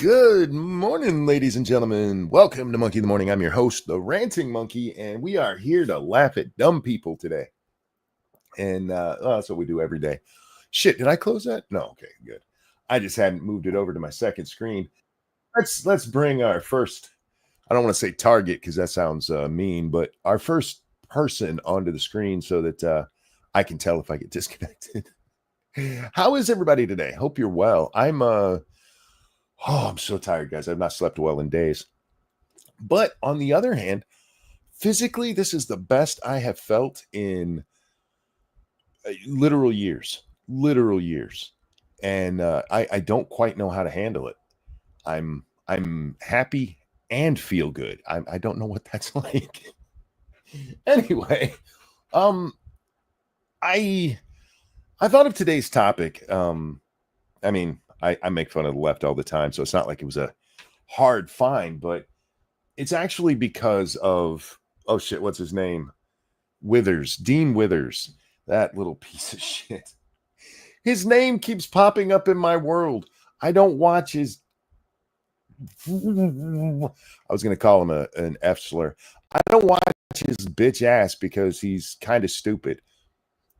Good morning, ladies and gentlemen. Welcome to Monkey in the Morning. I'm your host, the Ranting Monkey, and we are here to laugh at dumb people today. And that's what we do every day. Shit, did I close that? No, okay, good. I just hadn't moved it over to my second screen. Let's bring our first, I don't want to say target because that sounds mean, but our first person onto the screen so that I can tell if I get disconnected. How is everybody today? Hope you're well. I'm so tired, guys. I've not slept well in days. But on the other hand, physically, this is the best I have felt in literal years. And I don't quite know how to handle it. I'm happy and feel good. I don't know what that's like. Anyway, I thought of today's topic. I make fun of the left all the time, so it's not like it was a hard find, but it's actually because of, oh shit, what's his name? Dean Withers, that little piece of shit. His name keeps popping up in my world. I don't watch his, I was going to call him an F slur. I don't watch his bitch ass because he's kind of stupid,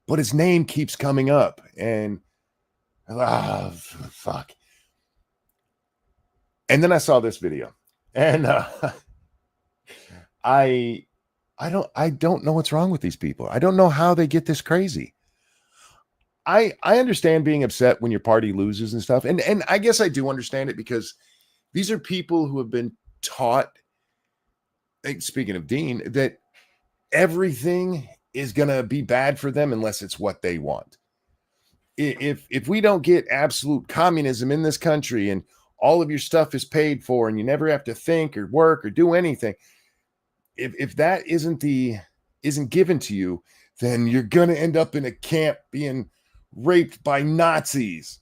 but his name keeps coming up and fuck. And then I saw this video, and I don't know what's wrong with these people. I don't know how they get this crazy. I understand being upset when your party loses and stuff, and I guess I do understand it because these are people who have been taught, speaking of Dean, that everything is gonna be bad for them unless it's what they want. If we don't get absolute communism in this country and all of your stuff is paid for and you never have to think or work or do anything, if that isn't given to you, then you're gonna end up in a camp being raped by Nazis.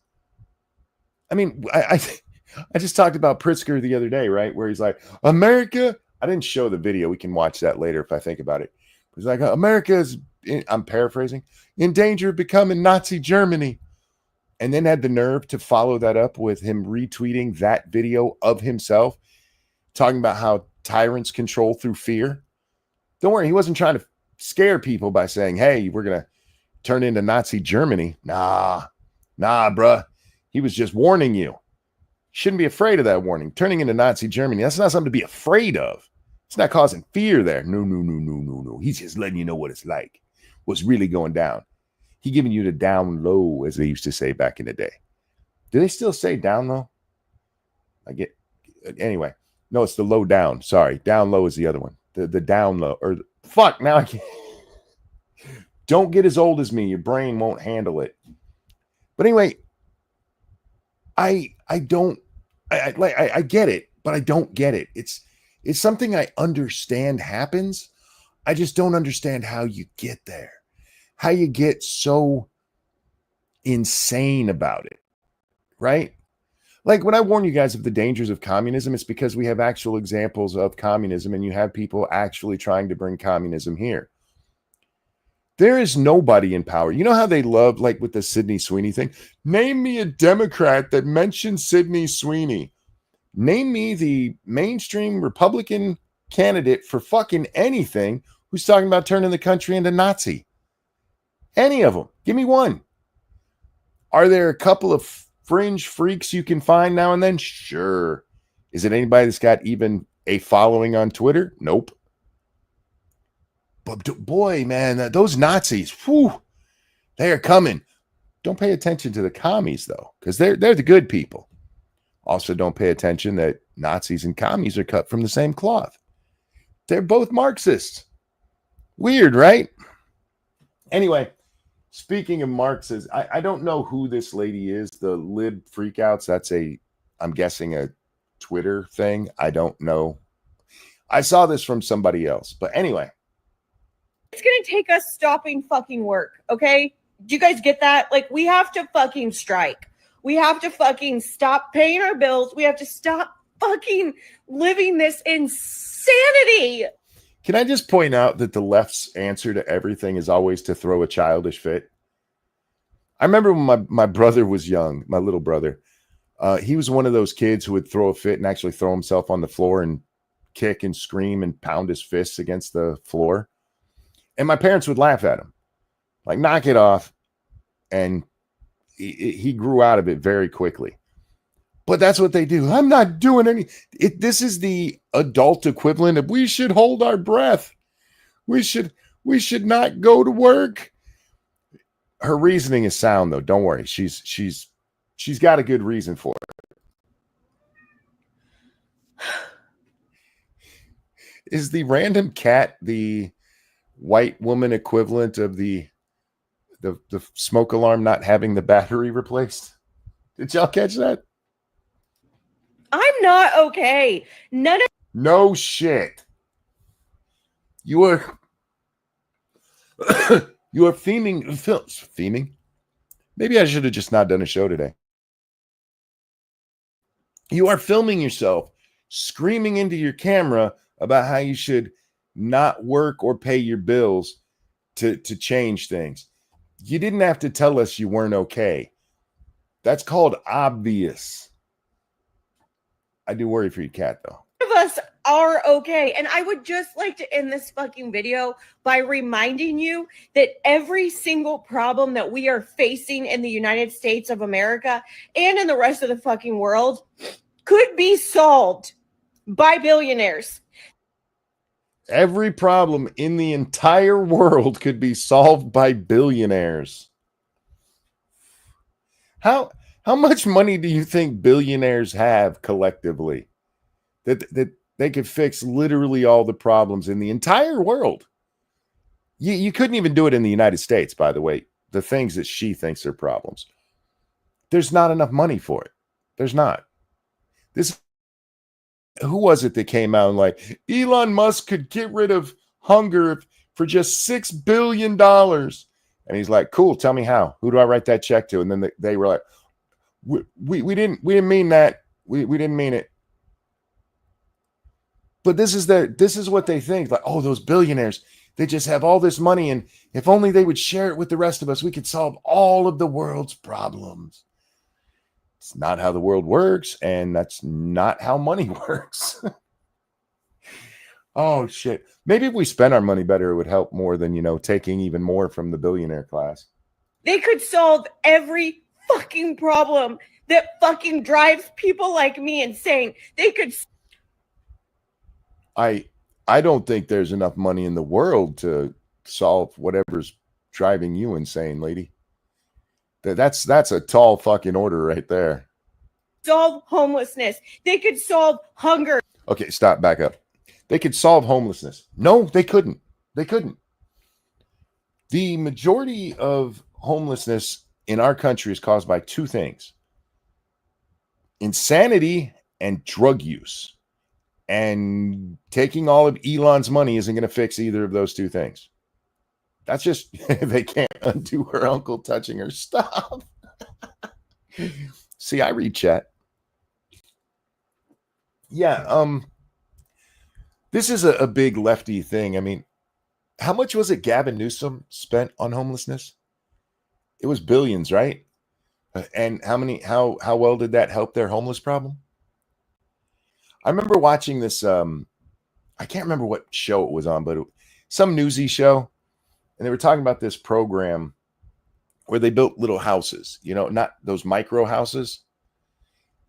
I mean, I just talked about Pritzker the other day, right? Where he's like, America. I didn't show the video. We can watch that later if I think about it. He's like, America is, I'm paraphrasing, in danger of becoming Nazi Germany. And then had the nerve to follow that up with him retweeting that video of himself, talking about how tyrants control through fear. Don't worry, he wasn't trying to scare people by saying, hey, we're going to turn into Nazi Germany. Nah, bruh. He was just warning you. Shouldn't be afraid of that warning. Turning into Nazi Germany, that's not something to be afraid of. It's not causing fear there. No. He's just letting you know what it's like. What's really going down. He giving you the down low, as they used to say back in the day. Do they still say down low? Anyway. No, it's the low down. Sorry. Down low is the other one. The down low. Or fuck, now I can't. Don't get as old as me. Your brain won't handle it. But anyway, I get it, but I don't get it. It's something I understand happens. I just don't understand how you get there. How you get so insane about it, right? Like when I warn you guys of the dangers of communism, it's because we have actual examples of communism and you have people actually trying to bring communism here. There is nobody in power. You know how they love, like with the Sydney Sweeney thing? Name me a Democrat that mentioned Sydney Sweeney. Name me the mainstream Republican candidate for fucking anything who's talking about turning the country into Nazi. Any of them. Give me one. Are there a couple of fringe freaks you can find now and then? Sure. Is it anybody that's got even a following on Twitter? Nope. But boy, man, those Nazis, whew, they are coming. Don't pay attention to the commies, though, because they're the good people. Also, don't pay attention that Nazis and commies are cut from the same cloth. They're both Marxists. Weird, right? Anyway, speaking of Marxists, I don't know who this lady is, the lib freakouts. That's I'm guessing a Twitter thing. I don't know. I saw this from somebody else. But anyway. It's going to take us stopping fucking work, okay? Do you guys get that? Like, we have to fucking strike. We have to fucking stop paying our bills. We have to stop fucking living this insanity. Can I just point out that the left's answer to everything is always to throw a childish fit? I remember when my brother was young, my little brother, He was one of those kids who would throw a fit and actually throw himself on the floor and kick and scream and pound his fists against the floor. And my parents would laugh at him, like, knock it off. And he grew out of it very quickly. But that's what they do. I'm not doing any. This is the adult equivalent of we should hold our breath. We should not go to work. Her reasoning is sound, though. Don't worry. She's got a good reason for it. Is the random cat the white woman equivalent of the smoke alarm not having the battery replaced? Did y'all catch that? I'm not okay. No shit. You are theming. Maybe I should have just not done a show today. You are filming yourself screaming into your camera about how you should not work or pay your bills to change things. You didn't have to tell us you weren't okay. That's called obvious. I do worry for your cat, though. None of us are okay. And I would just like to end this fucking video by reminding you that every single problem that we are facing in the United States of America and in the rest of the fucking world could be solved by billionaires. Every problem in the entire world could be solved by billionaires. How much money do you think billionaires have collectively that they could fix literally all the problems in the entire world? You couldn't even do it in the United States, by the way. The things that she thinks are problems. There's not enough money for it. There's not. Who was it that came out and like, Elon Musk could get rid of hunger for just $6 billion? And he's like, cool, tell me how. Who do I write that check to? And then they were like, we didn't mean that. We didn't mean it. But this is what they think. Like, oh, those billionaires, they just have all this money, and if only they would share it with the rest of us, we could solve all of the world's problems. It's not how the world works, and that's not how money works. Oh, shit. Maybe if we spent our money better, it would help more than, taking even more from the billionaire class. They could solve every fucking problem that fucking drives people like me insane. They could. I don't think there's enough money in the world to solve whatever's driving you insane, lady. That's a tall fucking order right there. Solve homelessness. They could solve hunger. Okay, stop, back up. They could solve homelessness. No, they couldn't. They couldn't. The majority of homelessness in our country is caused by two things: insanity and drug use. And taking all of Elon's money isn't going to fix either of those two things. That's just, they can't undo her uncle touching her stuff. See, I read chat. Yeah, this is a big lefty thing. I mean, how much was it Gavin Newsom spent on homelessness? It was billions, right? And how well did that help their homeless problem? I remember watching this, I can't remember what show it was on, but some newsy show. And they were talking about this program where they built little houses, not those micro houses.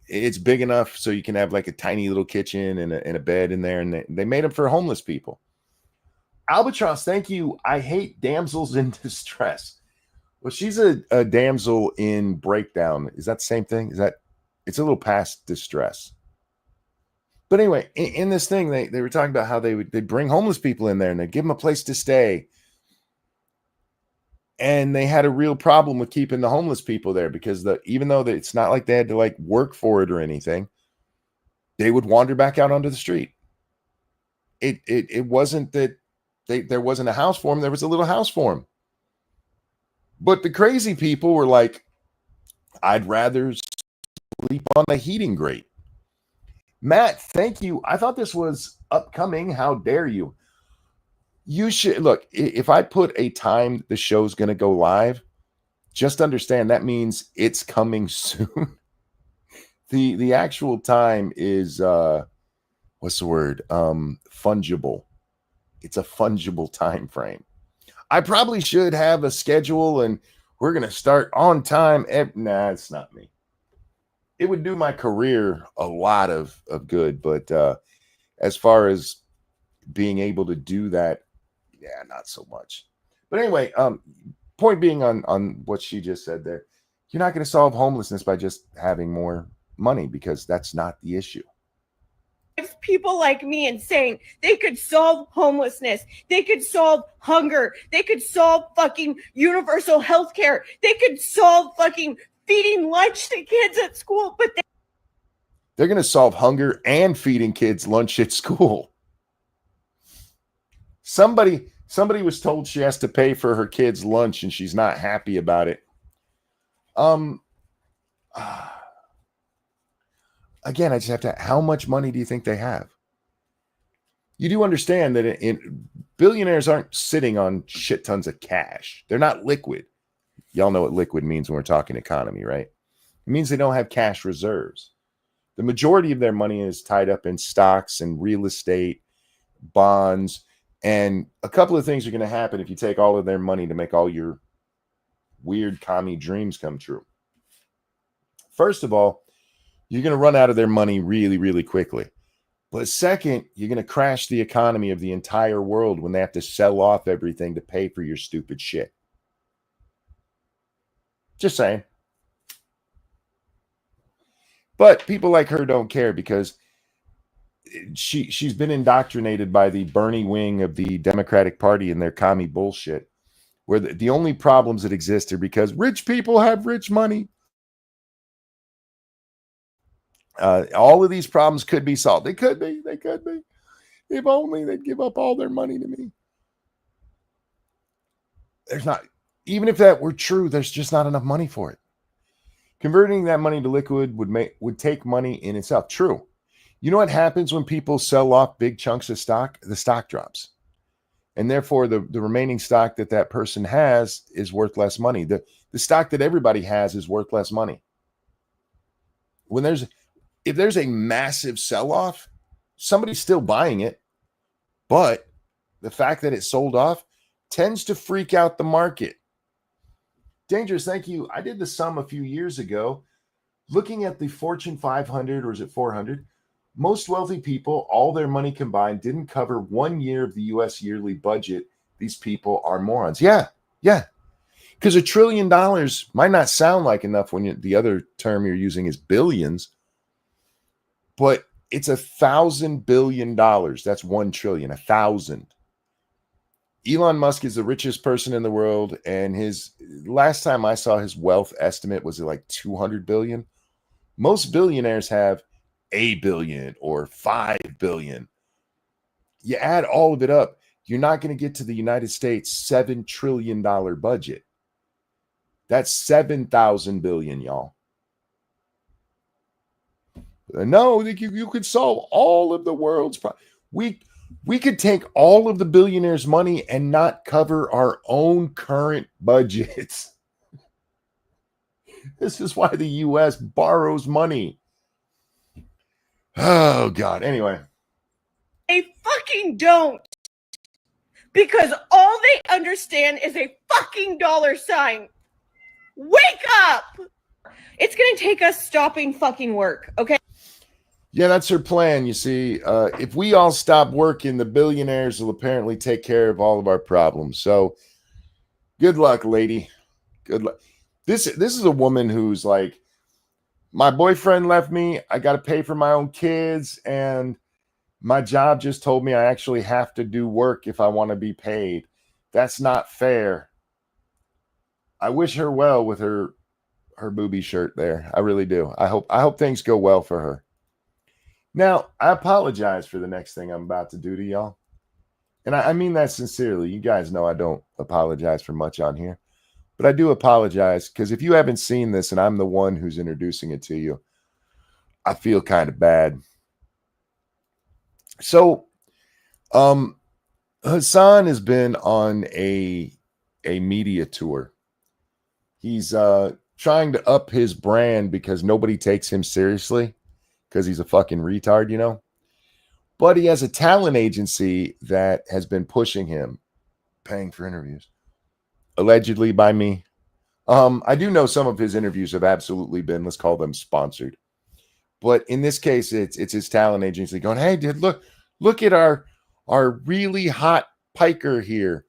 It's big enough so you can have like a tiny little kitchen and a bed in there. And they made them for homeless people. Albatross, thank you. I hate damsels in distress. Well, she's a damsel in breakdown. Is that the same thing? It's a little past distress. But anyway, in this thing, they were talking about how they'd bring homeless people in there and they'd give them a place to stay. And they had a real problem with keeping the homeless people there because even though it's not like they had to like work for it or anything, they would wander back out onto the street. It wasn't that there wasn't a house for them. There was a little house for them. But the crazy people were like, I'd rather sleep on a heating grate. Matt, thank you. I thought this was upcoming. How dare you? You should look. If I put a time the show's going to go live, just understand that means it's coming soon. The actual time is what's the word? Fungible. It's a fungible time frame. I probably should have a schedule and we're gonna start on time. Nah, it's not me. It would do my career a lot of good, but as far as being able to do that, yeah, not so much. But anyway, point being on what she just said there, you're not going to solve homelessness by just having more money because that's not the issue. People like me and saying they could solve homelessness, they could solve hunger, they could solve fucking universal health care, they could solve fucking feeding lunch to kids at school, but they're going to solve hunger and feeding kids lunch at school. Somebody was told she has to pay for her kids' lunch and she's not happy about it. Again, I just have to, how much money do you think they have? You do understand that billionaires aren't sitting on shit tons of cash. They're not liquid. Y'all know what liquid means when we're talking economy, right? It means they don't have cash reserves. The majority of their money is tied up in stocks and real estate, bonds, and a couple of things are going to happen if you take all of their money to make all your weird commie dreams come true. First of all, you're going to run out of their money really, really quickly. But second, you're going to crash the economy of the entire world when they have to sell off everything to pay for your stupid shit. Just saying. But people like her don't care because she's been indoctrinated by the Bernie wing of the Democratic Party and their commie bullshit, where the only problems that exist are because rich people have rich money. All of these problems could be solved. They could be. If only they'd give up all their money to me. There's not, even if that were true, there's just not enough money for it. Converting that money to liquid would take money in itself. True. You know what happens when people sell off big chunks of stock? The stock drops. And therefore, the remaining stock that person has is worth less money. The stock that everybody has is worth less money. If there's a massive sell-off, somebody's still buying it, but the fact that it sold off tends to freak out the market. Dangerous, thank you. I did the sum a few years ago, looking at the Fortune 500, or is it 400? Most wealthy people, all their money combined, didn't cover 1 year of the U.S. yearly budget. These people are morons. Yeah. Because $1 trillion might not sound like enough when the other term you're using is billions, but it's $1,000 billion. That's 1 trillion, 1,000. Elon Musk is the richest person in the world, and his last time I saw his wealth estimate was like 200 billion. Most billionaires have a billion or 5 billion. You add all of it up, you're not going to get to the United States $7 trillion budget. That's 7,000 billion, y'all. No, you could solve all of the world's problems. We could take all of the billionaires' money and not cover our own current budgets. This is why the U.S. borrows money. Oh, God. Anyway. they fucking don't. Because all they understand is a fucking dollar sign. Wake up! It's going to take us stopping fucking work, okay? Yeah, that's her plan. You see, if we all stop working, the billionaires will apparently take care of all of our problems. So good luck, lady. Good luck. This is a woman who's like, my boyfriend left me. I got to pay for my own kids. And my job just told me I actually have to do work if I want to be paid. That's not fair. I wish her well with her booby shirt there. I really do. I hope things go well for her. Now, I apologize for the next thing I'm about to do to y'all. And I mean that sincerely. You guys know I don't apologize for much on here. But I do apologize because if you haven't seen this and I'm the one who's introducing it to you, I feel kind of bad. So, Hasan has been on a media tour. He's trying to up his brand because nobody takes him seriously because he's a fucking retard, you know? But he has a talent agency that has been pushing him, paying for interviews, allegedly by me. I do know some of his interviews have absolutely been, let's call them sponsored. But in this case, it's his talent agency going, hey, dude, look at our really hot Piker here.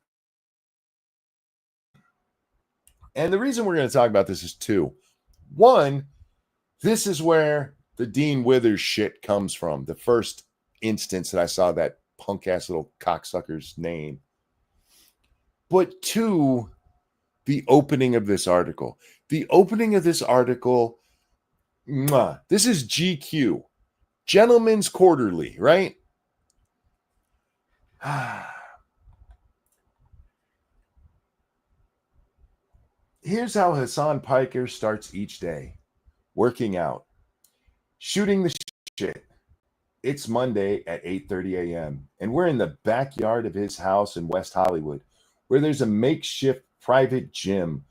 And the reason we're going to talk about this is two. One, this is where the Dean Withers shit comes from. The first instance that I saw that punk ass little cocksucker's name. But two, the opening of this article. The opening of this article, this is GQ, Gentleman's Quarterly, right? Here's how Hasan Piker starts each day. Working out. Shooting the shit. It's Monday at 8:30 a.m. and we're in the backyard of his house in West Hollywood, where there's a makeshift private gym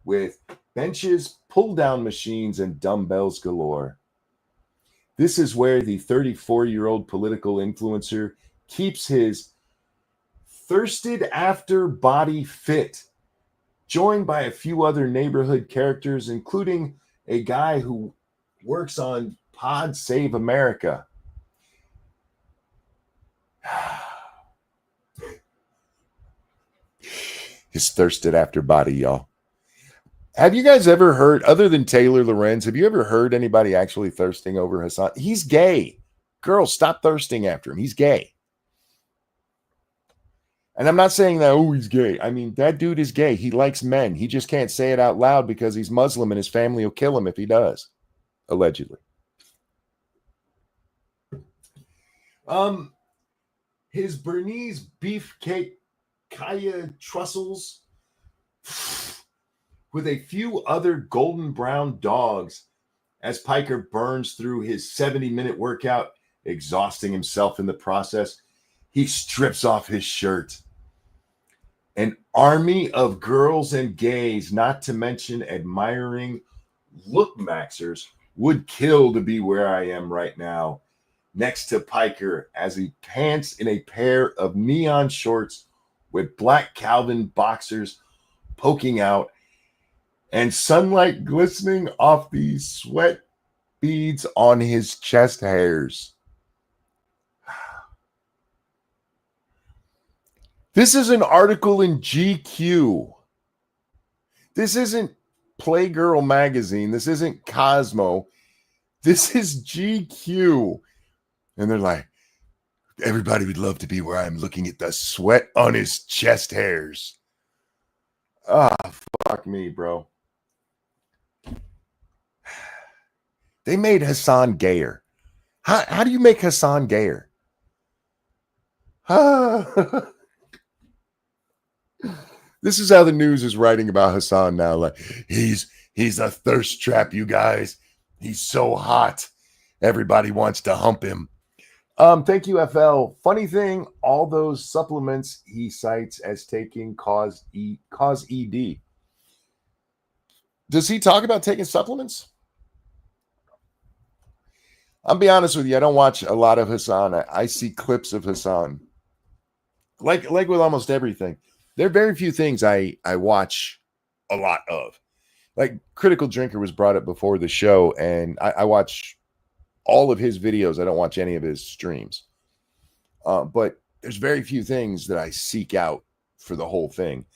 with benches, pull-down machines, and dumbbells galore. This is where the 34-year-old political influencer keeps his thirsted after body fit, joined by a few other neighborhood characters, including a guy who works on Pod Save America. His thirsted after body, y'all. Have you guys ever heard, other than Taylor Lorenz, have you ever heard anybody actually thirsting over Hasan? He's gay. Girls, stop thirsting after him. He's gay. And I'm not saying that, oh, he's gay. I mean, that dude is gay. He likes men. He just can't say it out loud because he's Muslim and his family will kill him if he does. Allegedly. His Bernese beefcake Kaya trussels with a few other golden brown dogs as Piker burns through his 70-minute workout, exhausting himself in the process. He strips off his shirt. An army of girls and gays, not to mention admiring look-maxers, would kill to be where I am right now, next to Piker as he pants in a pair of neon shorts with black Calvin boxers poking out and sunlight glistening off the sweat beads on his chest hairs. This is an article in GQ. This isn't Playgirl magazine. This isn't Cosmo. This is GQ. And they're like, everybody would love to be where I'm looking at the sweat on his chest hairs. Fuck me, bro. They made Hasan gayer. How do you make Hasan gayer? This is how the news is writing about Hasan now. Like, he's a thirst trap, you guys. He's so hot. Everybody wants to hump him. Thank you, FL. Funny thing, all those supplements he cites as taking cause ED. Does he talk about taking supplements? I'll be honest with you, I don't watch a lot of Hasan. I see clips of Hasan. Like with almost everything. There are very few things I watch a lot of. Like Critical Drinker was brought up before the show, and I watch all of his videos. I don't watch any of his streams. But there's very few things that I seek out for the whole thing.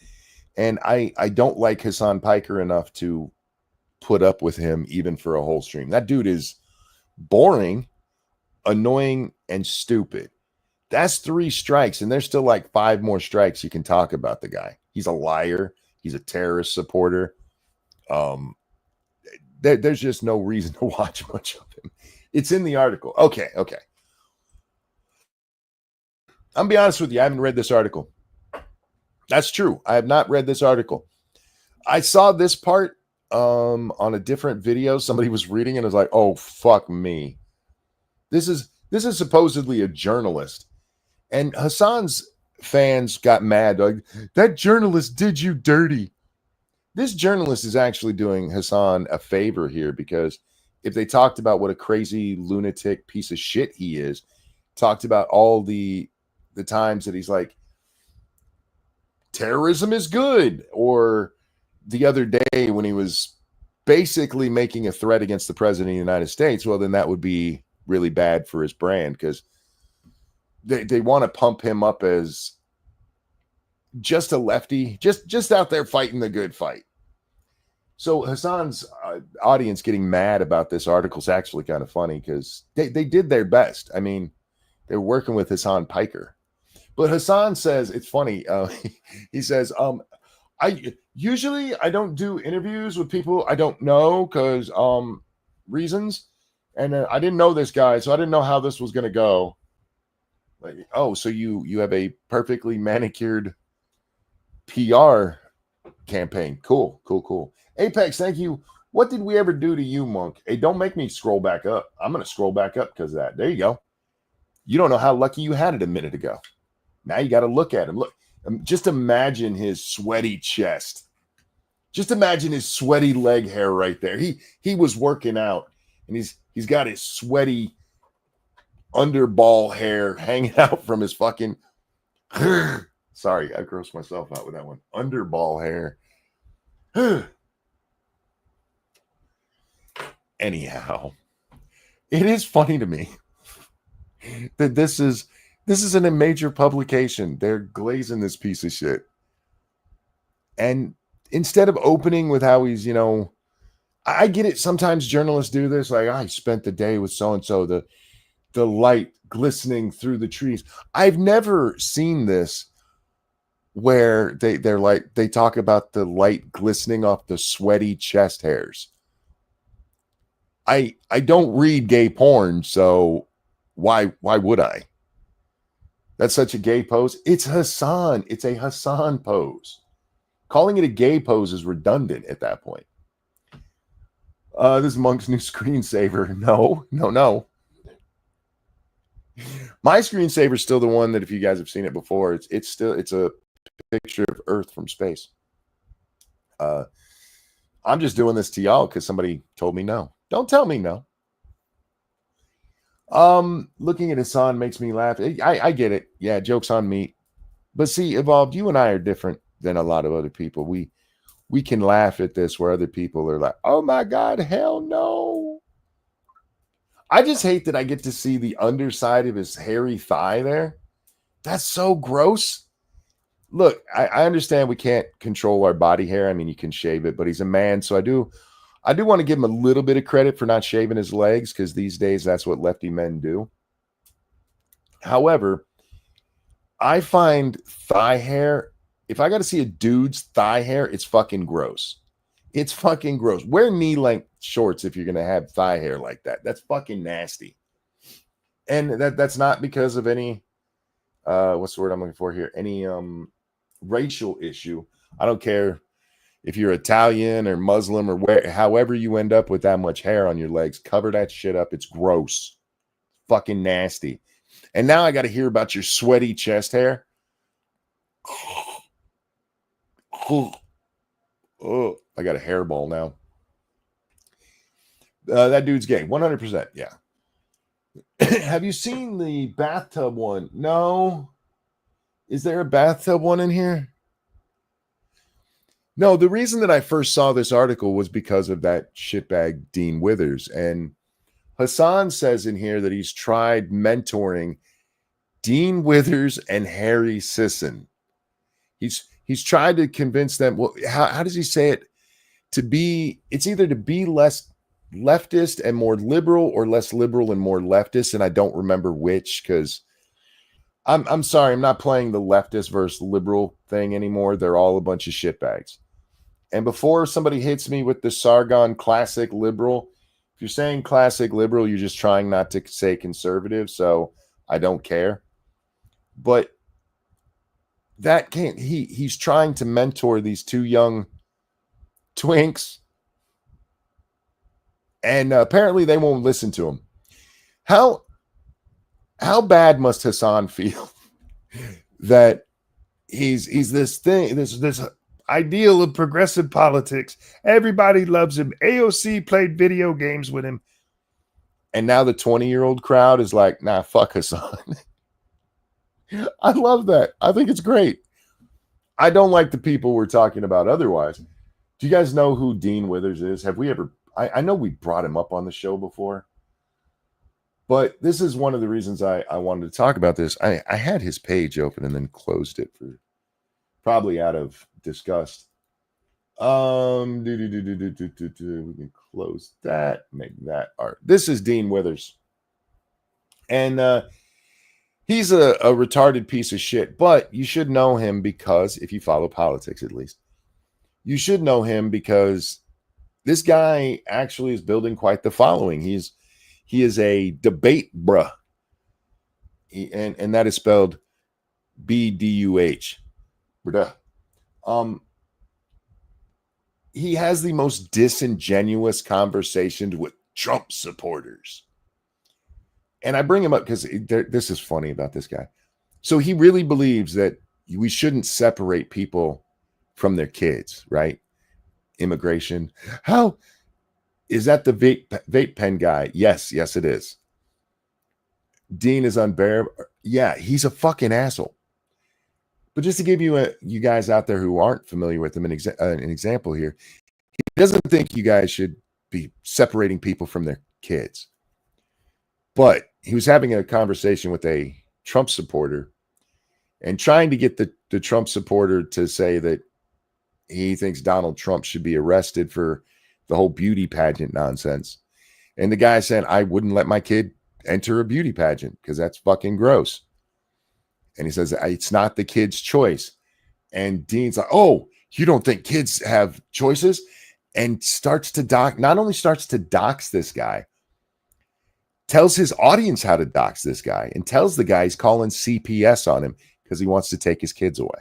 And I don't like Hasan Piker enough to put up with him even for a whole stream. That dude is boring, annoying, and stupid. That's 3 strikes, and there's still like 5 more strikes you can talk about the guy. He's a liar. He's a terrorist supporter. There's just no reason to watch much of him. It's in the article. Okay. I'm be honest with you. I haven't read this article. That's true. I have not read this article. I saw this part on a different video. Somebody was reading it and was like, oh, fuck me. This is supposedly a journalist. And Hasan's fans got mad. Like, that journalist did you dirty. This journalist is actually doing Hasan a favor here, because if they talked about what a crazy lunatic piece of shit he is, talked about all the times that he's like, terrorism is good, or the other day when he was basically making a threat against the president of the United States, well, then that would be really bad for his brand, because they want to pump him up as just a lefty, just out there fighting the good fight. So Hasan's audience getting mad about this article is actually kind of funny, because they did their best. I mean, they're working with Hasan Piker. But Hasan says, it's funny, he says, I don't do interviews with people I don't know, because reasons. And I didn't know this guy, so I didn't know how this was going to go. Like, oh, so you have a perfectly manicured PR campaign. Cool. Apex, thank you. What did we ever do to you, Monk? Hey, don't make me scroll back up. I'm going to scroll back up because of that. There you go. You don't know how lucky you had it a minute ago. Now you got to look at him. Look, just imagine his sweaty chest. Just imagine his sweaty leg hair right there. He was working out, and he's got his sweaty underball hair hanging out from his fucking. Sorry, I grossed myself out with that one. Underball hair. Anyhow, it is funny to me that this is in a major publication. They're glazing this piece of shit. And instead of opening with how he's, I get it. Sometimes journalists do this. Like, I spent the day with so-and-so, the light glistening through the trees. I've never seen this where they talk about the light glistening off the sweaty chest hairs. I don't read gay porn, so why would I? That's such a gay pose. It's Hasan. It's a Hasan pose. Calling it a gay pose is redundant at that point. This is Monk's new screensaver. No. My screensaver is still the one that, if you guys have seen it before, it's a picture of Earth from space. I'm just doing this to y'all because somebody told me no. Don't tell me no. Looking at Hasan makes me laugh. I get it. Yeah, joke's on me. But see, Evolved, you and I are different than a lot of other people. We can laugh at this where other people are like, oh my God, hell no. I just hate that I get to see the underside of his hairy thigh there. That's so gross. Look, I understand we can't control our body hair. I mean, you can shave it, but he's a man. So I do want to give him a little bit of credit for not shaving his legs, because these days that's what lefty men do. However, I find thigh hair, if I got to see a dude's thigh hair, it's fucking gross. It's fucking gross. Wear knee-length shorts if you're going to have thigh hair like that. That's fucking nasty. And that's not because of any, what's the word I'm looking for here? Any racial issue. I don't care if you're Italian or Muslim or however you end up with that much hair on your legs. Cover that shit up. It's gross. Fucking nasty. And now I got to hear about your sweaty chest hair. Oh, I got a hairball now. That dude's gay. 100%. Yeah. Have you seen the bathtub one? No. Is there a bathtub one in here? No, the reason that I first saw this article was because of that shitbag Dean Withers. And Hasan says in here that he's tried mentoring Dean Withers and Harry Sisson. He's tried to convince them. Well, how does he say it? It's either to be less leftist and more liberal, or less liberal and more leftist. And I don't remember which, because I'm sorry, I'm not playing the leftist versus liberal thing anymore. They're all a bunch of shitbags. And before somebody hits me with the Sargon classic liberal, if you're saying classic liberal, you're just trying not to say conservative. So I don't care. But that can't, he's trying to mentor these two young twinks. And apparently they won't listen to him. How bad must Hasan feel that he's this thing, this ideal of progressive politics. Everybody loves him. AOC played video games with him. And now the 20-year-old crowd is like, nah, fuck Hasan. I love that. I think it's great. I don't like the people we're talking about otherwise. Do you guys know who Dean Withers is? Have we ever? I know we brought him up on the show before, but this is one of the reasons I wanted to talk about this. I had his page open and then closed it for probably out of disgust. We can close that, make that art. This is Dean Withers. And he's a retarded piece of shit, but you should know him because, if you follow politics at least, you should know him because this guy actually is building quite the following. He is a debate bruh. And that is spelled BDUH. Bruh. He has the most disingenuous conversations with Trump supporters. And I bring him up because this is funny about this guy. So he really believes that we shouldn't separate people from their kids, right? Immigration. How is that the vape pen guy? Yes, it is. Dean is unbearable. Yeah, he's a fucking asshole. But just to give you guys out there who aren't familiar with him an example here, he doesn't think you guys should be separating people from their kids. But he was having a conversation with a Trump supporter and trying to get the Trump supporter to say that he thinks Donald Trump should be arrested for the whole beauty pageant nonsense. And the guy said, I wouldn't let my kid enter a beauty pageant because that's fucking gross. And he says, it's not the kid's choice. And Dean's like, oh, you don't think kids have choices? And starts to not only starts to dox this guy, tells his audience how to dox this guy, and tells the guy he's calling CPS on him because he wants to take his kids away.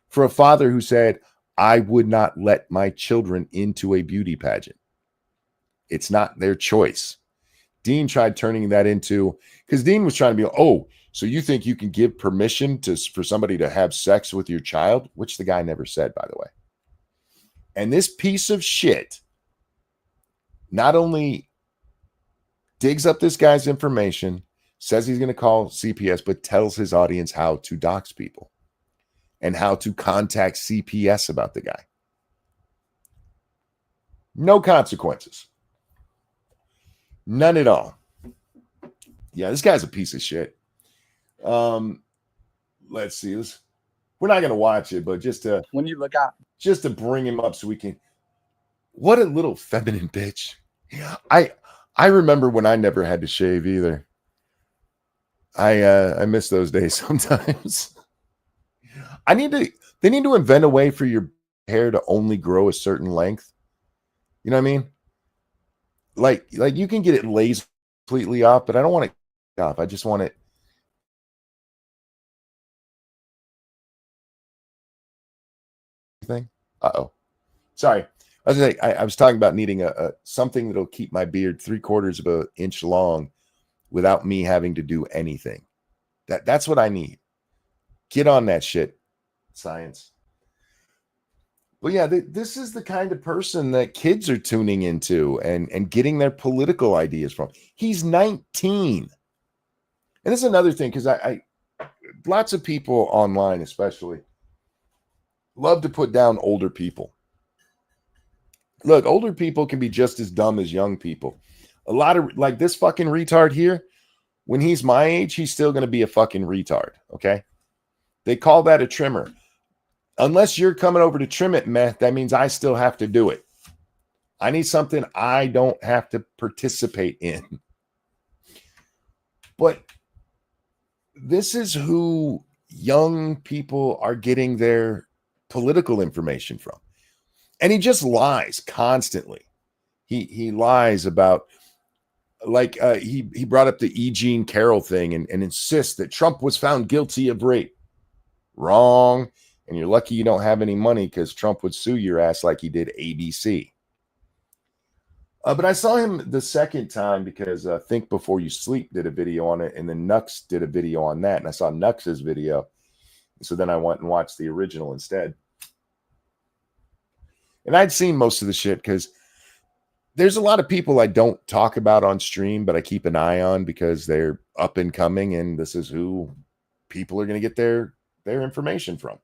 For a father who said, I would not let my children into a beauty pageant. It's not their choice. Dean tried turning that into, because Dean was trying to be, oh, so you think you can give permission for somebody to have sex with your child? Which the guy never said, by the way. And this piece of shit not only digs up this guy's information, says he's going to call CPS, but tells his audience how to dox people and how to contact CPS about the guy. No consequences. None at all. Yeah, this guy's a piece of shit. Let's see. We're not going to watch it, but just to bring him up so we can. What a little feminine bitch. I remember when I never had to shave either. I miss those days sometimes. They need to invent a way for your hair to only grow a certain length. You know what I mean? Like you can get it laser completely off, but I don't want it off. I just want it. Thing. Uh-oh. Sorry. I was talking about needing a something that'll keep my beard 3/4 of an inch long without me having to do anything. That's what I need. Get on that shit, science. But yeah, this is the kind of person that kids are tuning into and getting their political ideas from. He's 19. And this is another thing, because I lots of people online especially love to put down older people. Look, older people can be just as dumb as young people. A lot of, like this fucking retard here, when he's my age, he's still going to be a fucking retard, okay? They call that a trimmer. Unless you're coming over to trim it, meth, that means I still have to do it. I need something I don't have to participate in. But this is who young people are getting their political information from. And he just lies constantly. He lies about, like, he brought up the E. Jean Carroll thing and insists that Trump was found guilty of rape. Wrong. And you're lucky you don't have any money because Trump would sue your ass like he did ABC. But I saw him the second time because Think Before You Sleep did a video on it, and then Nux did a video on that, and I saw Nux's video. So then I went and watched the original instead. And I'd seen most of the shit because there's a lot of people I don't talk about on stream, but I keep an eye on because they're up and coming, and this is who people are going to get their information from.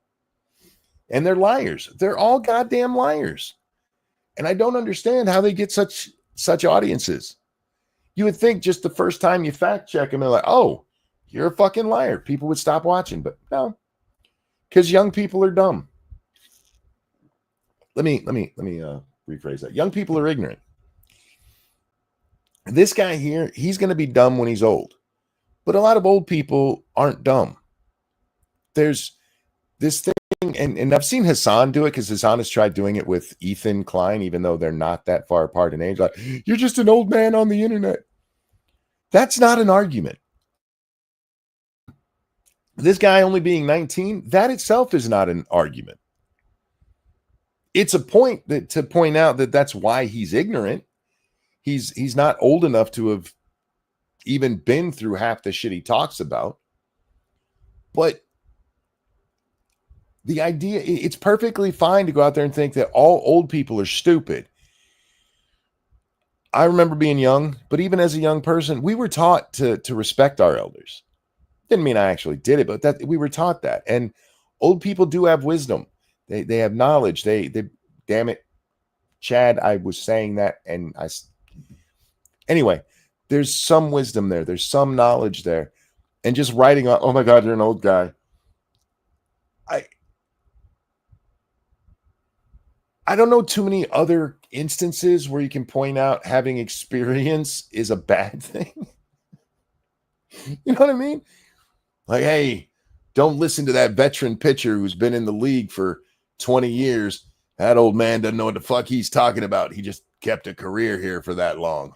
And they're liars. They're all goddamn liars. And I don't understand how they get such audiences. You would think just the first time you fact check them, they're like, oh, you're a fucking liar. People would stop watching, but no, because young people are dumb. Let me rephrase that. Young people are ignorant. This guy here, he's going to be dumb when he's old, but a lot of old people aren't dumb. There's this thing, and I've seen Hasan do it because Hasan has tried doing it with Ethan Klein, even though they're not that far apart in age. Like, you're just an old man on the internet. That's not an argument. This guy only being 19, that itself is not an argument. It's a point to point out that that's why he's ignorant. He's not old enough to have even been through half the shit he talks about. But the idea, it's perfectly fine to go out there and think that all old people are stupid. I remember being young, but even as a young person, we were taught to respect our elders. Didn't mean I actually did it, but that we were taught that. And old people do have wisdom. They have knowledge. They damn it, Chad, I was saying that, and anyway, there's some wisdom there. There's some knowledge there. And just writing on, oh my God, you're an old guy. I don't know too many other instances where you can point out having experience is a bad thing. You know what I mean? Like, hey, don't listen to that veteran pitcher who's been in the league for 20 years. That old man doesn't know what the fuck he's talking about. He just kept a career here for that long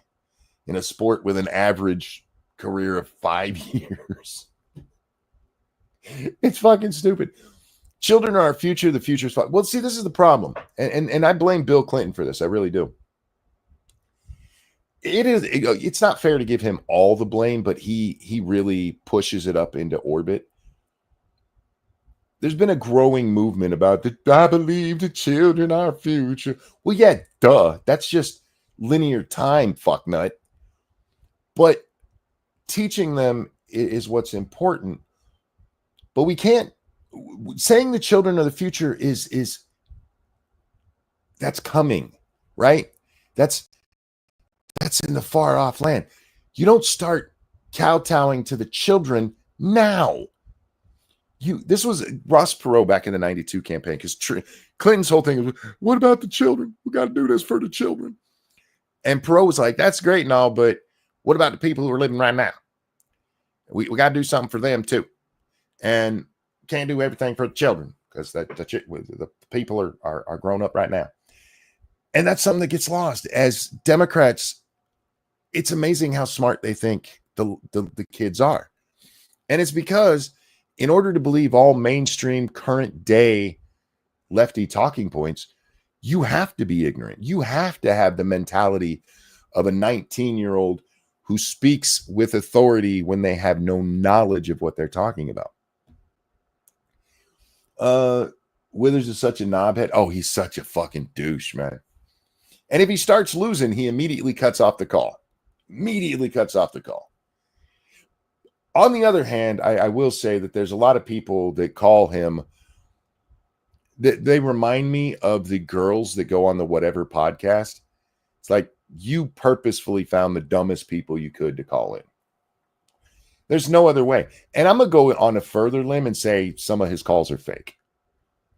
in a sport with an average career of 5 years. It's fucking stupid. Children are our future. The future is fun. Well, see, this is the problem. And I blame Bill Clinton for this. I really do. It's not fair to give him all the blame, but he really pushes it up into orbit. There's been a growing movement about I believe the children are our future. Well, yeah, duh. That's just linear time, fucknut. But teaching them is what's important. But we can't. Saying the children are the future is that's coming, right? That's in the far off land. You don't start kowtowing to the children now. This was Ross Perot back in the 92 campaign, because Clinton's whole thing was, what about the children? We got to do this for the children. And Perot was like, that's great and all, but what about the people who are living right now? We got to do something for them too. And can't do everything for the children because the people are grown up right now. And that's something that gets lost. As Democrats, it's amazing how smart they think the kids are. And it's because in order to believe all mainstream current day lefty talking points, you have to be ignorant. You have to have the mentality of a 19-year-old who speaks with authority when they have no knowledge of what they're talking about. Withers is such a knobhead. Oh, he's such a fucking douche, man. And if he starts losing, he immediately cuts off the call. On the other hand, I will say that there's a lot of people that call him, that they remind me of the girls that go on the whatever podcast. It's like you purposefully found the dumbest people you could to call in. There's no other way. And I'm going to go on a further limb and say some of his calls are fake.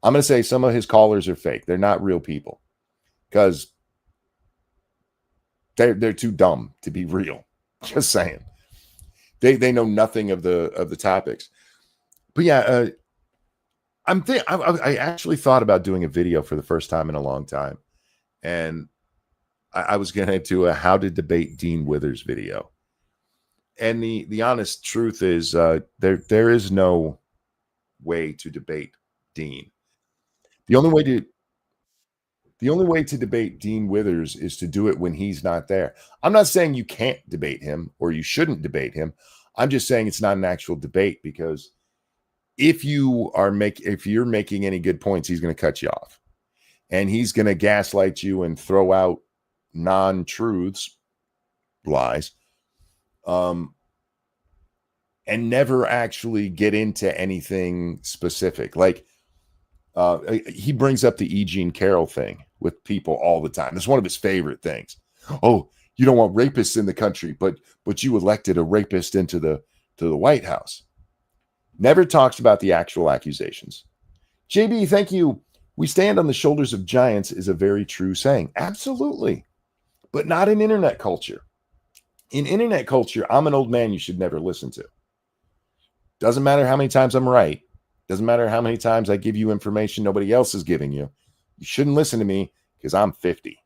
I'm going to say some of his callers are fake. They're not real people because they're too dumb to be real. Just saying. They know nothing of the topics. But yeah, I actually thought about doing a video for the first time in a long time. And I was going to do a how to debate Dean Withers video. And the honest truth is there is no way to debate Dean. The only way to debate Dean Withers is to do it when he's not there. I'm not saying you can't debate him or you shouldn't debate him. I'm just saying it's not an actual debate, because if you're making any good points, he's going to cut you off. and he's going to gaslight you and throw out non-truths, lies, and never actually get into anything specific. Like he brings up the E. Jean Carroll thing with people all the time. It's one of his favorite things. Oh, you don't want rapists in the country, but you elected a rapist into the White House. Never talks about the actual accusations. JB, thank you. We stand on the shoulders of giants is a very true saying. Absolutely. But not in internet culture. In internet culture, I'm an old man you should never listen to. Doesn't matter how many times I'm right. Doesn't matter how many times I give you information nobody else is giving you. You shouldn't listen to me because I'm 50.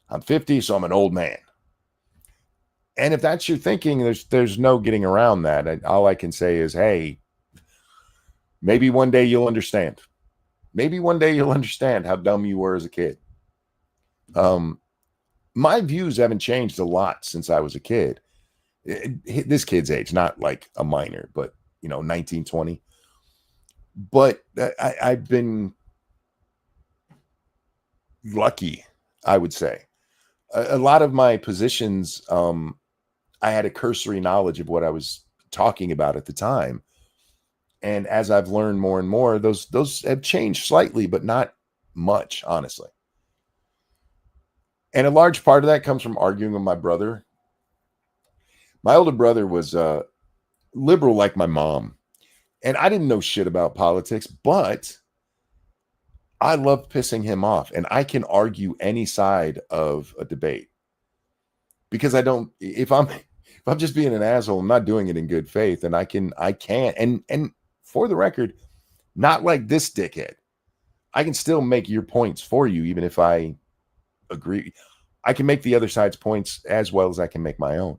I'm 50, so I'm an old man. And if that's your thinking, there's no getting around that. All I can say is, hey, maybe one day you'll understand. Maybe one day you'll understand how dumb you were as a kid. My views haven't changed a lot since I was a kid. This kid's age, not like a minor, but 19, 20. But I've been lucky, I would say. A lot of my positions, I had a cursory knowledge of what I was talking about at the time. And as I've learned more and more, those have changed slightly, but not much, honestly. And a large part of that comes from arguing with my brother. My older brother was liberal like my mom. And I didn't know shit about politics, but I love pissing him off. And I can argue any side of a debate. Because if I'm just being an asshole, I'm not doing it in good faith. And I can. And for the record, not like this dickhead. I can still make your points for you, even if I agree. I can make the other side's points as well as I can make my own.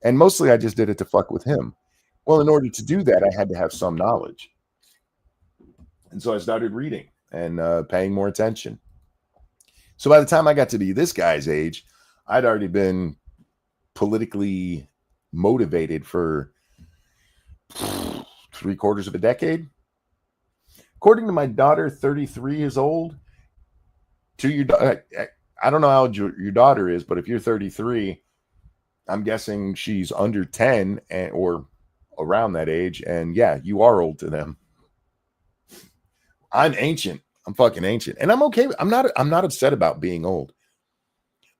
And mostly I just did it to fuck with him. Well, in order to do that, I had to have some knowledge. And so I started reading and paying more attention. So by the time I got to be this guy's age, I'd already been politically motivated for 3/4 of a decade. According to my daughter, 33 years old. To your, I don't know how old your daughter is, but if you're 33, I'm guessing she's under 10 or around that age. And yeah, you are old to them. I'm ancient. I'm fucking ancient. And I'm okay. I'm not upset about being old.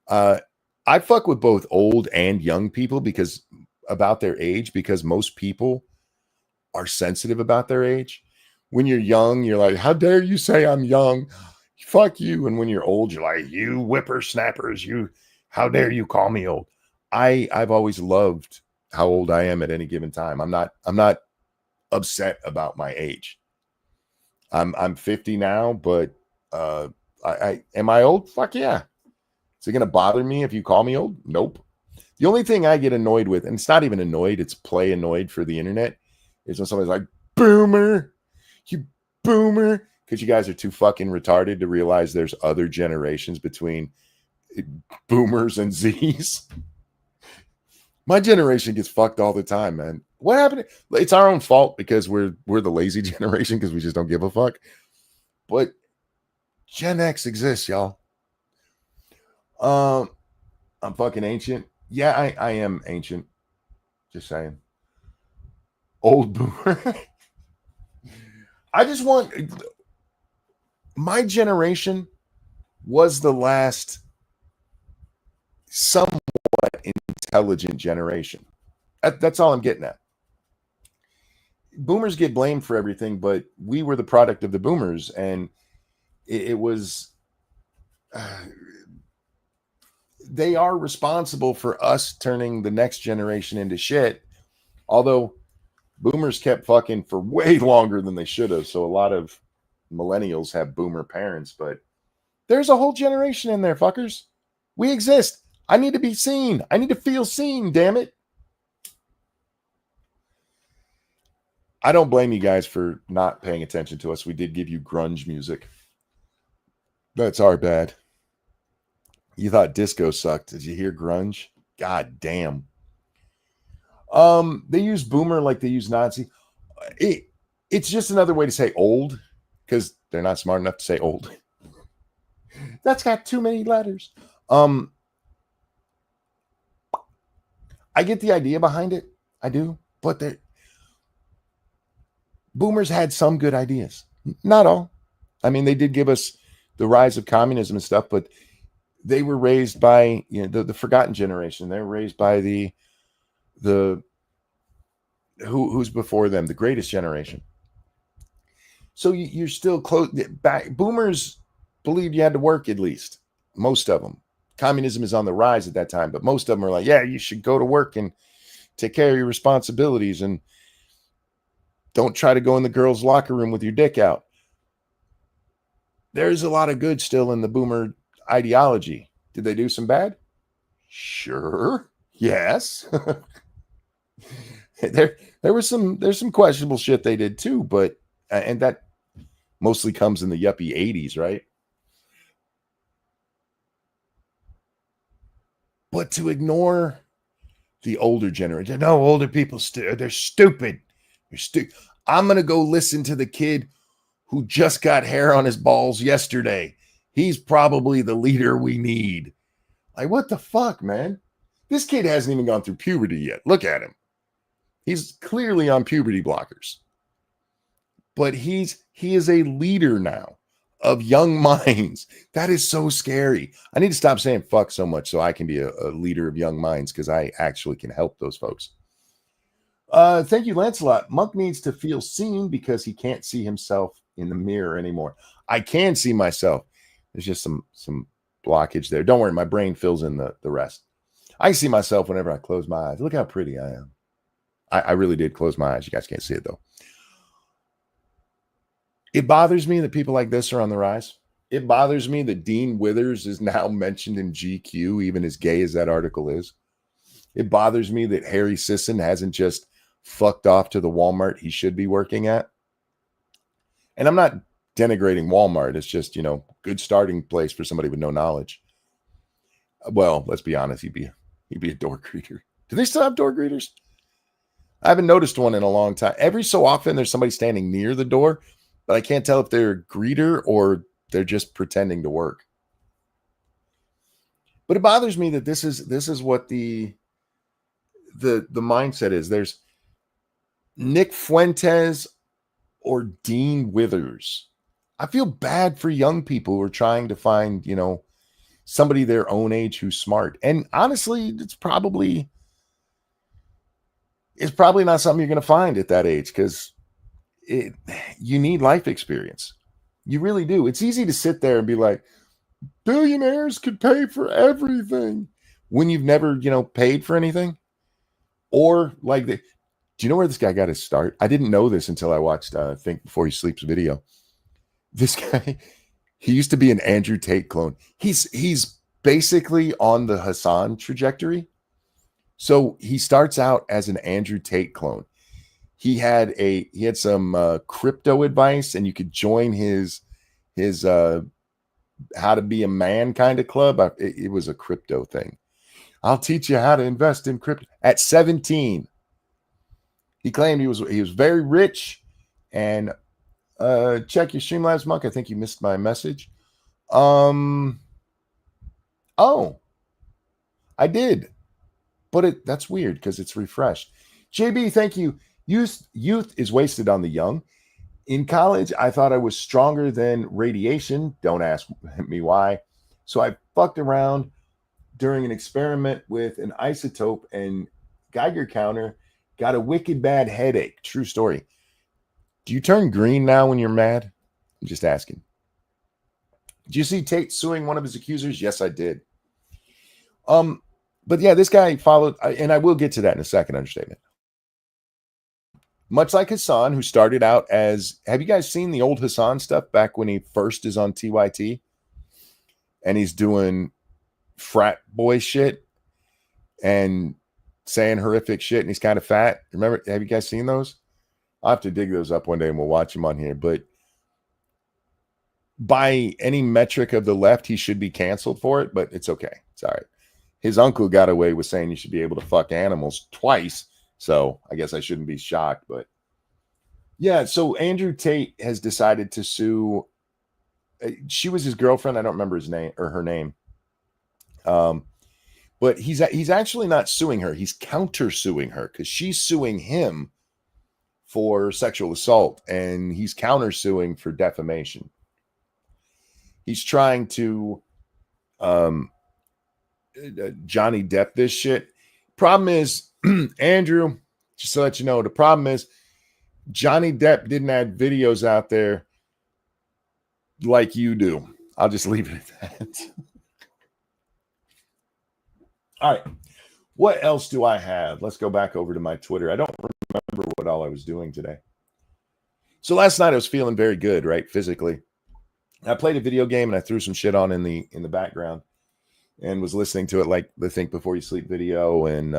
I fuck with both old and young people about their age, because most people are sensitive about their age. When you're young, you're like, how dare you say I'm young? Fuck you. And when you're old, you're like, you whippersnappers, how dare you call me old? I've always loved how old I am at any given time. I'm not upset about my age. I'm 50 now, but am I old? Fuck yeah. Is it gonna bother me if you call me old? Nope. The only thing I get annoyed with, and it's not even annoyed, it's play annoyed for the internet, is when somebody's like, boomer, you boomer, because you guys are too fucking retarded to realize there's other generations between boomers and Z's. My generation gets fucked all the time, man. What happened? It's our own fault because we're the lazy generation because we just don't give a fuck. But Gen X exists, y'all. I'm fucking ancient. Yeah, I am ancient. Just saying. Old boomer. I just want... My generation was the last somewhat intelligent generation. That's all I'm getting at. Boomers get blamed for everything, but we were the product of the boomers, and it was... they are responsible for us turning the next generation into shit. Although boomers kept fucking for way longer than they should have. So a lot of millennials have boomer parents, but there's a whole generation in there, fuckers. We exist. I need to be seen. I need to feel seen, damn it. I don't blame you guys for not paying attention to us. We did give you grunge music. That's our bad. You thought disco sucked. Did you hear grunge? God damn. They use boomer like they use Nazi. It's just another way to say old, because they're not smart enough to say old. That's got too many letters. I get the idea behind it. I do. But boomers had some good ideas. Not all. I mean, they did give us the rise of communism and stuff, but they were raised by, you know, the forgotten generation. They were raised by the who's before them, the greatest generation. So you're still close. Back boomers believed you had to work, at least most of them. Communism is on the rise at that time, but most of them are like, yeah, you should go to work and take care of your responsibilities and don't try to go in the girls' locker room with your dick out. There's a lot of good still in the boomer ideology. Did they do some bad? Sure. Yes. There's some questionable shit they did too, but and that mostly comes in the yuppie 80s, right? But to ignore the older generation, no, older people they're stupid. They're stupid. I'm gonna go listen to the kid who just got hair on his balls yesterday. He's probably the leader we need. Like, what the fuck, man? This kid hasn't even gone through puberty yet. Look at him. He's clearly on puberty blockers. But he is a leader now of young minds. That is so scary. I need to stop saying fuck so much so I can be a leader of young minds, because I actually can help those folks. Thank you, Lancelot. Monk needs to feel seen because he can't see himself in the mirror anymore. I can see myself. There's just some blockage there. Don't worry, my brain fills in the rest. I see myself whenever I close my eyes. Look how pretty I am. I really did close my eyes. You guys can't see it though. It bothers me that people like this are on the rise. It bothers me that Dean Withers is now mentioned in GQ, even as gay as that article is. It bothers me that Harry Sisson hasn't just fucked off to the Walmart he should be working at. And I'm not denigrating Walmart. It's just, you know, good starting place for somebody with no knowledge. Well, let's be honest. He'd be a door greeter. Do they still have door greeters? I haven't noticed one in a long time. Every so often there's somebody standing near the door, but I can't tell if they're a greeter or they're just pretending to work. But it bothers me that this is what the mindset is. There's Nick Fuentes or Dean Withers. I feel bad for young people who are trying to find, you know, somebody their own age who's smart. And honestly, it's probably not something you're going to find at that age, because you need life experience. You really do. It's easy to sit there and be like, billionaires could pay for everything when you've never, you know, paid for anything. Or like, do you know where this guy got his start? I didn't know this until I watched Think Before You Sleep's video. This guy, he used to be an Andrew Tate clone. He's basically on the Hasan trajectory. So he starts out as an Andrew Tate clone. He had some crypto advice, and you could join his how to be a man kind of club. It was a crypto thing. I'll teach you how to invest in crypto. At 17, he claimed he was very rich. And check your Streamlabs, Monk. I think you missed my message. Oh, I did, but that's weird because it's refreshed. JB, thank you. Youth is wasted on the young. In college, I thought I was stronger than radiation. Don't ask me why. So I fucked around during an experiment with an isotope and Geiger counter. Got a wicked bad headache. True story. Do you turn green now when you're mad? I'm just asking. Did you see Tate suing one of his accusers? Yes, I did. But yeah, this guy followed, and I will get to that in a second, understatement. Much like Hasan, who started out as, have you guys seen the old Hasan stuff back when he first is on TYT? And he's doing frat boy shit and saying horrific shit, and he's kind of fat. Remember, have you guys seen those? I'll have to dig those up one day and we'll watch them on here. But by any metric of the left, he should be canceled for it, but it's okay. It's all right. His uncle got away with saying you should be able to fuck animals twice. So I guess I shouldn't be shocked. But yeah, so Andrew Tate has decided to sue she was his girlfriend. I don't remember his name or her name. But he's actually not suing her. He's countersuing her because she's suing him for sexual assault, and he's countersuing for defamation. He's trying to Johnny Depp this shit. Problem is, Andrew, just to let you know, the problem is Johnny Depp didn't have videos out there like you do. I'll just leave it at that. All right. What else do I have? Let's go back over to my Twitter. I don't remember what all I was doing today. So last night I was feeling very good, right? Physically. I played a video game and I threw some shit on in the background and was listening to it, like the Think Before You Sleep video. And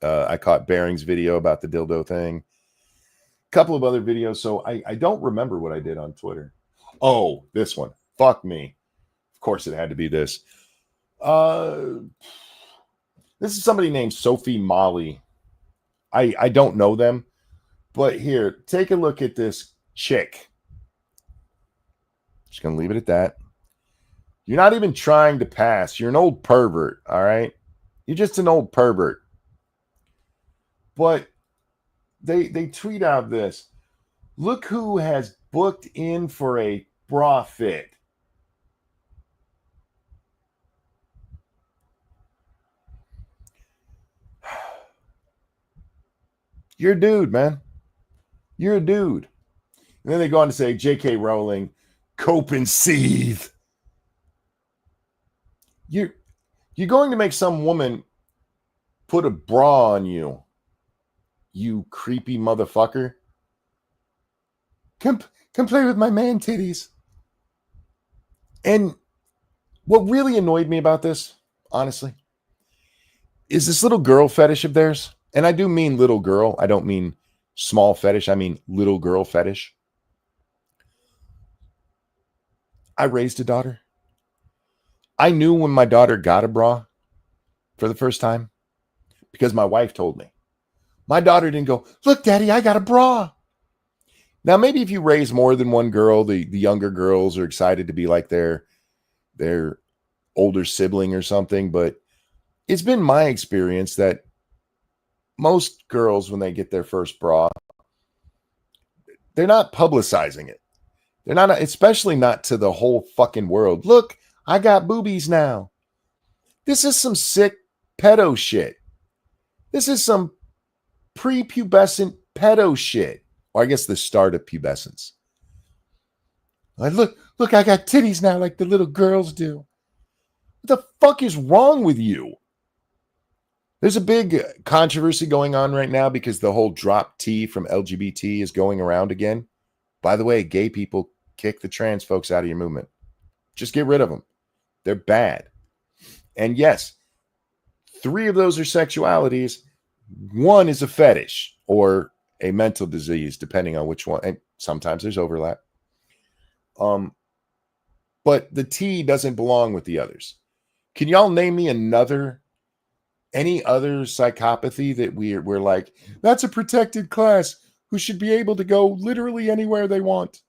I caught Bearing's video about the dildo thing. A couple of other videos. So I don't remember what I did on Twitter. Oh, this one. Fuck me. Of course it had to be this. This is somebody named Sophie Molly. I don't know them, but here, take a look at this chick. Just gonna leave it at that. You're not even trying to pass. You're an old pervert, all right? You're just an old pervert. But they tweet out this. Look who has booked in for a bra fit. You're a dude, man. You're a dude. And then they go on to say, J.K. Rowling, cope and seethe. You're going to make some woman put a bra on you, you creepy motherfucker. Come play with my man titties. And what really annoyed me about this, honestly, is this little girl fetish of theirs. And I do mean little girl. I don't mean small fetish. I mean little girl fetish. I raised a daughter. I knew when my daughter got a bra for the first time because my wife told me. My daughter didn't go, look, Daddy, I got a bra. Now, maybe if you raise more than one girl, the younger girls are excited to be like their older sibling or something. But it's been my experience that most girls, when they get their first bra, they're not publicizing it. They're not, especially not to the whole fucking world. Look, I got boobies now. This is some sick pedo shit. This is some prepubescent pedo shit. Or I guess the start of pubescence. Like, look, I got titties now like the little girls do. What the fuck is wrong with you? There's a big controversy going on right now because the whole drop T from LGBT is going around again. By the way, gay people, kick the trans folks out of your movement. Just get rid of them. They're bad. And yes, 3 of those are sexualities. 1 is a fetish or a mental disease, depending on which one. And sometimes there's overlap. But the T doesn't belong with the others. Can y'all name me any other psychopathy that we're like, that's a protected class who should be able to go literally anywhere they want?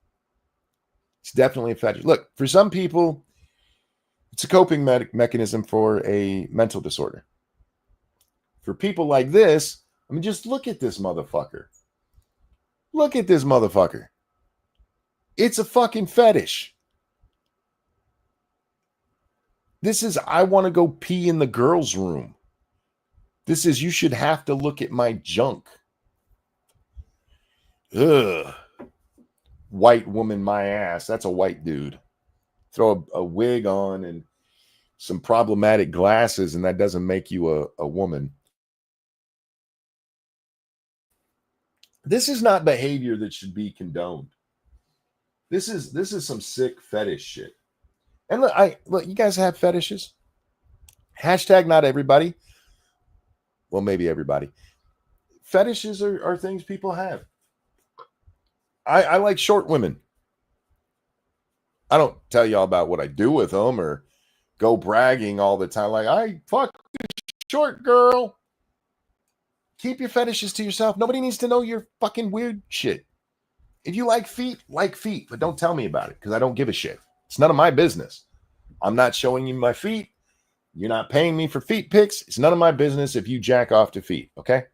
It's definitely a fetish. Look, for some people, it's a coping mechanism for a mental disorder. For people like this, I mean, just look at this motherfucker. Look at this motherfucker. It's a fucking fetish. This is, I want to go pee in the girls' room. This is, you should have to look at my junk. Ugh. White woman, my ass. That's a white dude. Throw a wig on and some problematic glasses, and that doesn't make you a woman. This is not behavior that should be condoned. This is some sick fetish shit. And look, you guys have fetishes. Hashtag not everybody. Well, maybe everybody. Fetishes are things people have. I like short women. I don't tell y'all about what I do with them or go bragging all the time. Like, I fuck this short girl. Keep your fetishes to yourself. Nobody needs to know your fucking weird shit. If you like feet, but don't tell me about it because I don't give a shit. It's none of my business. I'm not showing you my feet. You're not paying me for feet pics. It's none of my business if you jack off to feet, okay?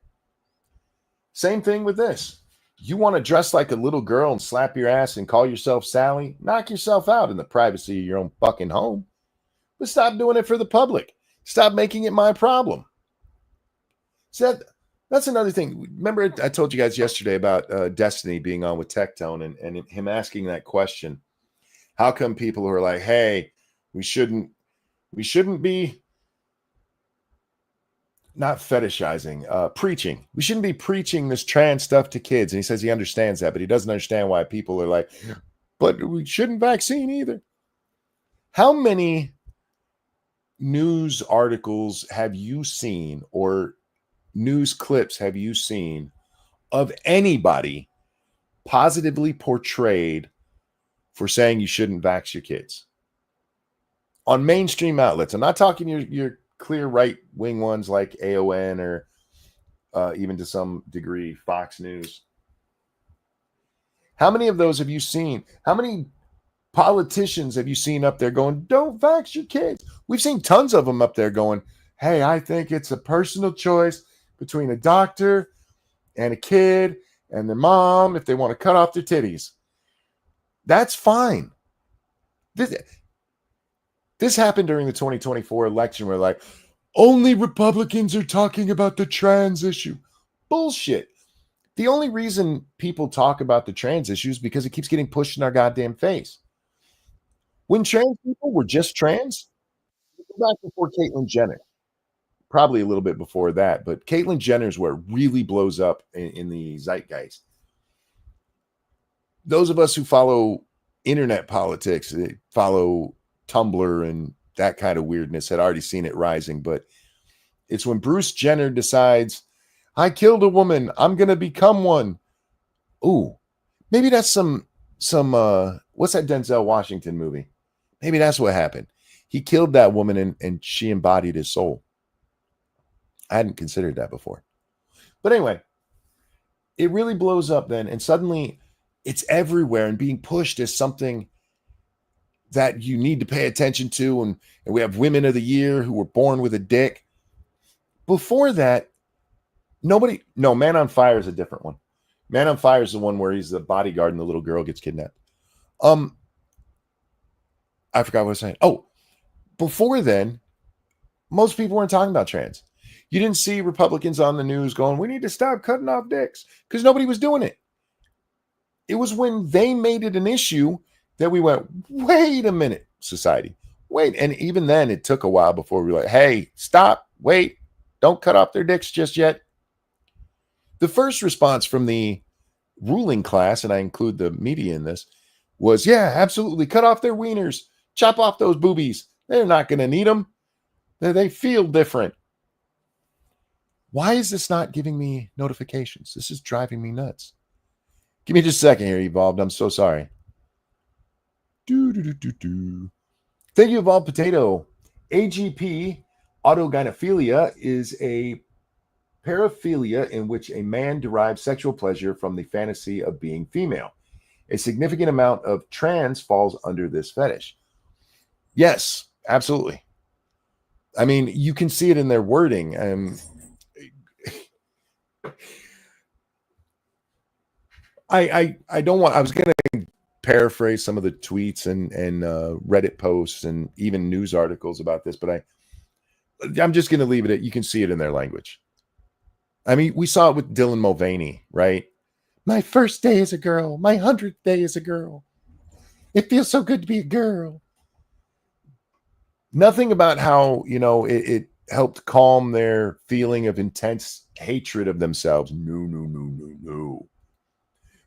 Same thing with this. You want to dress like a little girl and slap your ass and call yourself Sally? Knock yourself out in the privacy of your own fucking home. But stop doing it for the public. Stop making it my problem. So that's another thing. Remember, I told you guys yesterday about Destiny being on with Tectone and him asking that question. How come people who are like, hey, we shouldn't be not fetishizing, preaching. We shouldn't be preaching this trans stuff to kids. And he says he understands that, but he doesn't understand why people are like, but we shouldn't vaccine either. How many news articles have you seen or news clips have you seen of anybody positively portrayed for saying you shouldn't vax your kids? On mainstream outlets. I'm not talking your clear right-wing ones like AON or even to some degree Fox News. How many of those have you seen? How many politicians have you seen up there going, don't vax your kids? We've seen tons of them up there going, hey, I think it's a personal choice between a doctor and a kid and their mom if they want to cut off their titties. That's fine. This happened during the 2024 election where like, only Republicans are talking about the trans issue. Bullshit. The only reason people talk about the trans issue is because it keeps getting pushed in our goddamn face. When trans people were just trans, go back before Caitlyn Jenner, probably a little bit before that, but Caitlyn Jenner's where it really blows up in the zeitgeist. Those of us who follow internet politics, follow Tumblr and that kind of weirdness had already seen it rising, but it's when Bruce Jenner decides, I killed a woman, I'm going to become one. Ooh, maybe that's some what's that Denzel Washington movie? Maybe that's what happened. He killed that woman and she embodied his soul. I hadn't considered that before. But anyway, it really blows up then, and suddenly it's everywhere and being pushed as something that you need to pay attention to. And we have women of the year who were born with a dick. Before that, Man on Fire is a different one. Man on Fire is the one where he's the bodyguard and the little girl gets kidnapped. I forgot what I was saying. Oh, before then, most people weren't talking about trans. You didn't see Republicans on the news going, we need to stop cutting off dicks, because nobody was doing it. It was when they made it an issue that we went, wait a minute, society. Wait. And even then, it took a while before we were like, hey, stop, wait, don't cut off their dicks just yet. The first response from the ruling class, and I include the media in this, was, yeah, absolutely, cut off their wieners, chop off those boobies. They're not going to need them. They feel different. Why is this not giving me notifications? This is driving me nuts. Give me just a second here, Evolved. I'm so sorry. Thank you, Evolved Potato. AGP, autogynephilia, is a paraphilia in which a man derives sexual pleasure from the fantasy of being female. A significant amount of trans falls under this fetish. Yes, absolutely. I mean, you can see it in their wording. I don't want, I was going to paraphrase some of the tweets and Reddit posts and even news articles about this, but I'm just going to leave it at, you can see it in their language. I mean, we saw it with Dylan Mulvaney, right? My first day as a girl, my 100th day as a girl. It feels so good to be a girl. Nothing about how, it helped calm their feeling of intense hatred of themselves. No.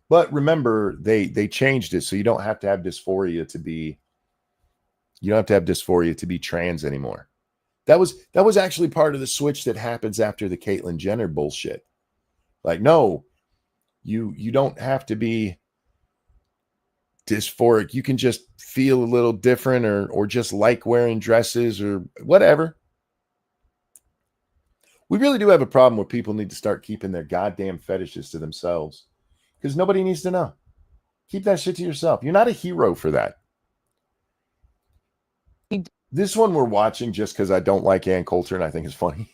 But remember, they changed it, so you don't have to have dysphoria to be trans anymore. That was actually part of the switch that happens after the Caitlyn Jenner bullshit. Like, no, you don't have to be dysphoric. You can just feel a little different or just like wearing dresses or whatever. We really do have a problem where people need to start keeping their goddamn fetishes to themselves, because nobody needs to know. Keep that shit to yourself. You're not a hero for that. This one we're watching just because I don't like Ann Coulter and I think it's funny.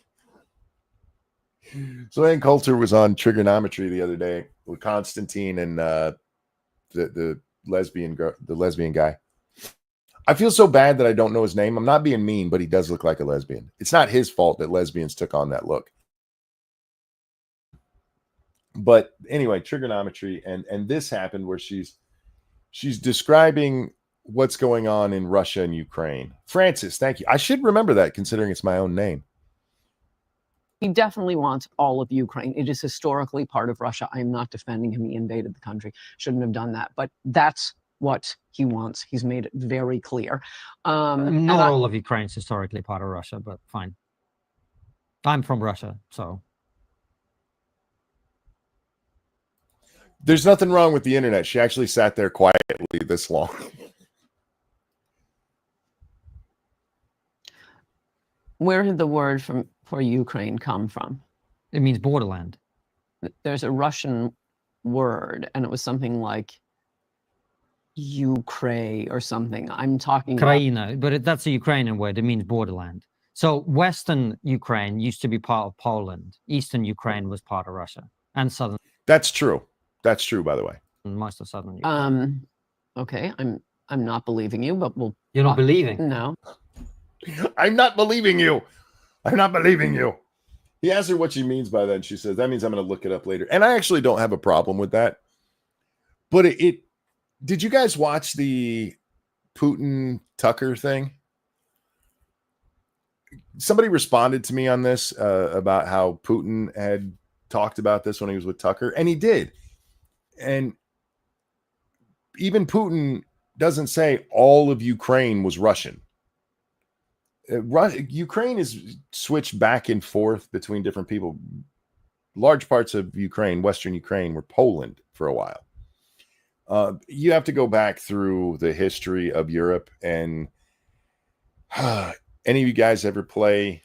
So Ann Coulter was on Trigonometry the other day with Constantine and the lesbian guy. I feel so bad that I don't know his name. I'm not being mean, but he does look like a lesbian. It's not his fault that lesbians took on that look. But anyway, Trigonometry, and this happened where she's describing what's going on in Russia and Ukraine. Francis, thank you. I should remember that considering it's my own name. He definitely wants all of Ukraine. It is historically part of Russia. I am not defending him. He invaded the country. Shouldn't have done that. But that's what he wants. He's made it very clear. Not all of Ukraine's historically part of Russia, but fine. I'm from Russia, so. There's nothing wrong with the internet. She actually sat there quietly this long. Where did the word for Ukraine come from? It means borderland. There's a Russian word, and it was something like Ukraine or something. I'm talking Kraina, but that's a Ukrainian word. It means borderland. So Western Ukraine used to be part of Poland. Eastern Ukraine was part of Russia, and Southern. That's true. That's true, by the way. Most of Southern Ukraine. Okay, I'm not believing you, but we'll. You're not believing? No. I'm not believing you. I'm not believing you. He asks her what she means by that, and she says, that means I'm going to look it up later. And I actually don't have a problem with that. But it did you guys watch the Putin Tucker thing? Somebody responded to me on this about how Putin had talked about this when he was with Tucker, and he did. And even Putin doesn't say all of Ukraine was Russian. Ukraine is switched back and forth between different people. Large parts of Ukraine, Western Ukraine, were Poland for a while. You have to go back through the history of Europe. And any of you guys ever play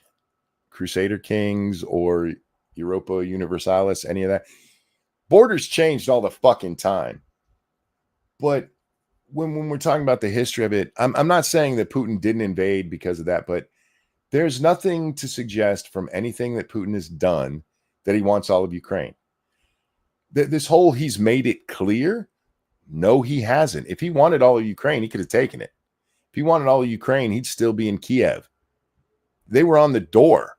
Crusader Kings or Europa Universalis, any of that? Borders changed all the fucking time. But when we're talking about the history of it, I'm not saying that Putin didn't invade because of that, but there's nothing to suggest from anything that Putin has done that he wants all of Ukraine. This whole he's made it clear, no, he hasn't. If he wanted all of Ukraine, he could have taken it. If he wanted all of Ukraine, he'd still be in Kiev. They were on the door.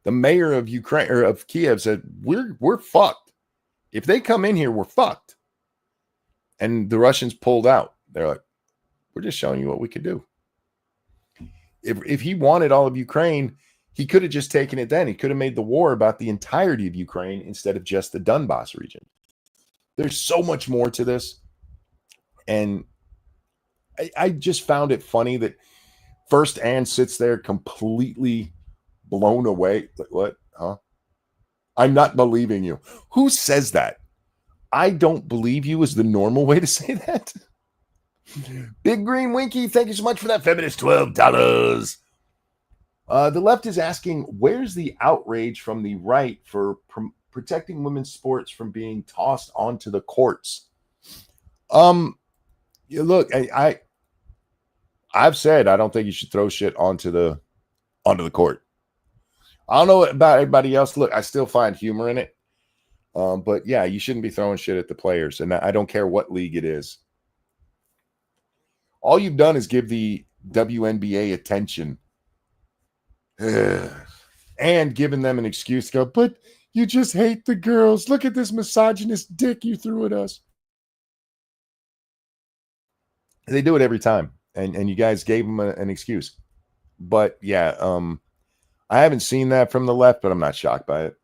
The mayor of Ukraine or of Kiev said, "We're fucked. If they come in here, we're fucked." And the Russians pulled out. They're like, "We're just showing you what we could do." If he wanted all of Ukraine, he could have just taken it then. He could have made the war about the entirety of Ukraine instead of just the Donbass region. There's so much more to this. And I just found it funny that first Anne sits there completely blown away. Like, what? Huh? I'm not believing you. Who says that? I don't believe you is the normal way to say that. Big Green Winky, thank you so much for that feminist $12. The left is asking, where's the outrage from the right for protecting women's sports from being tossed onto the courts? Look, I've said I don't think you should throw shit onto the court. I don't know about everybody else. Look, I still find humor in it. But yeah, you shouldn't be throwing shit at the players, and I don't care what league it is. All you've done is give the WNBA attention and given them an excuse to go, but you just hate the girls. Look at this misogynist dick you threw at us. They do it every time, and you guys gave them an excuse. But yeah, I haven't seen that from the left, but I'm not shocked by it.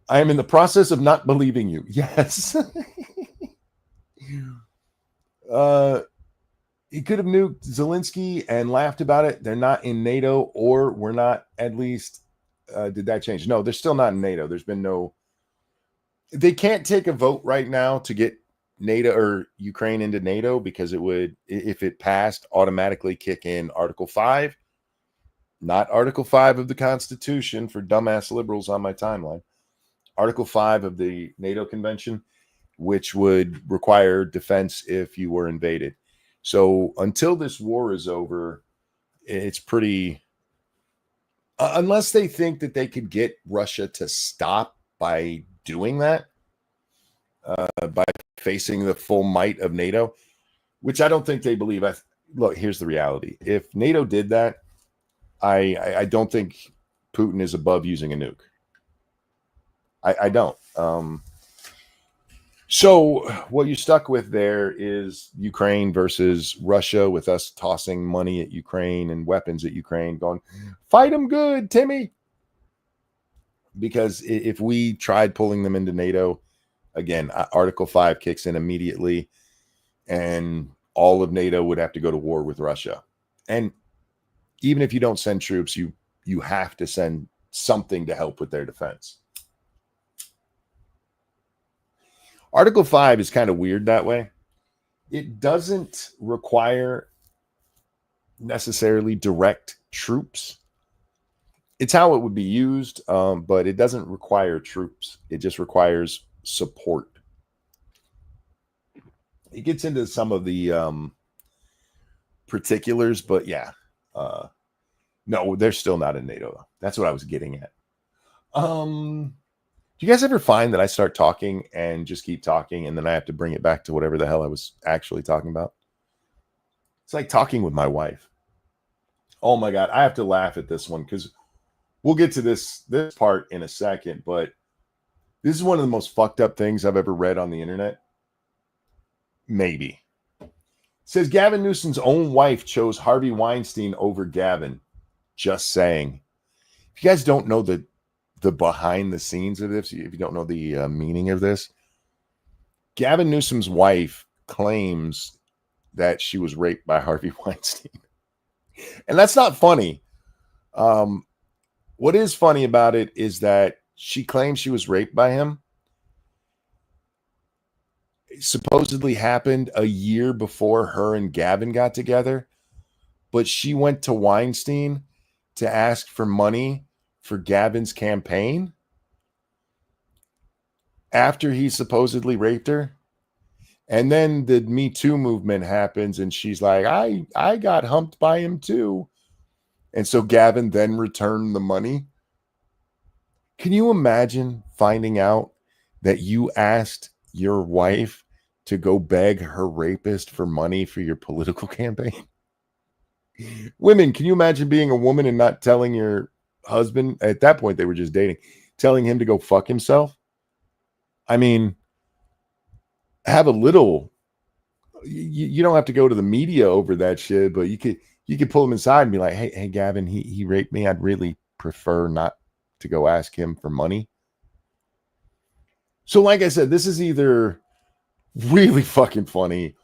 I am in the process of not believing you. Yes. He could have nuked Zelensky and laughed about it. They're not in NATO, or we're not, at least. Did that change? No, they're still not in NATO. There's been no. They can't take a vote right now to get NATO or Ukraine into NATO because it would, if it passed, automatically kick in Article 5, not Article 5 of the Constitution for dumbass liberals on my timeline. Article 5 of the NATO convention. which would require defense if you were invaded. So until this war is over, it's pretty, unless they think that they could get Russia to stop by doing that, by facing the full might of NATO, which I don't think they believe. Look, here's the reality. If NATO did that, I don't think Putin is above using a nuke. I don't. So what you're stuck with there is Ukraine versus Russia, with us tossing money at Ukraine and weapons at Ukraine, going, fight them good, Timmy. Because if we tried pulling them into NATO, again, Article 5 kicks in immediately, and all of NATO would have to go to war with Russia. And even if you don't send troops, you have to send something to help with their defense. Article 5 is kind of weird that way. It doesn't require necessarily direct troops. It's how it would be used, but it doesn't require troops. It just requires support. It gets into some of the particulars, but yeah. No, they're still not in NATO. That's what I was getting at. Do you guys ever find that I start talking and just keep talking, and then I have to bring it back to whatever the hell I was actually talking about? It's like talking with my wife. Oh my God, I have to laugh at this one because we'll get to this part in a second, but this is one of the most fucked up things I've ever read on the internet. Maybe. It says Gavin Newsom's own wife chose Harvey Weinstein over Gavin. Just saying. If you guys don't know the behind the scenes of this, if you don't know the meaning of this, Gavin Newsom's wife claims that she was raped by Harvey Weinstein. And that's not funny. What is funny about it is that she claims she was raped by him. It supposedly happened a year before her and Gavin got together, but she went to Weinstein to ask for money for Gavin's campaign after he supposedly raped her. And then the Me Too movement happens, and she's like, I got humped by him too. And so Gavin then returned the money. Can you imagine finding out that you asked your wife to go beg her rapist for money for your political campaign? Women, can you imagine being a woman and not telling your husband? At that point, they were just dating, telling him to go fuck himself? I mean, have a little, you don't have to go to the media over that shit, but you could pull him inside and be like, hey Gavin, he raped me. I'd really prefer not to go ask him for money. So like I said, this is either really fucking funny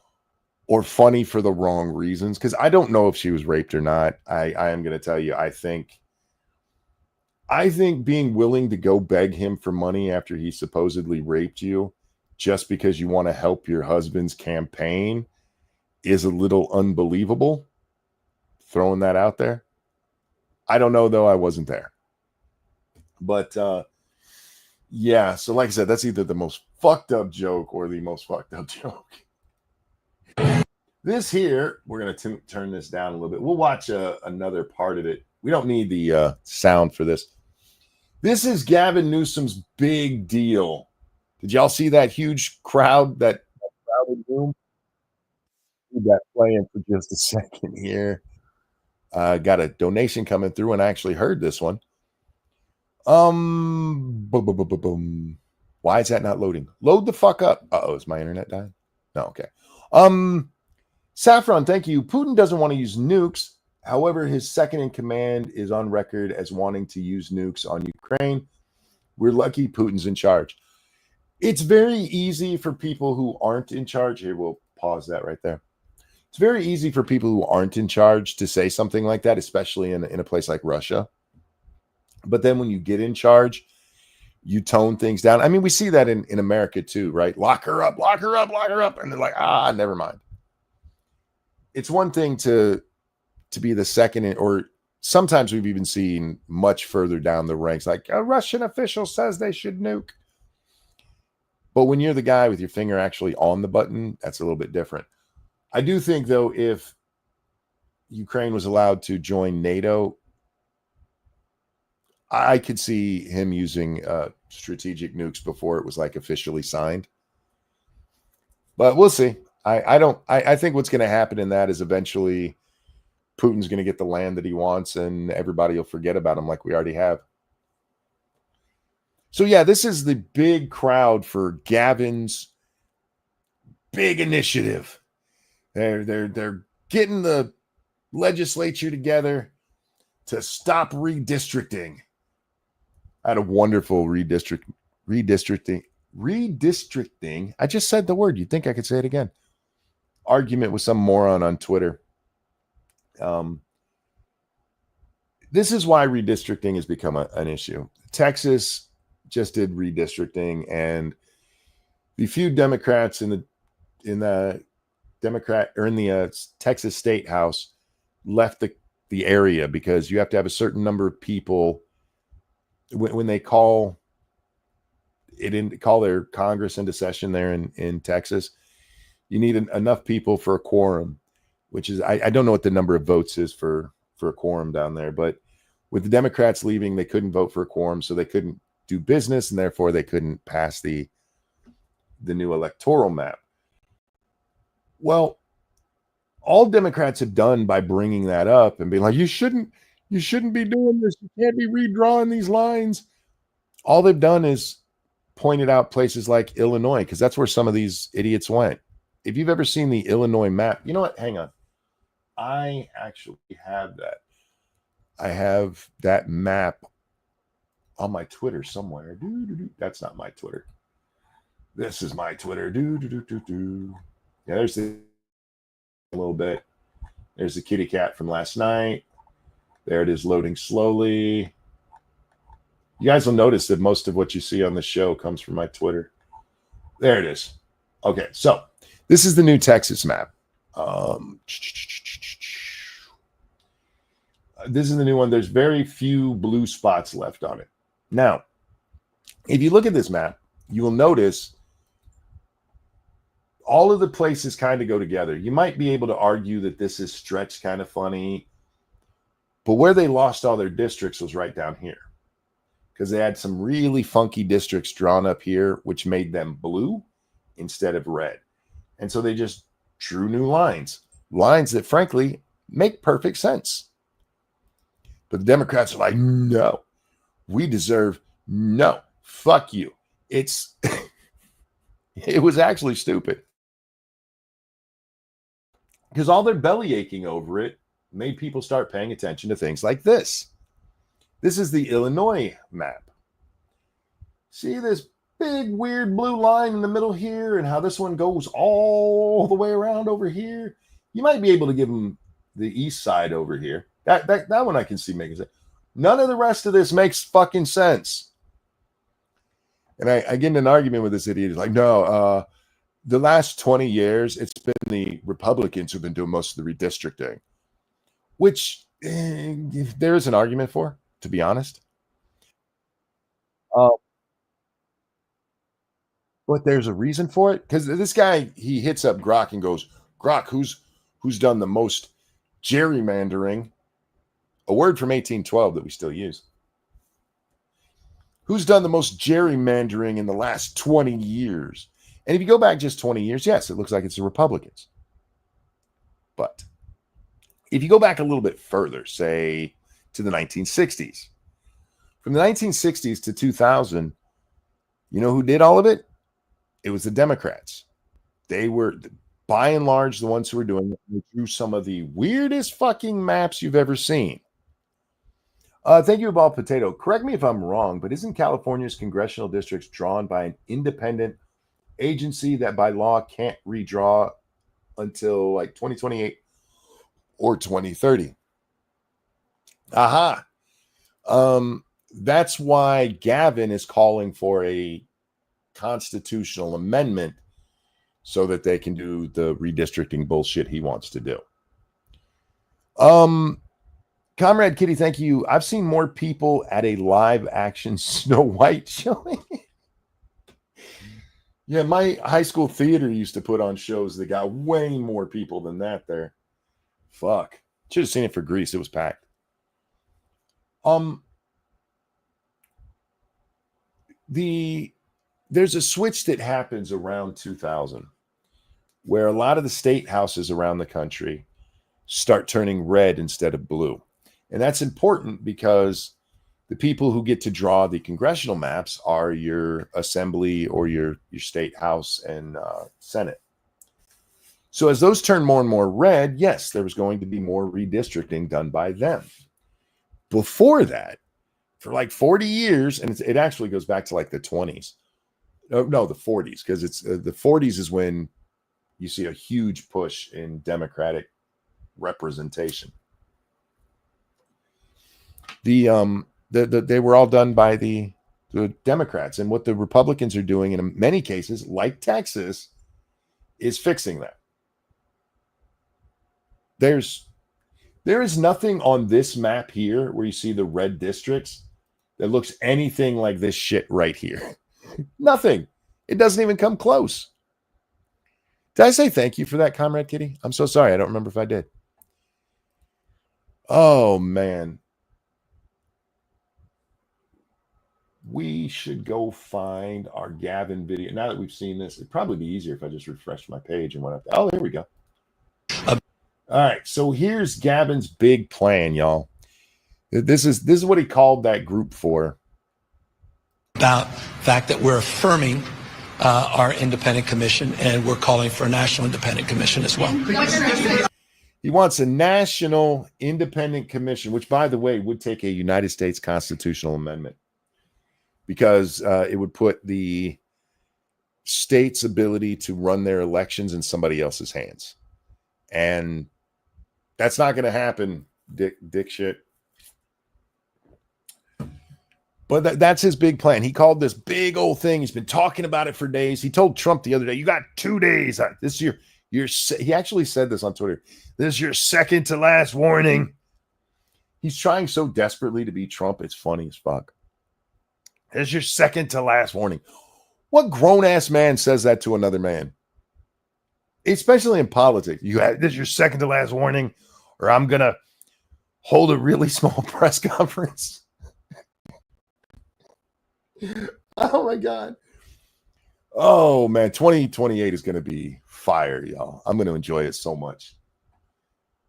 or funny for the wrong reasons, because I don't know if she was raped or not. I am going to tell you, I think being willing to go beg him for money after he supposedly raped you just because you want to help your husband's campaign is a little unbelievable. Throwing that out there. I don't know, though. I wasn't there. But yeah, so like I said, that's either the most fucked up joke or the most fucked up joke. This here, we're going to turn this down a little bit. We'll watch another part of it. We don't need the sound for this. This is Gavin Newsom's big deal. Did y'all see that huge crowd, that crowded room? Leave that playing for just a second here. Got a donation coming through, and I actually heard this one. Boom, boom, boom, boom, boom. Why is that not loading? Load the fuck up. Uh-oh, is my internet dying? No, okay. Saffron, thank you. Putin doesn't want to use nukes. However, his second in command is on record as wanting to use nukes on Ukraine. We're lucky Putin's in charge. It's very easy for people who aren't in charge. Here, we'll pause that right there. It's very easy for people who aren't in charge to say something like that, especially in a place like Russia. But then when you get in charge, you tone things down. I mean, we see that in America too, right? Lock her up, lock her up, lock her up. And they're like, never mind. It's one thing to be the second or sometimes we've even seen much further down the ranks, like a Russian official says they should nuke. But when you're the guy with your finger actually on the button, that's a little bit different. I do think, though, if Ukraine was allowed to join NATO, I could see him using strategic nukes before it was like officially signed. But we'll see. I think what's going to happen in that is eventually Putin's going to get the land that he wants, and everybody will forget about him like we already have. So yeah, this is the big crowd for Gavin's big initiative. They're getting the legislature together to stop redistricting. I had a wonderful redistricting. I just said the word. You'd think I could say it again. Argument with some moron on Twitter. This is why redistricting has become an issue. Texas just did redistricting, and the few Democrats in the Texas State House left the area because you have to have a certain number of people when they call their Congress into session there in Texas. You need enough people for a quorum, which is I don't know what the number of votes is for a quorum down there, but with the Democrats leaving, they couldn't vote for a quorum, so they couldn't do business, and therefore they couldn't pass the new electoral map. Well, all Democrats have done by bringing that up and being like, you shouldn't be doing this. You can't be redrawing these lines. All they've done is pointed out places like Illinois, because that's where some of these idiots went. If you've ever seen the Illinois map, you know what? Hang on. I actually have that. I have that map on my Twitter somewhere. That's not my Twitter. This is my Twitter. Yeah, there's a little bit. There's the kitty cat from last night. There it is, loading slowly. You guys will notice that most of what you see on the show comes from my Twitter. There it is. Okay, so this is the new Texas map. This is the new one. There's very few blue spots left on it. Now, if you look at this map, you will notice all of the places kind of go together. You might be able to argue that this is stretched kind of funny, but where they lost all their districts was right down here, because they had some really funky districts drawn up here, which made them blue instead of red. And so they just drew new lines that frankly make perfect sense. But the Democrats are like, no, we deserve no, fuck you. It was actually stupid, because all their belly aching over it made people start paying attention to things like this. This is the Illinois map. See this big weird blue line in the middle here, and how this one goes all the way around over here? You might be able to give them the east side over here. That one I can see making sense. None of the rest of this makes fucking sense. And I get in an argument with this idiot. He's like, no, the last 20 years, it's been the Republicans who've been doing most of the redistricting, which there is an argument for, to be honest. But there's a reason for it, because this guy, he hits up Grok and goes, Grok, who's done the most gerrymandering? A word from 1812 that we still use. Who's done the most gerrymandering in the last 20 years? And if you go back just 20 years, yes, it looks like it's the Republicans. But if you go back a little bit further, say to the 1960s, from the 1960s to 2000, you know who did all of it? It was the Democrats. They were, by and large, the ones who were doing it. They drew some of the weirdest fucking maps you've ever seen. Thank you, Ball Potato. Correct me if I'm wrong, but isn't California's congressional districts drawn by an independent agency that by law can't redraw until like 2028 or 2030? Aha. That's why Gavin is calling for a constitutional amendment so that they can do the redistricting bullshit he wants to do. Comrade Kitty, thank you. I've seen more people at a live action Snow White showing. Yeah, my high school theater used to put on shows that got way more people than that there. Fuck. Should have seen it for Greece. It was packed. There's a switch that happens around 2000 where a lot of the state houses around the country start turning red instead of blue. And that's important because the people who get to draw the congressional maps are your assembly or your state house and Senate. So as those turn more and more red, yes, there was going to be more redistricting done by them. Before that, for like 40 years, and it actually goes back to like the 20s. No, the 40s, because it's the 40s is when you see a huge push in Democratic representation. They were all done by the Democrats, and what the Republicans are doing in many cases, like Texas, is fixing that. There is nothing on this map here where you see the red districts that looks anything like this shit right here. Nothing. It doesn't even come close. Did I say thank you for that, Comrade Kitty? I'm so sorry. I don't remember if I did. Oh, man. We should go find our Gavin video. Now that we've seen this, it'd probably be easier if I just refreshed my page and went up. Oh, there we go. All right, so here's Gavin's big plan, y'all. This is what he called that group for. About the fact that we're affirming our independent commission, and we're calling for a national independent commission as well. He wants a national independent commission, which, by the way, would take a United States constitutional amendment because it would put the state's ability to run their elections in somebody else's hands. And that's not going to happen, dick shit. But that's his big plan. He called this big old thing. He's been talking about it for days. He told Trump the other day, you got 2 days. This is he actually said this on Twitter. This is your second to last warning. He's trying so desperately to be Trump. It's funny as fuck. This is your second to last warning. What grown-ass man says that to another man? Especially in politics. This is your second to last warning, or I'm going to hold a really small press conference. Oh, my God. Oh, man. 2028 is going to be fire, y'all. I'm going to enjoy it so much.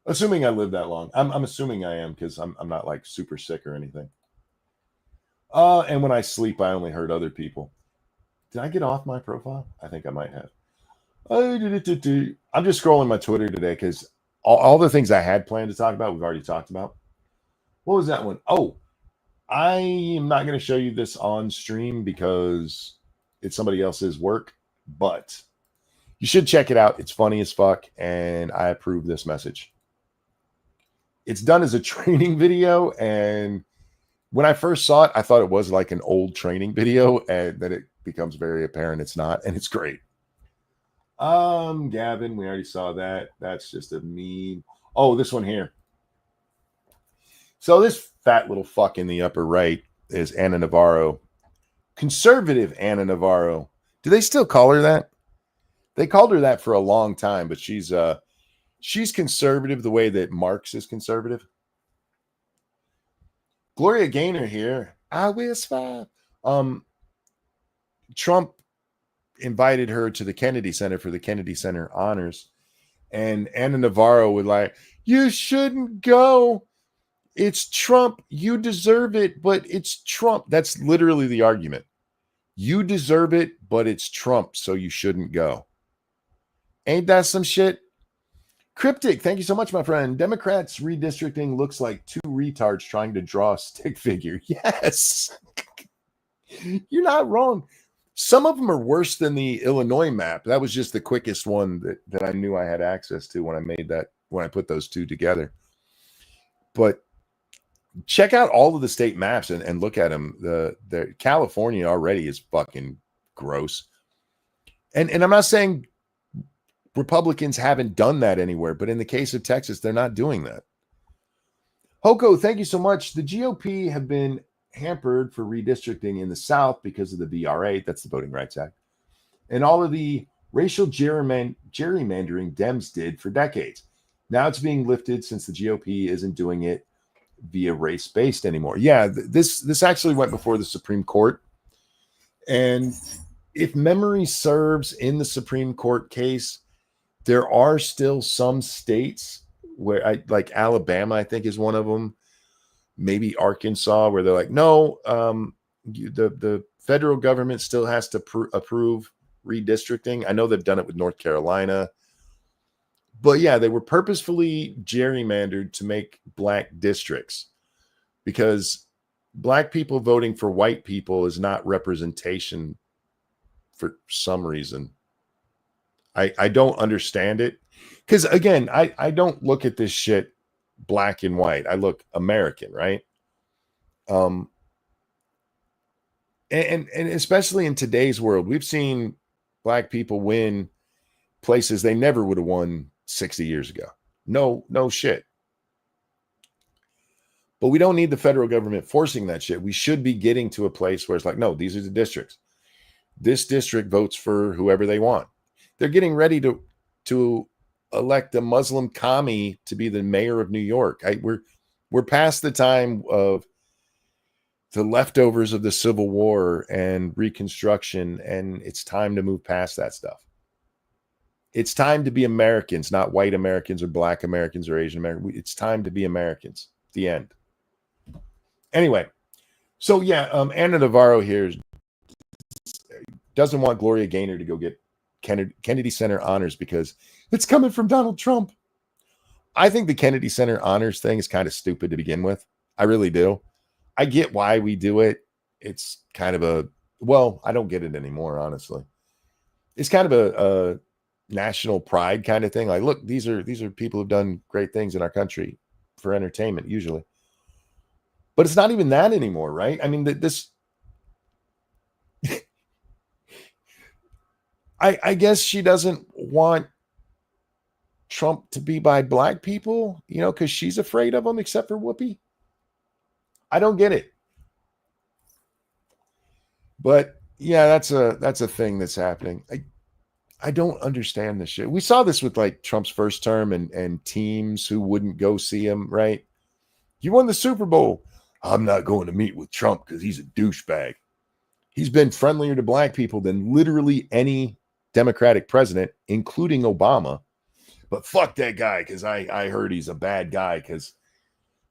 Assuming I live that long. I'm assuming I am because I'm not like super sick or anything. And when I sleep, I only hurt other people. Did I get off my profile? I think I might have. I'm just scrolling my Twitter today because all the things I had planned to talk about, we've already talked about. What was that one? Oh, I am not going to show you this on stream because it's somebody else's work, but you should check it out. It's funny as fuck, and I approve this message. It's done as a training video, and when I first saw it, I thought it was like an old training video, and then it becomes very apparent it's not, and it's great. Gavin, we already saw that. That's just a meme. Oh, this one here. So this fat little fuck in the upper right is Anna Navarro. Conservative Anna Navarro. Do they still call her that? They called her that for a long time, but she's conservative the way that Marx is conservative. Gloria Gaynor here. I whisper. Trump invited her to the Kennedy Center for the Kennedy Center honors, and Anna Navarro would like, you shouldn't go. It's Trump. You deserve it, but it's Trump. That's literally the argument. You deserve it, but it's Trump, so you shouldn't go. Ain't that some shit? Cryptic, thank you so much, my friend. Democrats redistricting looks like two retards trying to draw a stick figure. Yes. You're not wrong. Some of them are worse than the Illinois map. That was just the quickest one that I knew I had access to when I put those two together. But check out all of the state maps and look at them. The California already is fucking gross. And I'm not saying Republicans haven't done that anywhere, but in the case of Texas, they're not doing that. Hoko, thank you so much. The GOP have been hampered for redistricting in the South because of the VRA, that's the Voting Rights Act, and all of the racial gerrymandering Dems did for decades. Now it's being lifted since the GOP isn't doing it via race-based anymore. Yeah, this actually went before the Supreme Court. And if memory serves, in the Supreme Court case, there are still some states where, like Alabama, I think is one of them, maybe Arkansas, where they're like, no, the federal government still has to approve redistricting. I know they've done it with North Carolina. But yeah, they were purposefully gerrymandered to make black districts, because black people voting for white people is not representation for some reason. I don't understand it. Because again, I don't look at this shit black and white. I look American, right? And especially in today's world, we've seen black people win places they never would have won 60 years ago. No shit. But we don't need the federal government forcing that shit. We should be getting to a place where it's like, no, these are the districts. This district votes for whoever they want. They're getting ready to elect a Muslim commie to be the mayor of New York. We're past the time of the leftovers of the Civil War and Reconstruction, and it's time to move past that stuff. It's time to be Americans, not white Americans or black Americans or Asian Americans. It's time to be Americans. The end. Anyway, so yeah, Anna Navarro here doesn't want Gloria Gaynor to go get Kennedy Center honors because it's coming from Donald Trump. I think the Kennedy Center honors thing is kind of stupid to begin with. I really do. I get why we do it. It's kind of I don't get it anymore, honestly. It's kind of a national pride kind of thing. Like, look, these are people who've done great things in our country for entertainment, usually. But it's not even that anymore, right? I mean, this I guess she doesn't want Trump to be by black people, because she's afraid of him, except for Whoopi. I don't get it. But yeah, that's a thing that's happening. I don't understand this shit. We saw this with like Trump's first term and teams who wouldn't go see him, right? You won the Super Bowl. I'm not going to meet with Trump because he's a douchebag. He's been friendlier to black people than literally any Democratic president, including Obama. But fuck that guy, because I heard he's a bad guy because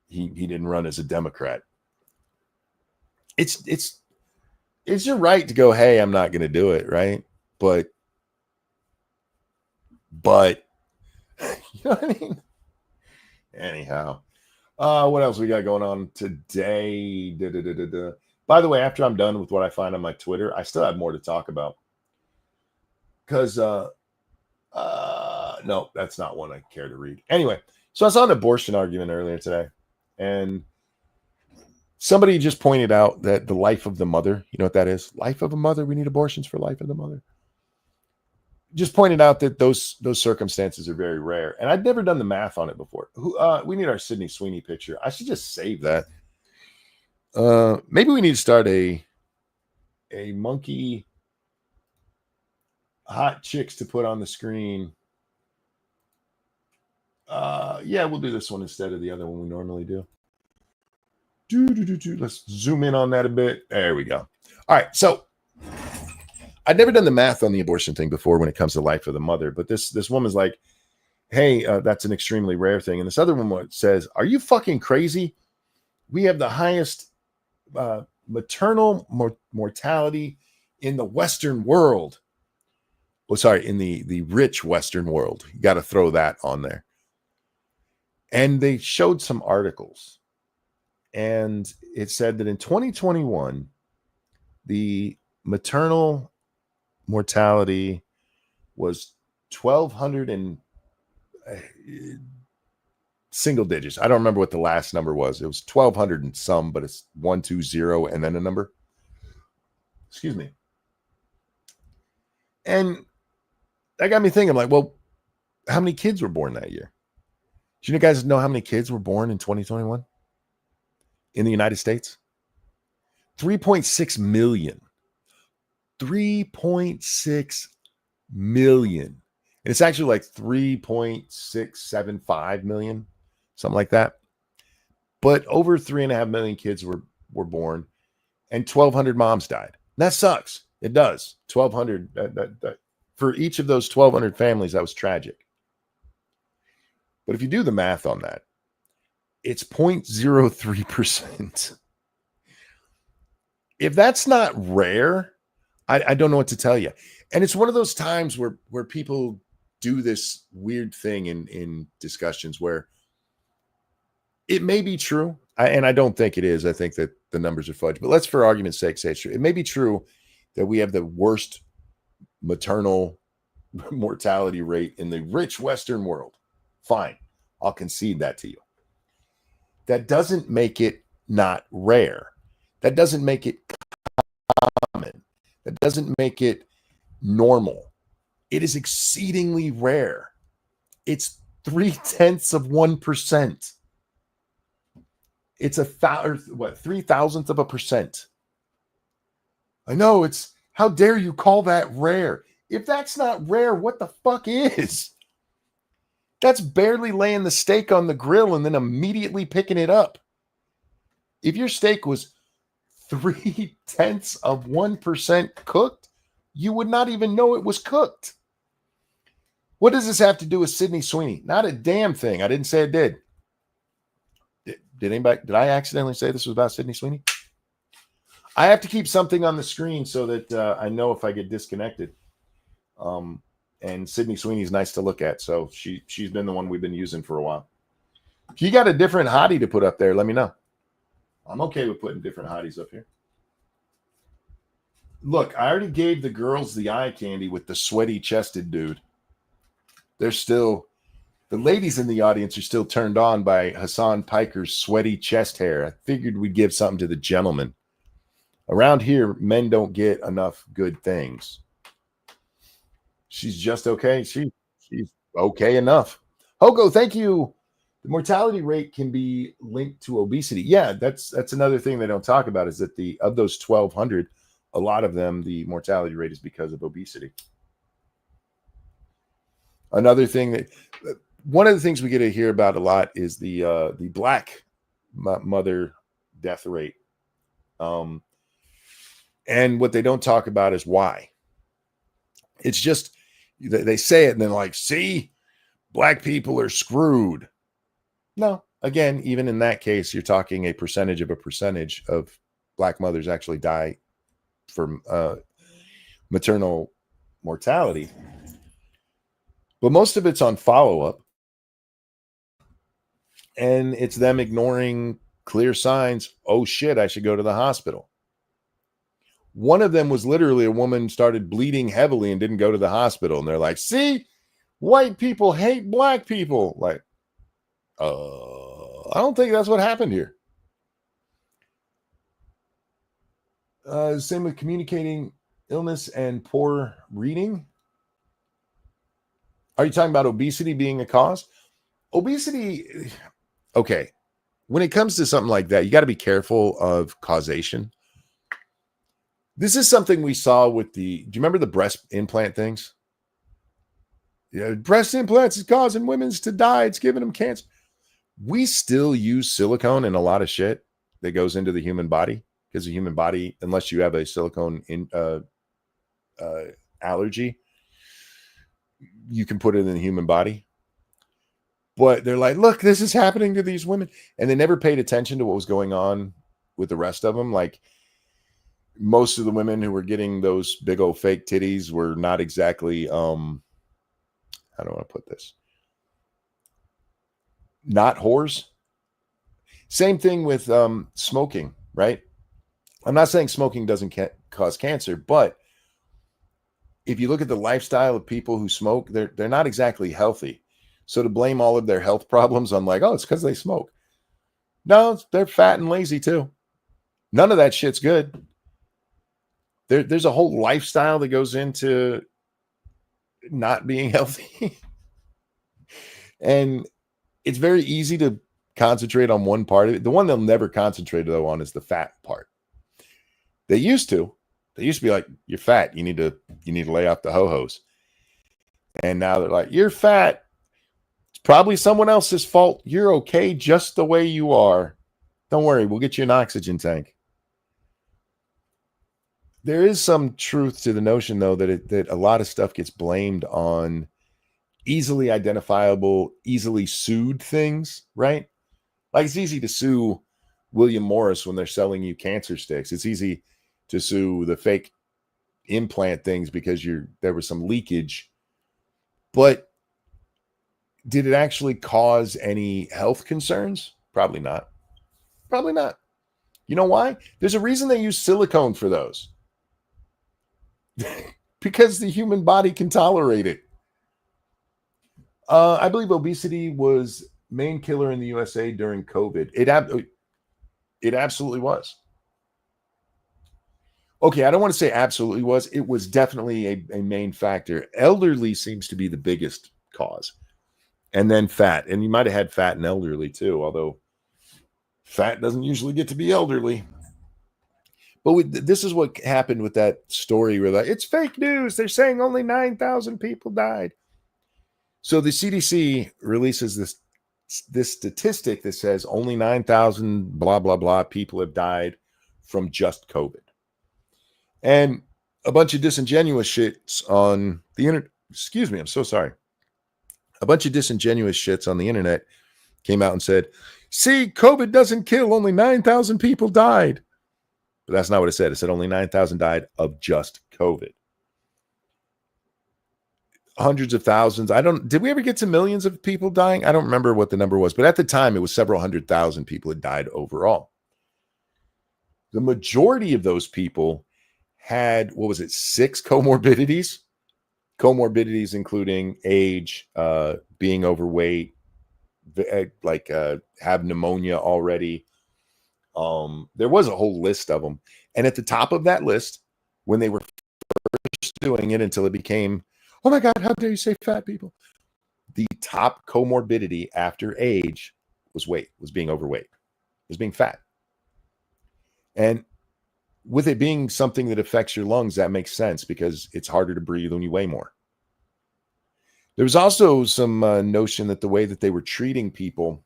he didn't run as a Democrat. It's your right to go, hey, I'm not going to do it, right? But you know what I mean? Anyhow, what else we got going on today? By the way, after I'm done with what I find on my Twitter, I still have more to talk about. Because, no, that's not one I care to read. Anyway, so I saw an abortion argument earlier today, and somebody just pointed out that the life of the mother, you know what that is? Life of a mother. We need abortions for life of the mother. Just pointed out that those circumstances are very rare. And I'd never done the math on it before. We need our Sydney Sweeney picture. I should just save that. Maybe we need to start a monkey hot chicks to put on the screen. Yeah, we'll do this one instead of the other one we normally do. Let's zoom in on that a bit. There we go. All right, so I'd never done the math on the abortion thing before when it comes to life of the mother, but this woman's like, hey, that's an extremely rare thing. And this other woman says, are you fucking crazy? We have the highest maternal mortality in the Western world. Well, sorry, in the rich Western world. You got to throw that on there. And they showed some articles. And it said that in 2021, the maternal mortality was 1,200 and single digits. I don't remember what the last number was. It was 1,200 and some, but it's 120 and then a number. Excuse me. And that got me thinking, I'm like, well, how many kids were born that year? Do you guys know how many kids were born in 2021 in the United States? 3.6 million. 3.6 million. And it's actually like 3.675 million, something like that. But over 3.5 million kids were born, and 1,200 moms died. That sucks. It does. 1,200. For each of those 1,200 families, that was tragic. But if you do the math on that, it's 0.03%. If that's not rare, I don't know what to tell you. And it's one of those times where people do this weird thing in discussions where it may be true, and I don't think it is. I think that the numbers are fudged. But let's, for argument's sake, say it's true. It may be true that we have the worst maternal mortality rate in the rich Western world. Fine. I'll concede that to you. That doesn't make it not rare. That doesn't make it common. That doesn't make it normal. It is exceedingly rare. It's 0.3%. It's 0.003%. I know, it's, how dare you call that rare? If that's not rare, what the fuck is? That's barely laying the steak on the grill and then immediately picking it up. If your steak was 0.3% cooked, you would not even know it was cooked. What does this have to do with Sydney Sweeney? Not a damn thing. I didn't say it did. Did I accidentally say this was about Sydney Sweeney? I have to keep something on the screen so that I know if I get disconnected. And Sydney Sweeney's nice to look at, so she's been the one we've been using for a while. If you got a different hottie to put up there, let me know. I'm okay with putting different hotties up here. Look, I already gave the girls the eye candy with the sweaty chested dude. They're still, the ladies in the audience are still turned on by Hasan Piker's sweaty chest hair. I figured we'd give something to the gentlemen. Around here, men don't get enough good things. She's just okay. She's okay enough. Hogo, thank you. The mortality rate can be linked to obesity. Yeah, that's another thing they don't talk about, is that of those 1,200, a lot of them, the mortality rate is because of obesity. Another thing one of the things we get to hear about a lot is the black mother death rate. And what they don't talk about is why. It's just, they say it and then like, see, black people are screwed. No, again, even in that case, you're talking a percentage of black mothers actually die from maternal mortality. But most of it's on follow-up. And it's them ignoring clear signs. Oh shit, I should go to the hospital. One of them was literally a woman started bleeding heavily and didn't go to the hospital. And they're like, see, white people hate black people. Like, I don't think that's what happened here. Same with communicating illness and poor reading. Are you talking about obesity being a cause? Obesity, okay. When it comes to something like that, you got to be careful of causation. This is something we saw with do you remember the breast implant things? Yeah, breast implants is causing women to die. It's giving them cancer. We still use silicone in a lot of shit that goes into the human body, because the human body, unless you have a silicone allergy, you can put it in the human body. But they're like, look, this is happening to these women. And they never paid attention to what was going on with the rest of them. Like, most of the women who were getting those big old fake titties were not exactly, how do I want to put this? Not whores. Same thing with smoking, right? I'm not saying smoking doesn't cause cancer, but if you look at the lifestyle of people who smoke, they're not exactly healthy. So to blame all of their health problems on like, oh, it's because they smoke. No, they're fat and lazy too. None of that shit's good. There's a whole lifestyle that goes into not being healthy. And it's very easy to concentrate on one part of it. The one they'll never concentrate, though, on is the fat part. They used to. They used to be like, you're fat. You need to lay off the ho-hos. And now they're like, you're fat. It's probably someone else's fault. You're okay just the way you are. Don't worry, we'll get you an oxygen tank. There is some truth to the notion, though, that a lot of stuff gets blamed on easily identifiable, easily sued things, right? Like it's easy to sue William Morris when they're selling you cancer sticks. It's easy to sue the fake implant things because there was some leakage. But did it actually cause any health concerns? Probably not. Probably not. You know why? There's a reason they use silicone for those. Because the human body can tolerate it. I believe obesity was main killer in the USA during COVID. It absolutely was. Okay, I don't want to say absolutely was. It was definitely a main factor. Elderly seems to be the biggest cause. And then fat. And you might have had fat and elderly too, although fat doesn't usually get to be elderly. But this is what happened with that story where it's fake news. They're saying only 9,000 people died. So the CDC releases this statistic that says only 9,000 blah, blah, blah people have died from just COVID. And a bunch of disingenuous shits on the internet. Excuse me, I'm so sorry. A bunch of disingenuous shits on the internet came out and said, see, COVID doesn't kill. Only 9,000 people died. But that's not what it said. It said only 9,000 died of just COVID. Hundreds of thousands. Did we ever get to millions of people dying? I don't remember what the number was, but at the time it was several 100,000 people had died overall. The majority of those people had, 6 comorbidities? Comorbidities including age, being overweight, have pneumonia already. There was a whole list of them. And at the top of that list, when they were first doing it until it became, oh my God, how dare you say fat people? The top comorbidity after age was being overweight, was being fat. And with it being something that affects your lungs, that makes sense because it's harder to breathe when you weigh more. There was also some notion that the way that they were treating people,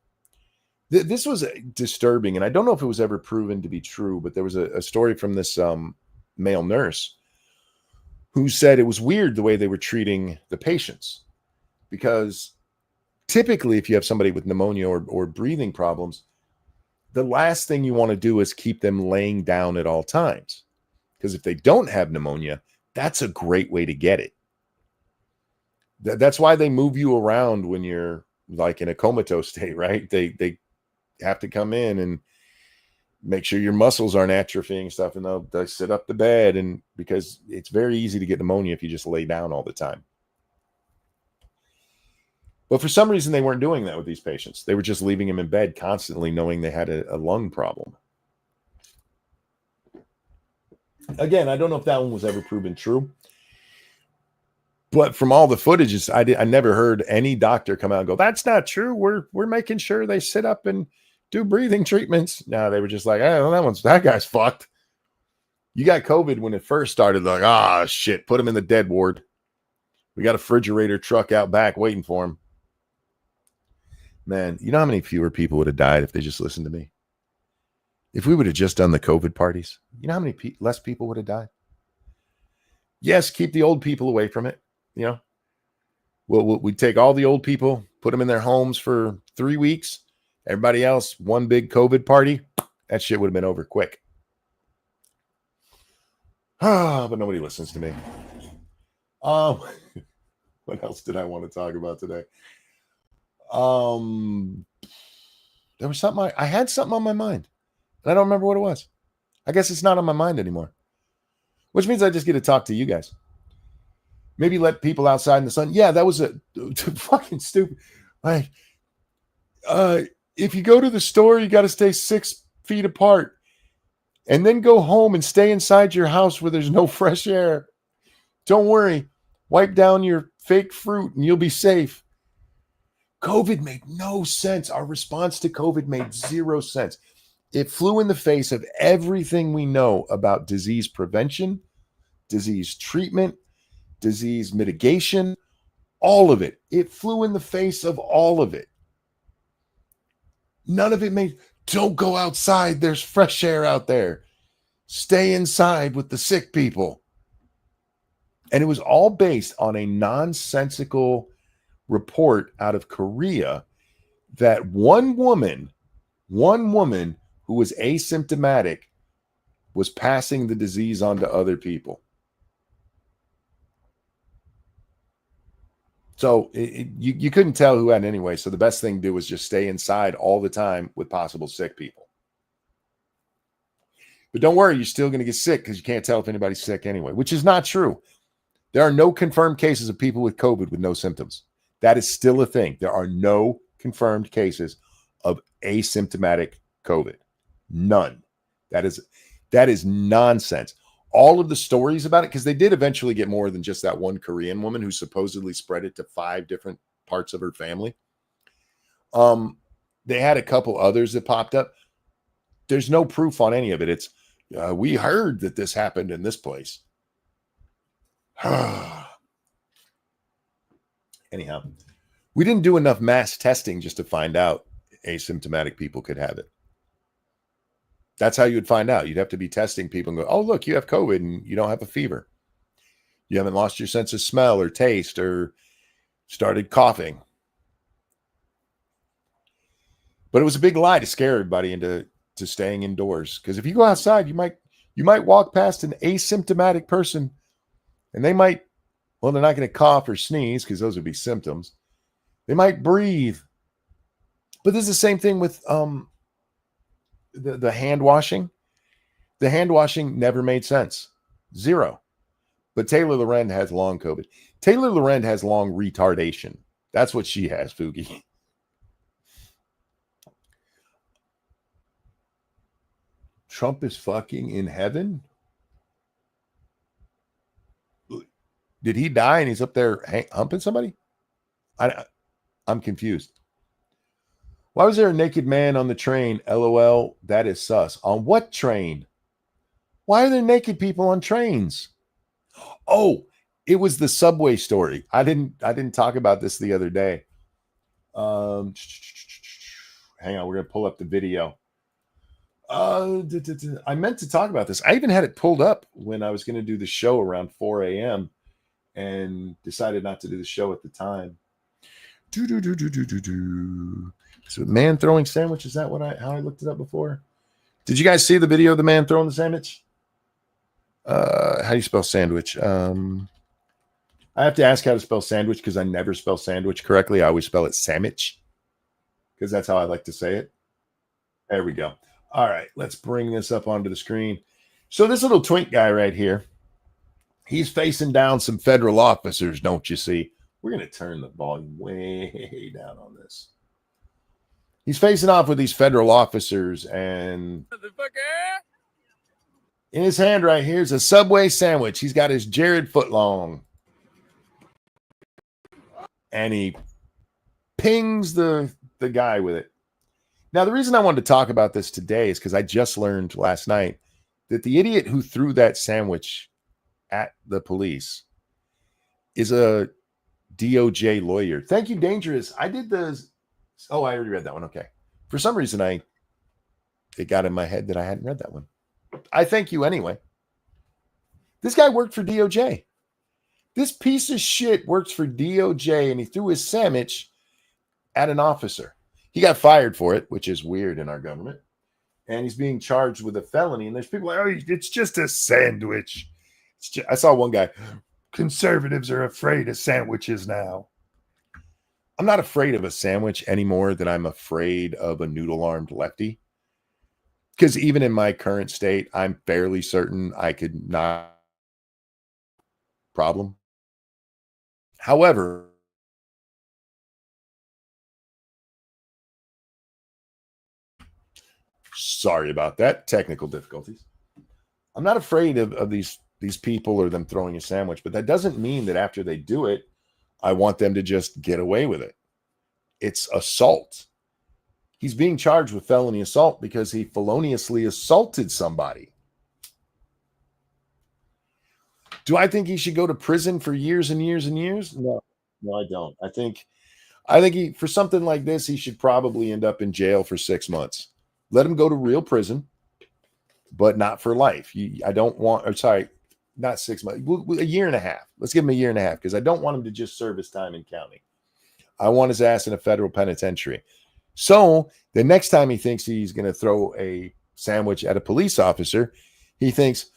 this was disturbing, and I don't know if it was ever proven to be true, but there was a story from this male nurse who said it was weird the way they were treating the patients, because typically if you have somebody with pneumonia or breathing problems, the last thing you want to do is keep them laying down at all times, because if they don't have pneumonia, that's a great way to get it. That's why they move you around when you're like in a comatose state, right? They have to come in and make sure your muscles aren't atrophying stuff, and they'll sit up the bed, and because it's very easy to get pneumonia if you just lay down all the time. But for some reason, they weren't doing that with these patients. They were just leaving them in bed constantly, knowing they had a lung problem. Again, I don't know if that one was ever proven true. But from all the footage, I never heard any doctor come out and go, that's not true. We're making sure they sit up and do breathing treatments. No, they were just like, oh, that guy's fucked. You got COVID when it first started, like, shit, put him in the dead ward. We got a refrigerator truck out back waiting for him. Man, you know how many fewer people would have died if they just listened to me? If we would have just done the COVID parties, you know how many less people would have died? Yes, keep the old people away from it. You know, we'd take all the old people, put them in their homes for 3 weeks. Everybody else, one big COVID party. That shit would have been over quick. But nobody listens to me. What else did I want to talk about today? There was something I had something on my mind, and I don't remember what it was. I guess it's not on my mind anymore, which means I just get to talk to you guys. Maybe let people outside in the sun. Yeah, that was a fucking stupid. Like, if you go to the store, you got to stay 6 feet apart, and then go home and stay inside your house where there's no fresh air. Don't worry. Wipe down your fake fruit and you'll be safe. COVID made no sense. Our response to COVID made zero sense. It flew in the face of everything we know about disease prevention, disease treatment, disease mitigation, all of it. It flew in the face of all of it. None of it made, don't go outside. There's fresh air out there. Stay inside with the sick people. And it was all based on a nonsensical report out of Korea that one woman who was asymptomatic was passing the disease on to other people. So you couldn't tell who had it anyway. So the best thing to do was just stay inside all the time with possible sick people. But don't worry, you're still going to get sick because you can't tell if anybody's sick anyway, which is not true. There are no confirmed cases of people with COVID with no symptoms. That is still a thing. There are no confirmed cases of asymptomatic COVID. None. That is nonsense. All of the stories about it, because they did eventually get more than just that one Korean woman who supposedly spread it to 5 different parts of her family. They had a couple others that popped up. There's no proof on any of it. It's, we heard that this happened in this place. Anyhow, we didn't do enough mass testing just to find out asymptomatic people could have it. That's how you'd find out. You'd have to be testing people and go, oh, look, you have COVID and you don't have a fever. You haven't lost your sense of smell or taste or started coughing. But it was a big lie to scare everybody into staying indoors. Because if you go outside, you might walk past an asymptomatic person and they might, well, they're not going to cough or sneeze because those would be symptoms. They might breathe. But this is the same thing with the hand washing. The hand washing never made sense. Zero. But Taylor Loren has long COVID. Taylor Loren has long retardation. That's what she has, Fugi. Trump is fucking in heaven? Did he die and he's up there humping somebody? I'm confused. Why was there a naked man on the train? LOL, that is sus. On what train? Why are there naked people on trains? Oh, it was the subway story. I didn't talk about this the other day. Hang on, we're gonna pull up the video. I meant to talk about this. I even had it pulled up when I was going to do the show around 4 a.m. and decided not to do the show at the time. So man throwing sandwich, is that how I looked it up before? Did you guys see the video of the man throwing the sandwich? How do you spell sandwich? I have to ask how to spell sandwich because I never spell sandwich correctly. I always spell it sandwich because that's how I like to say it. There we go. All right, let's bring this up onto the screen. So this little twink guy right here, he's facing down some federal officers, don't you see? We're going to turn the volume way down on this. He's facing off with these federal officers, and in his hand right here is a Subway sandwich. He's got his Jared footlong. And he pings the guy with it. Now, the reason I wanted to talk about this today is because I just learned last night that the idiot who threw that sandwich at the police is a DOJ lawyer. Thank you, Dangerous. I did the... Oh, I already read that one. Okay. For some reason, it got in my head that I hadn't read that one. I thank you anyway. This guy worked for DOJ. This piece of shit works for DOJ, and he threw his sandwich at an officer. He got fired for it, which is weird in our government. And he's being charged with a felony. And there's people like, oh, it's just a sandwich. I saw one guy, conservatives are afraid of sandwiches now. I'm not afraid of a sandwich any more than I'm afraid of a noodle-armed lefty. Because even in my current state, I'm fairly certain I could not problem. However, sorry about that. Technical difficulties. I'm not afraid of these people or them throwing a sandwich, but that doesn't mean that after they do it, I want them to just get away with it. It's assault. He's being charged with felony assault because he feloniously assaulted somebody. Do I think he should go to prison for years and years and years? No, no, I don't. I think he, for something like this, he should probably end up in jail for 6 months. Let him go to real prison, but not for life. I don't want, or sorry, not 6 months, a year and a half. Let's give him a year and a half because I don't want him to just serve his time in county. I want his ass in a federal penitentiary. So the next time he thinks he's going to throw a sandwich at a police officer, he thinks,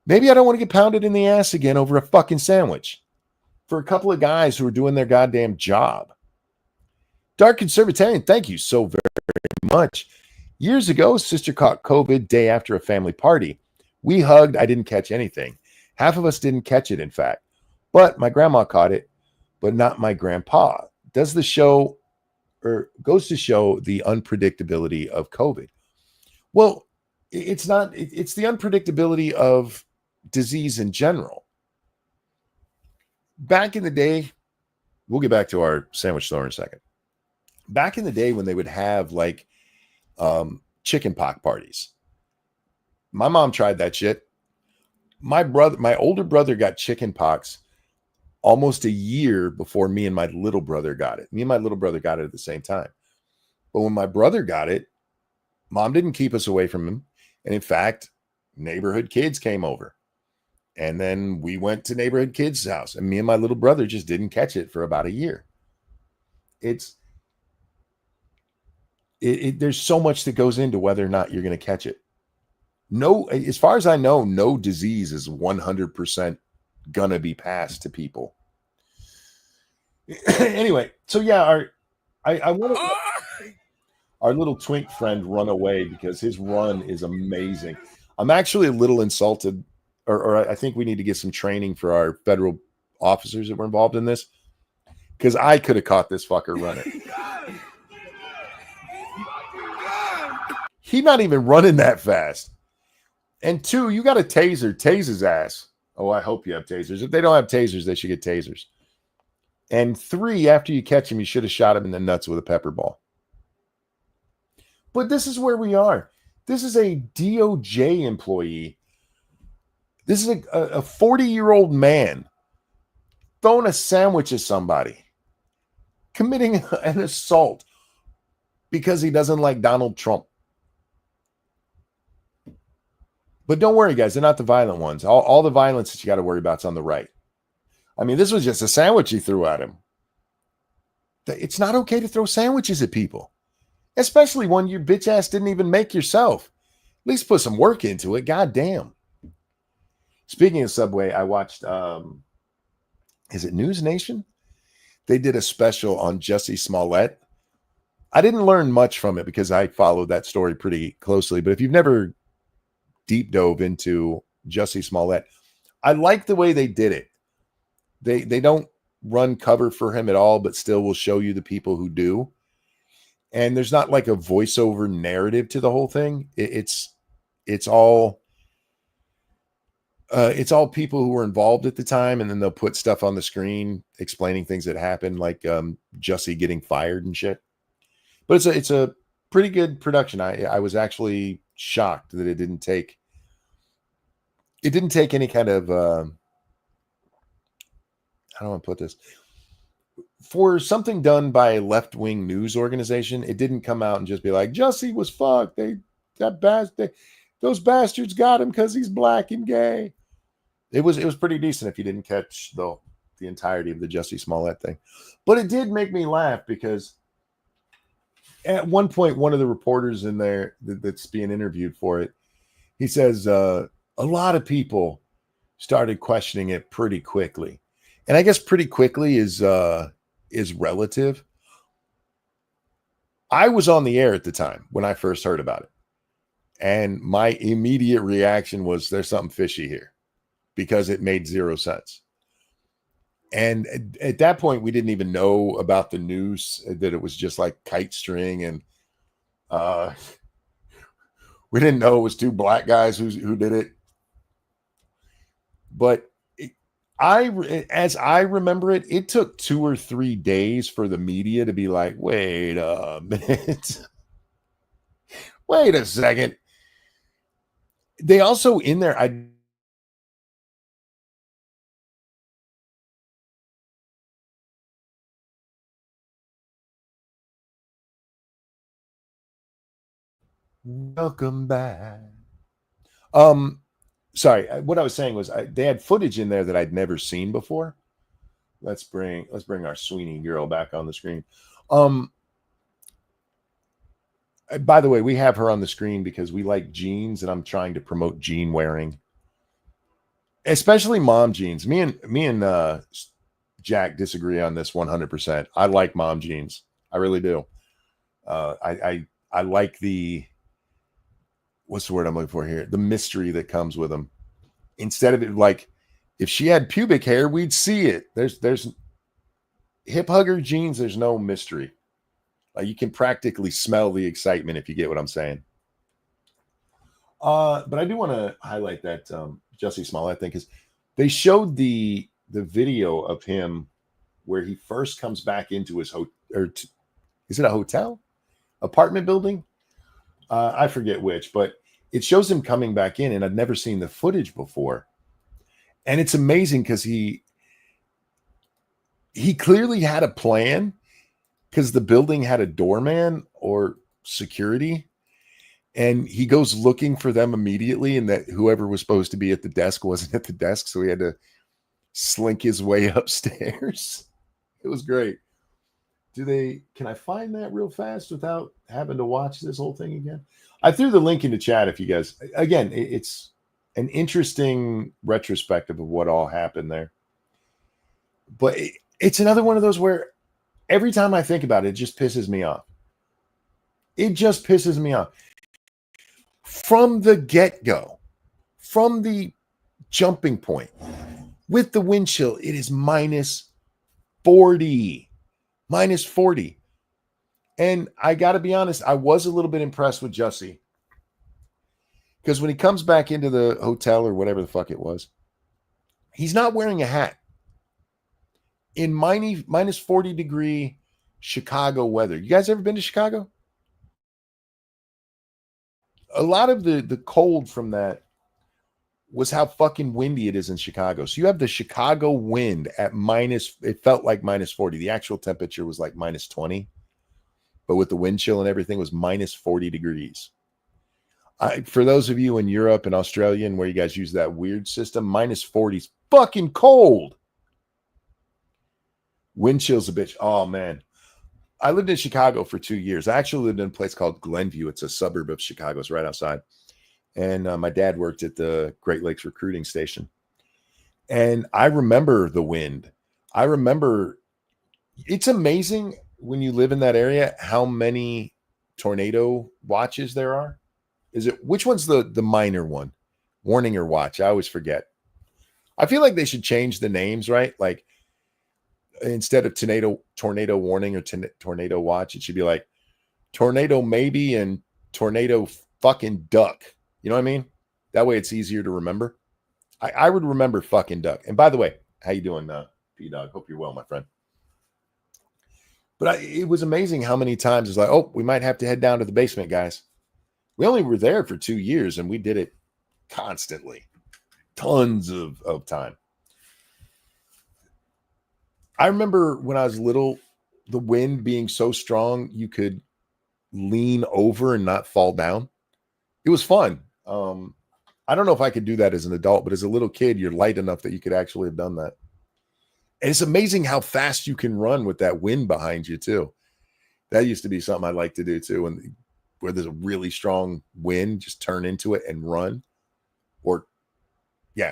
maybe I don't want to get pounded in the ass again over a fucking sandwich for a couple of guys who are doing their goddamn job. Dark Conservatarian, thank you so very much. Years ago, sister caught COVID day after a family party. We hugged. I didn't catch anything. Half of us didn't catch it, in fact. But my grandma caught it, but not my grandpa. Does the show, or goes to show the unpredictability of COVID? Well, it's not. It's the unpredictability of disease in general. Back in the day, we'll get back to our sandwich store in a second. Back in the day when they would have like chicken pox parties, my mom tried that shit. My older brother got chicken pox almost a year before me and my little brother got it. Me and my little brother got it at the same time. But when my brother got it, mom didn't keep us away from him. And in fact, neighborhood kids came over. And then we went to neighborhood kids' house. And me and my little brother just didn't catch it for about a year. There's so much that goes into whether or not you're going to catch it. No, as far as I know, no disease is 100% gonna be passed to people. Anyway, so yeah, I want our little twink friend run away because his run is amazing. I'm actually a little insulted, or I think we need to get some training for our federal officers that were involved in this, because I could have caught this fucker running. He's not even running that fast. And 2, you got a taser. Tase his ass. Oh, I hope you have tasers. If they don't have tasers, they should get tasers. And 3, after you catch him, you should have shot him in the nuts with a pepper ball. But this is where we are. This is a DOJ employee. This is a 40-year-old man throwing a sandwich at somebody, committing an assault because he doesn't like Donald Trump. But don't worry, guys. They're not the violent ones. All the violence that you got to worry about is on the right. I mean, this was just a sandwich he threw at him. It's not okay to throw sandwiches at people, especially one your bitch ass didn't even make yourself. At least put some work into it. God damn. Speaking of Subway, I watched, is it News Nation? They did a special on Jussie Smollett. I didn't learn much from it because I followed that story pretty closely. But if you've never deep dove into Jussie Smollett, I like the way they did it. They don't run cover for him at all, but still will show you the people who do. And there's not like a voiceover narrative to the whole thing. It's all people who were involved at the time, and then they'll put stuff on the screen explaining things that happened, like Jussie getting fired and shit. But it's a pretty good production. I was actually shocked that it didn't take any kind of how do I put this? For something done by a left-wing news organization, it didn't come out and just be like, Jussie was fucked. Those bastards got him because he's black and gay. It was pretty decent if you didn't catch the entirety of the Jussie Smollett thing. But it did make me laugh because at one point, one of the reporters in there that's being interviewed for it, he says, a lot of people started questioning it pretty quickly. And I guess pretty quickly is relative. I was on the air at the time when I first heard about it. And my immediate reaction was, there's something fishy here, because it made zero sense. And at that point, we didn't even know about the news, that it was just like kite string. And we didn't know it was 2 black guys who did it. But as I remember it, it took 2 or 3 days for the media to be like, wait a minute. Wait a second. They also in there, Welcome back. Sorry, what I was saying was they had footage in there that I'd never seen before. Let's bring our Sweeney girl back on the screen. By the way, we have her on the screen because we like jeans, and I'm trying to promote jean wearing, especially mom jeans. Me and Jack disagree on this 100%. I like mom jeans. I really do. I like the, what's the word I'm looking for here? The mystery that comes with them. Instead of it, like, if she had pubic hair, we'd see it. There's hip hugger jeans. There's no mystery. You can practically smell the excitement, if you get what I'm saying. But I do want to highlight that Jussie Smollett thing, because they showed the video of him where he first comes back into his is it a hotel, apartment building? I forget which, but it shows him coming back in, and I'd never seen the footage before. And it's amazing because he clearly had a plan, because the building had a doorman or security, and he goes looking for them immediately, and that whoever was supposed to be at the desk wasn't at the desk, so he had to slink his way upstairs. It was great. Can I find that real fast without having to watch this whole thing again? I threw the link in the chat if you guys, again, it's an interesting retrospective of what all happened there. But it's another one of those where every time I think about it, it just pisses me off. It just pisses me off. From the get-go, from the jumping point, with the wind chill, it is minus 40. Minus 40. And I got to be honest, I was a little bit impressed with Jussie. Because when he comes back into the hotel or whatever the fuck it was, he's not wearing a hat. In minus 40 degree Chicago weather. You guys ever been to Chicago? A lot of the cold from that was how fucking windy it is in Chicago. So you have the Chicago wind at it felt like minus 40. The actual temperature was like minus 20. But with the wind chill and everything, it was minus 40 degrees. For those of you in Europe and Australia and where you guys use that weird system, minus 40 is fucking cold. Wind chill's a bitch. Oh, man. I lived in Chicago for 2 years. I actually lived in a place called Glenview. It's a suburb of Chicago. It's right outside. And my dad worked at the Great Lakes Recruiting Station. And I remember the wind. I remember, it's amazing when you live in that area how many tornado watches there are. Which one's the minor one? Warning or watch? I always forget. I feel like they should change the names, right? Like, instead of tornado warning or tornado watch, it should be like tornado maybe and tornado fucking duck. You know what I mean? That way it's easier to remember. I would remember fucking duck. And by the way, how you doing, P-Dog? Hope you're well, my friend. But it was amazing how many times it's like, oh, we might have to head down to the basement, guys. We only were there for 2 years, and we did it constantly. Tons of time. I remember when I was little, the wind being so strong, you could lean over and not fall down. It was fun. I don't know if I could do that as an adult, but as a little kid, you're light enough that you could actually have done that. And it's amazing how fast you can run with that wind behind you too. That used to be something I like to do too. And where there's a really strong wind, just turn into it and run.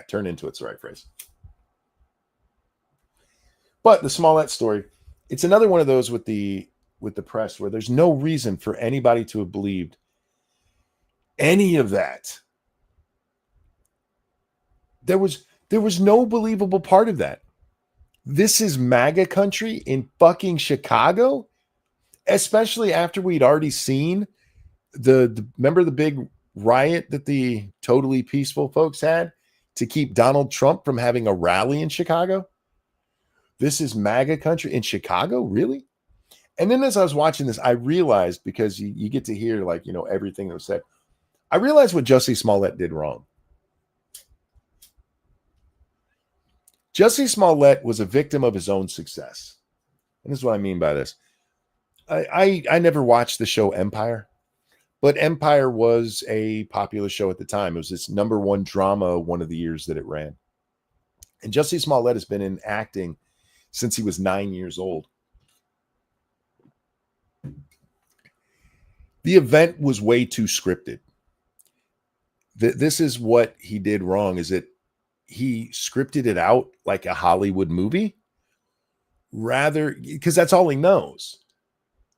Turn into it's the right phrase. But the Smollett story, it's another one of those with the press where there's no reason for anybody to have believed any of that. There was no believable part of that. This is MAGA country in fucking Chicago, especially after we'd already seen remember the big riot that the totally peaceful folks had to keep Donald Trump from having a rally in Chicago. This is MAGA country in Chicago, really? And then as I was watching this, I realized, because you get to hear everything that was said, I realized what Jussie Smollett did wrong. Jussie Smollett was a victim of his own success. And this is what I mean by this. I never watched the show Empire, But Empire was a popular show at the time. It was its #1 drama one of the years that it ran. And Jussie Smollett has been in acting since he was 9 years old. The event was way too scripted. This is what he did wrong, is that he scripted it out like a Hollywood movie, rather, because that's all he knows.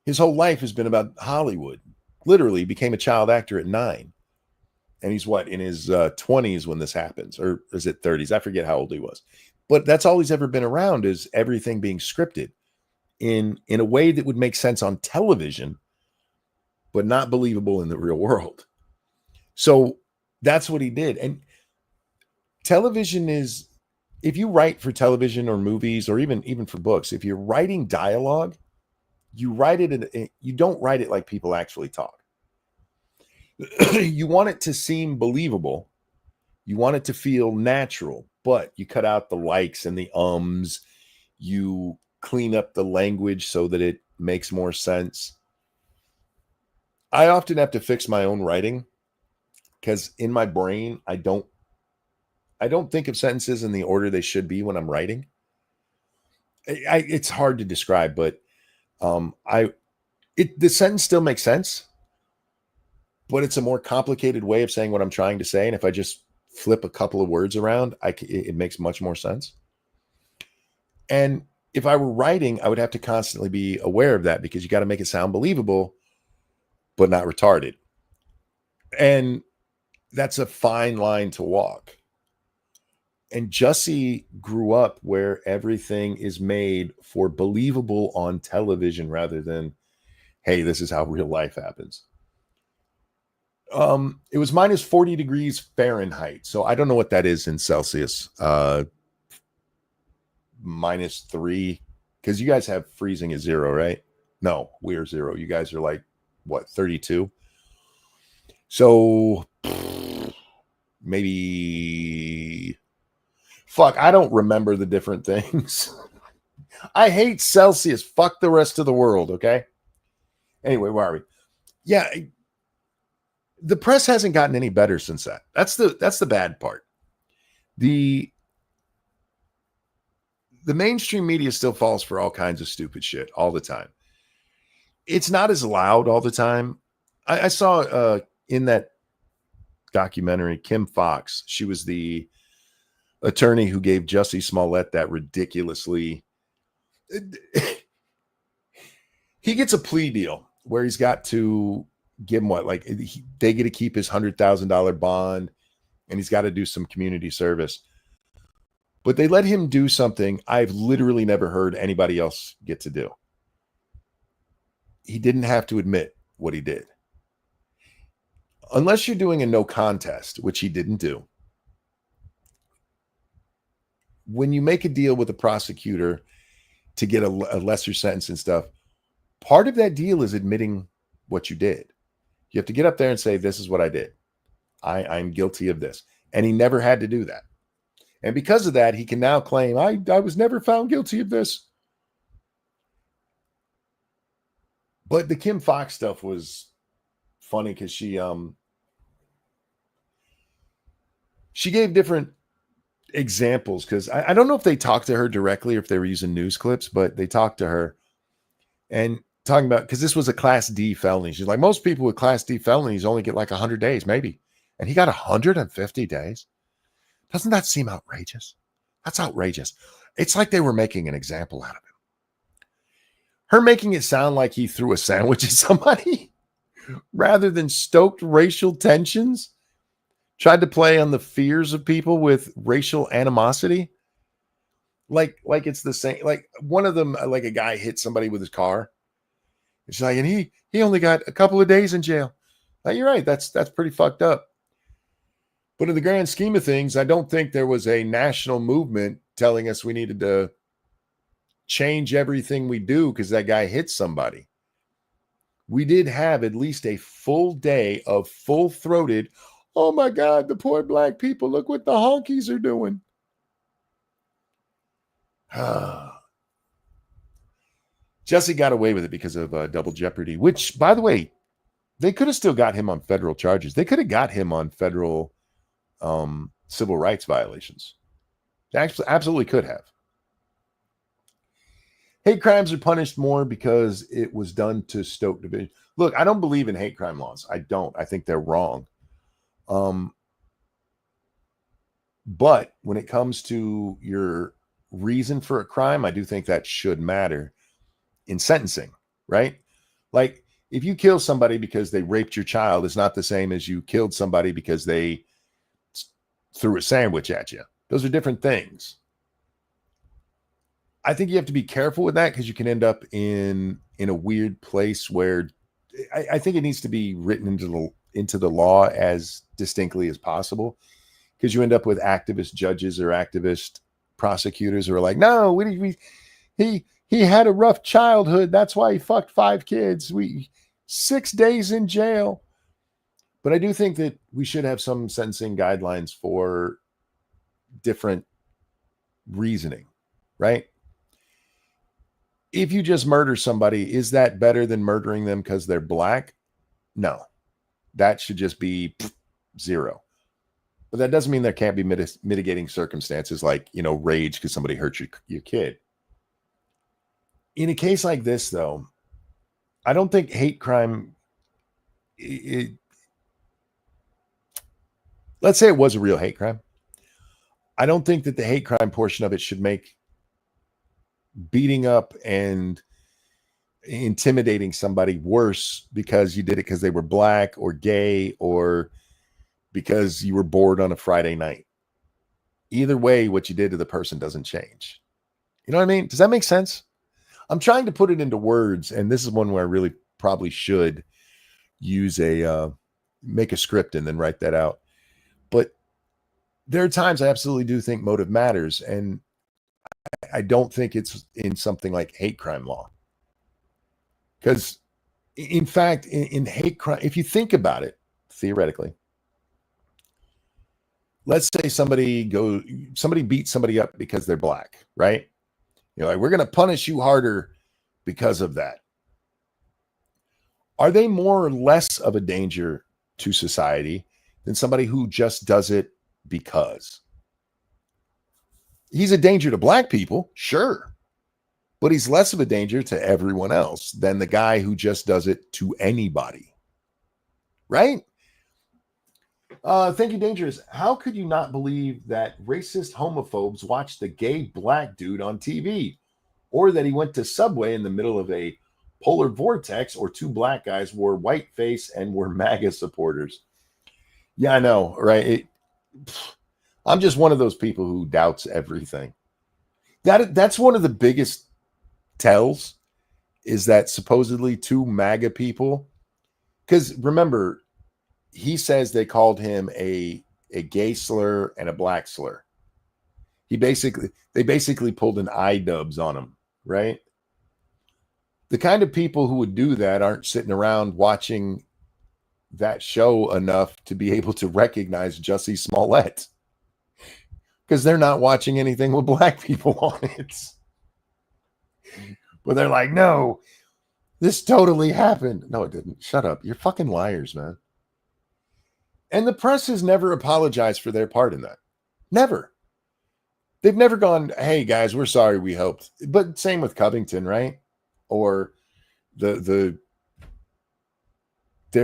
His whole life has been about Hollywood. Literally became a child actor at 9. And he's what, in his 20s when this happens, or is it 30s? I forget how old he was. But that's all he's ever been around, is everything being scripted in a way that would make sense on television, but not believable in the real world. So that's what he did. And television is, if you write for television or movies, or even for books, if you're writing dialogue, you don't write it like people actually talk. You want it to seem believable. You want it to feel natural, but you cut out the likes and the ums. You clean up the language so that it makes more sense. I often have to fix my own writing because in my brain, I don't think of sentences in the order they should be when I'm writing. It's hard to describe, but the sentence still makes sense, but it's a more complicated way of saying what I'm trying to say. And if I just flip a couple of words around, it makes much more sense. And if I were writing, I would have to constantly be aware of that, because you got to make it sound believable, but not retarded. And that's a fine line to walk. And Jussie grew up where everything is made for believable on television rather than, hey, this is how real life happens. It was minus 40 degrees Fahrenheit. So I don't know what that is in Celsius. -3, because you guys have freezing at 0, right? No, we're 0. You guys are like, what, 32? So maybe, fuck, I don't remember the different things. I hate Celsius. Fuck the rest of the world, okay? Anyway, where are we? Yeah, the press hasn't gotten any better since that. That's the bad part. The mainstream media still falls for all kinds of stupid shit all the time. It's not as loud all the time. I saw in that documentary, Kim Fox, she was the attorney who gave Jussie Smollett that ridiculously he gets a plea deal where he's got to give him what, like they get to keep his $100,000 bond, and he's got to do some community service. But they let him do something I've literally never heard anybody else get to do. He didn't have to admit what he did. Unless you're doing a no contest, which he didn't do. When you make a deal with a prosecutor to get a lesser sentence and stuff, part of that deal is admitting what you did. You have to get up there and say, this is what I did. I'm guilty of this. And he never had to do that. And because of that, he can now claim, I was never found guilty of this. But the Kim Fox stuff was funny because she gave different examples, because I don't know if they talked to her directly or if they were using news clips, but they talked to her and talking about, because this was a Class D felony. She's like, most people with Class D felonies only get like 100 days, maybe. And he got 150 days. Doesn't that seem outrageous? That's outrageous. It's like they were making an example out of him. Her making it sound like he threw a sandwich at somebody rather than stoked racial tensions, tried to play on the fears of people with racial animosity. Like it's the same, like one of them, like a guy hit somebody with his car. It's like, and he only got a couple of days in jail. Now, you're right. That's pretty fucked up. But in the grand scheme of things, I don't think there was a national movement telling us we needed to change everything we do because that guy hit somebody. We did have at least a full day of full-throated, oh my God, the poor black people, look what the honkies are doing. Jussie got away with it because of double jeopardy, which, by the way, They could have still got him on federal charges. They could have got him on federal civil rights violations. They actually absolutely could have. Hate crimes are punished more because it was done to stoke division. Look, I don't believe in hate crime laws. I don't. I think they're wrong. But when it comes to your reason for a crime, I do think that should matter in sentencing, right? Like, if you kill somebody because they raped your child, it's not the same as you killed somebody because they threw a sandwich at you. Those are different things. I think you have to be careful with that because you can end up in a weird place where I think it needs to be written into the law as distinctly as possible, because you end up with activist judges or activist prosecutors who are like, no, he had a rough childhood. That's why he fucked 5 kids. 6 days in jail. But I do think that we should have some sentencing guidelines for different reasoning, right? If you just murder somebody, is that better than murdering them because they're black? No, that should just be 0. But that doesn't mean there can't be mitigating circumstances like, rage because somebody hurt your kid. In a case like this, though, I don't think hate crime, let's say it was a real hate crime. I don't think that the hate crime portion of it should make beating up and intimidating somebody worse because you did it because they were black or gay or because you were bored on a Friday night. Either way, what you did to the person doesn't change. You know what I mean? Does that make sense? I'm trying to put it into words, and this is one where I really probably should use make a script and then write that out. But there are times I absolutely do think motive matters, and I don't think it's in something like hate crime law. Because, in fact, in hate crime, if you think about it, theoretically, let's say somebody beats somebody up because they're black, right? Like, we're going to punish you harder because of that. Are they more or less of a danger to society than somebody who just does it because? He's a danger to black people, sure, but he's less of a danger to everyone else than the guy who just does it to anybody, right? Thank you, Dangerous. How could you not believe that racist homophobes watch the gay black dude on TV, or that he went to Subway in the middle of a polar vortex, or 2 black guys wore white face and were MAGA supporters? Yeah, I know, right? I'm just one of those people who doubts everything. That's one of the biggest tells, is that supposedly 2 MAGA people, because remember, he says they called him a gay slur and a black slur. They basically pulled an iDubbbz on him, right? The kind of people who would do that aren't sitting around watching that show enough to be able to recognize Jussie Smollett, because they're not watching anything with black people on it. But they're like, no, this totally happened. No, it didn't. Shut up. You're fucking liars, man. And the press has never apologized for their part in that. Never. They've never gone, hey, guys, we're sorry we helped. But same with Covington, right? Or their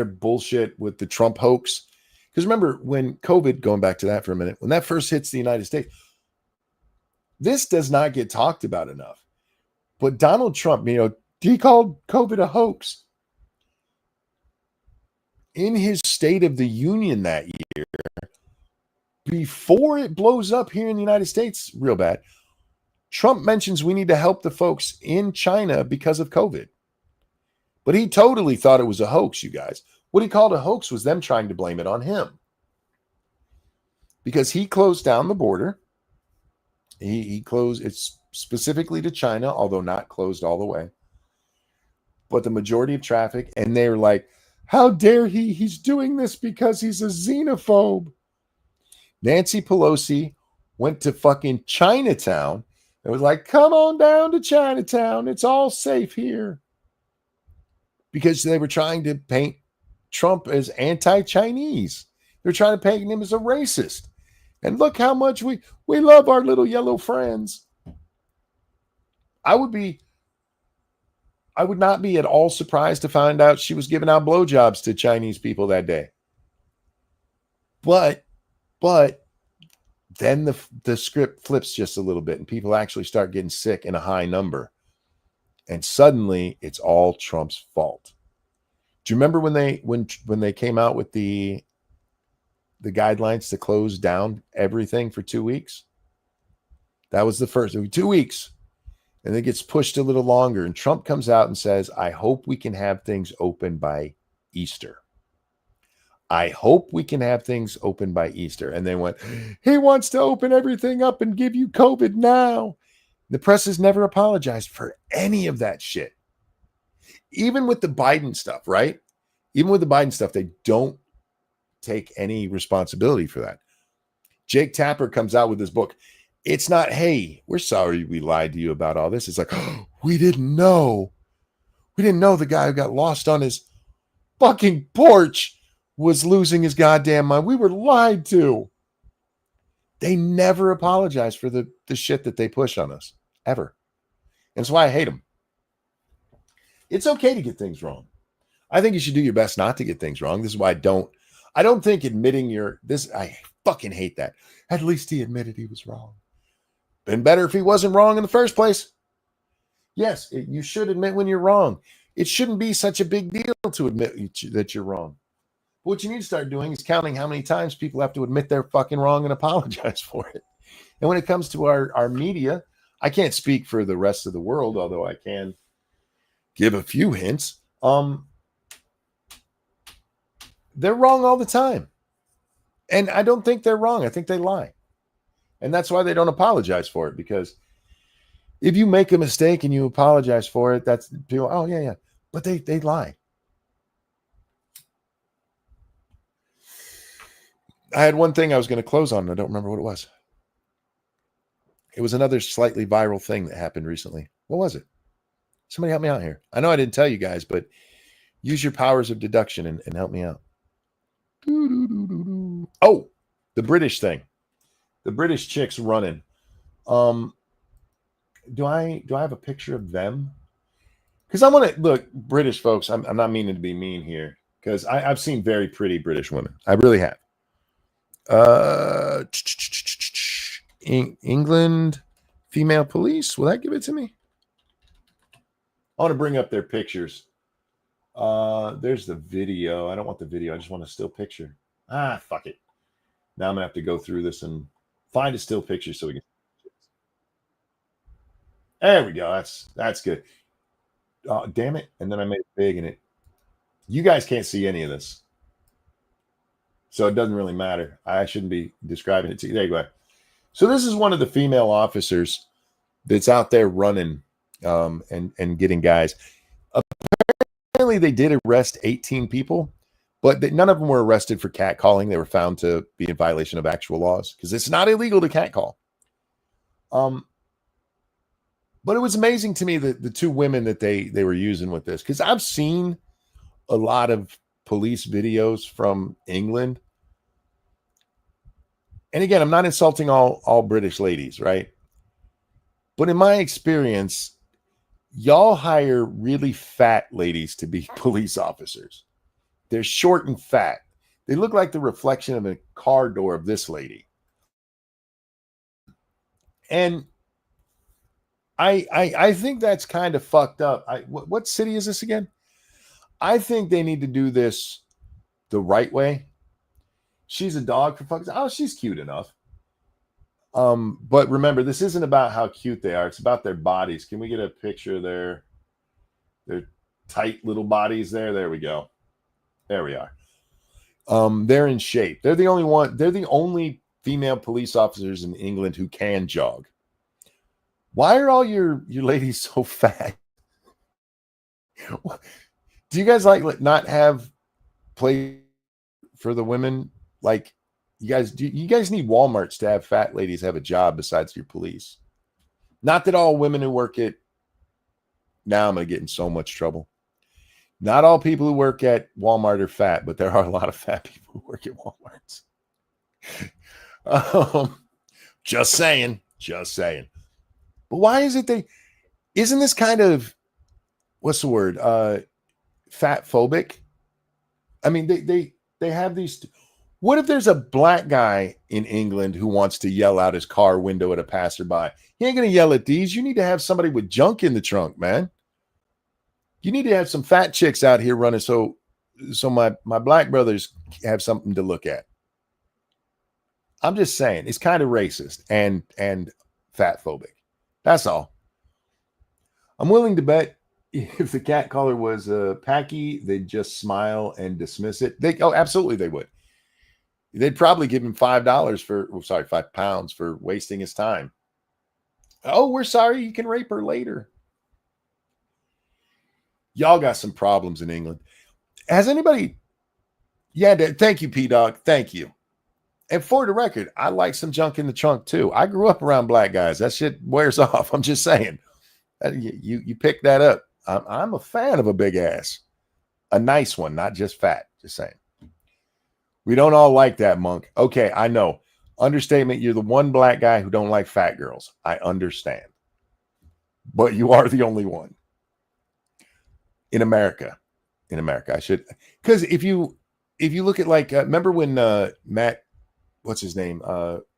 bullshit with the Trump hoax. Because remember, when COVID, going back to that for a minute, when that first hits the United States, this does not get talked about enough. But Donald Trump, he called COVID a hoax. In his State of the Union that year, before it blows up here in the United States real bad, Trump mentions we need to help the folks in China because of COVID. But he totally thought it was a hoax, you guys. What he called a hoax was them trying to blame it on him. Because he closed down the border. He closed, it's specifically to China, although not closed all the way. But the majority of traffic, and they were like, how dare he? He's doing this because he's a xenophobe. Nancy Pelosi went to fucking Chinatown and was like, come on down to Chinatown. It's all safe here. Because they were trying to paint Trump as anti-Chinese. They're trying to paint him as a racist. And look how much we love our little yellow friends. I would not be at all surprised to find out she was giving out blowjobs to Chinese people that day. But then the script flips just a little bit and people actually start getting sick in a high number. And suddenly it's all Trump's fault. Do you remember when they came out with the guidelines to close down everything for 2 weeks? That was the first 2 weeks. And it gets pushed a little longer. And Trump comes out and says, I hope we can have things open by Easter. I hope we can have things open by Easter. And they went, he wants to open everything up and give you COVID now. The press has never apologized for any of that shit. Even with the Biden stuff, right? Even with the Biden stuff, they don't take any responsibility for that. Jake Tapper comes out with this book. It's not, hey, we're sorry we lied to you about all this. It's like, oh, we didn't know. We didn't know the guy who got lost on his fucking porch was losing his goddamn mind. We were lied to. They never apologize for the shit that they push on us, ever. And that's why I hate them. It's okay to get things wrong. I think you should do your best not to get things wrong. This is why I don't think admitting I fucking hate that. At least he admitted he was wrong. Been better if he wasn't wrong in the first place. Yes, you should admit when you're wrong. It shouldn't be such a big deal to admit that you're wrong. What you need to start doing is counting how many times people have to admit they're fucking wrong and apologize for it. And when it comes to our media, I can't speak for the rest of the world, although I can give a few hints. They're wrong all the time. And I don't think they're wrong. I think they lie. And that's why they don't apologize for it, because if you make a mistake and you apologize for it, that's people, oh, yeah. But they lie. I had one thing I was going to close on, and I don't remember what it was. It was another slightly viral thing that happened recently. What was it? Somebody help me out here. I know I didn't tell you guys, but use your powers of deduction and help me out. Oh, the British thing. The British chicks running. Do I have a picture of them? Because I want to look, British folks. I'm not meaning to be mean here, because I've seen very pretty British women. I really have. England female police. Will that give it to me? I want to bring up their pictures. There's the video. I don't want the video. I just want a still picture. Fuck it. Now I'm gonna have to go through this and find a still picture so we can. There we go. That's good. Damn it! And then I made it big, and it. You guys can't see any of this, so it doesn't really matter. I shouldn't be describing it to you. There you go. So this is one of the female officers that's out there running and getting guys. Apparently, they did arrest 18 people, but none of them were arrested for catcalling. They were found to be in violation of actual laws, because it's not illegal to catcall. But it was amazing to me that the two women that they were using with this, because I've seen a lot of police videos from England. And again, I'm not insulting all British ladies, right? But in my experience, y'all hire really fat ladies to be police officers. They're short and fat. They look like the reflection of a car door of this lady. And I think that's kind of fucked up. What city is this again? I think they need to do this the right way. She's a dog, for fuck's sake. Oh, she's cute enough. But remember, this isn't about how cute they are. It's about their bodies. Can we get a picture of their tight little bodies there? There we go. There we are. They're in shape. They're the only female police officers in England who can jog. Why are all your ladies so fat? Do you guys like not have play for the women? Like, you guys need Walmarts to have fat ladies have a job besides your police. Not that all women who work at, now I'm going to get in so much trouble. Not all people who work at Walmart are fat, but there are a lot of fat people who work at Walmarts. Just saying. But why is it isn't this kind of, what's the word? Fat phobic? I mean, they have these. What if there's a black guy in England who wants to yell out his car window at a passerby? He ain't going to yell at these. You need to have somebody with junk in the trunk, man. You need to have some fat chicks out here running so my black brothers have something to look at. I'm just saying, it's kind of racist and fat phobic. That's all. I'm willing to bet if the cat caller was Packy, they'd just smile and dismiss it. Absolutely they would. They'd probably give him £5 for wasting his time. Oh, we're sorry. You can rape her later. Y'all got some problems in England. Has anybody? Yeah, thank you, P-Dog. Thank you. And for the record, I like some junk in the trunk too. I grew up around black guys. That shit wears off. I'm just saying. You pick that up. I'm a fan of a big ass. A nice one, not just fat. Just saying. We don't all like that, Monk. Okay, I know. Understatement, you're the one black guy who don't like fat girls. I understand. But you are the only one. In America, I should, because if you look at like, remember when Matt, what's his name?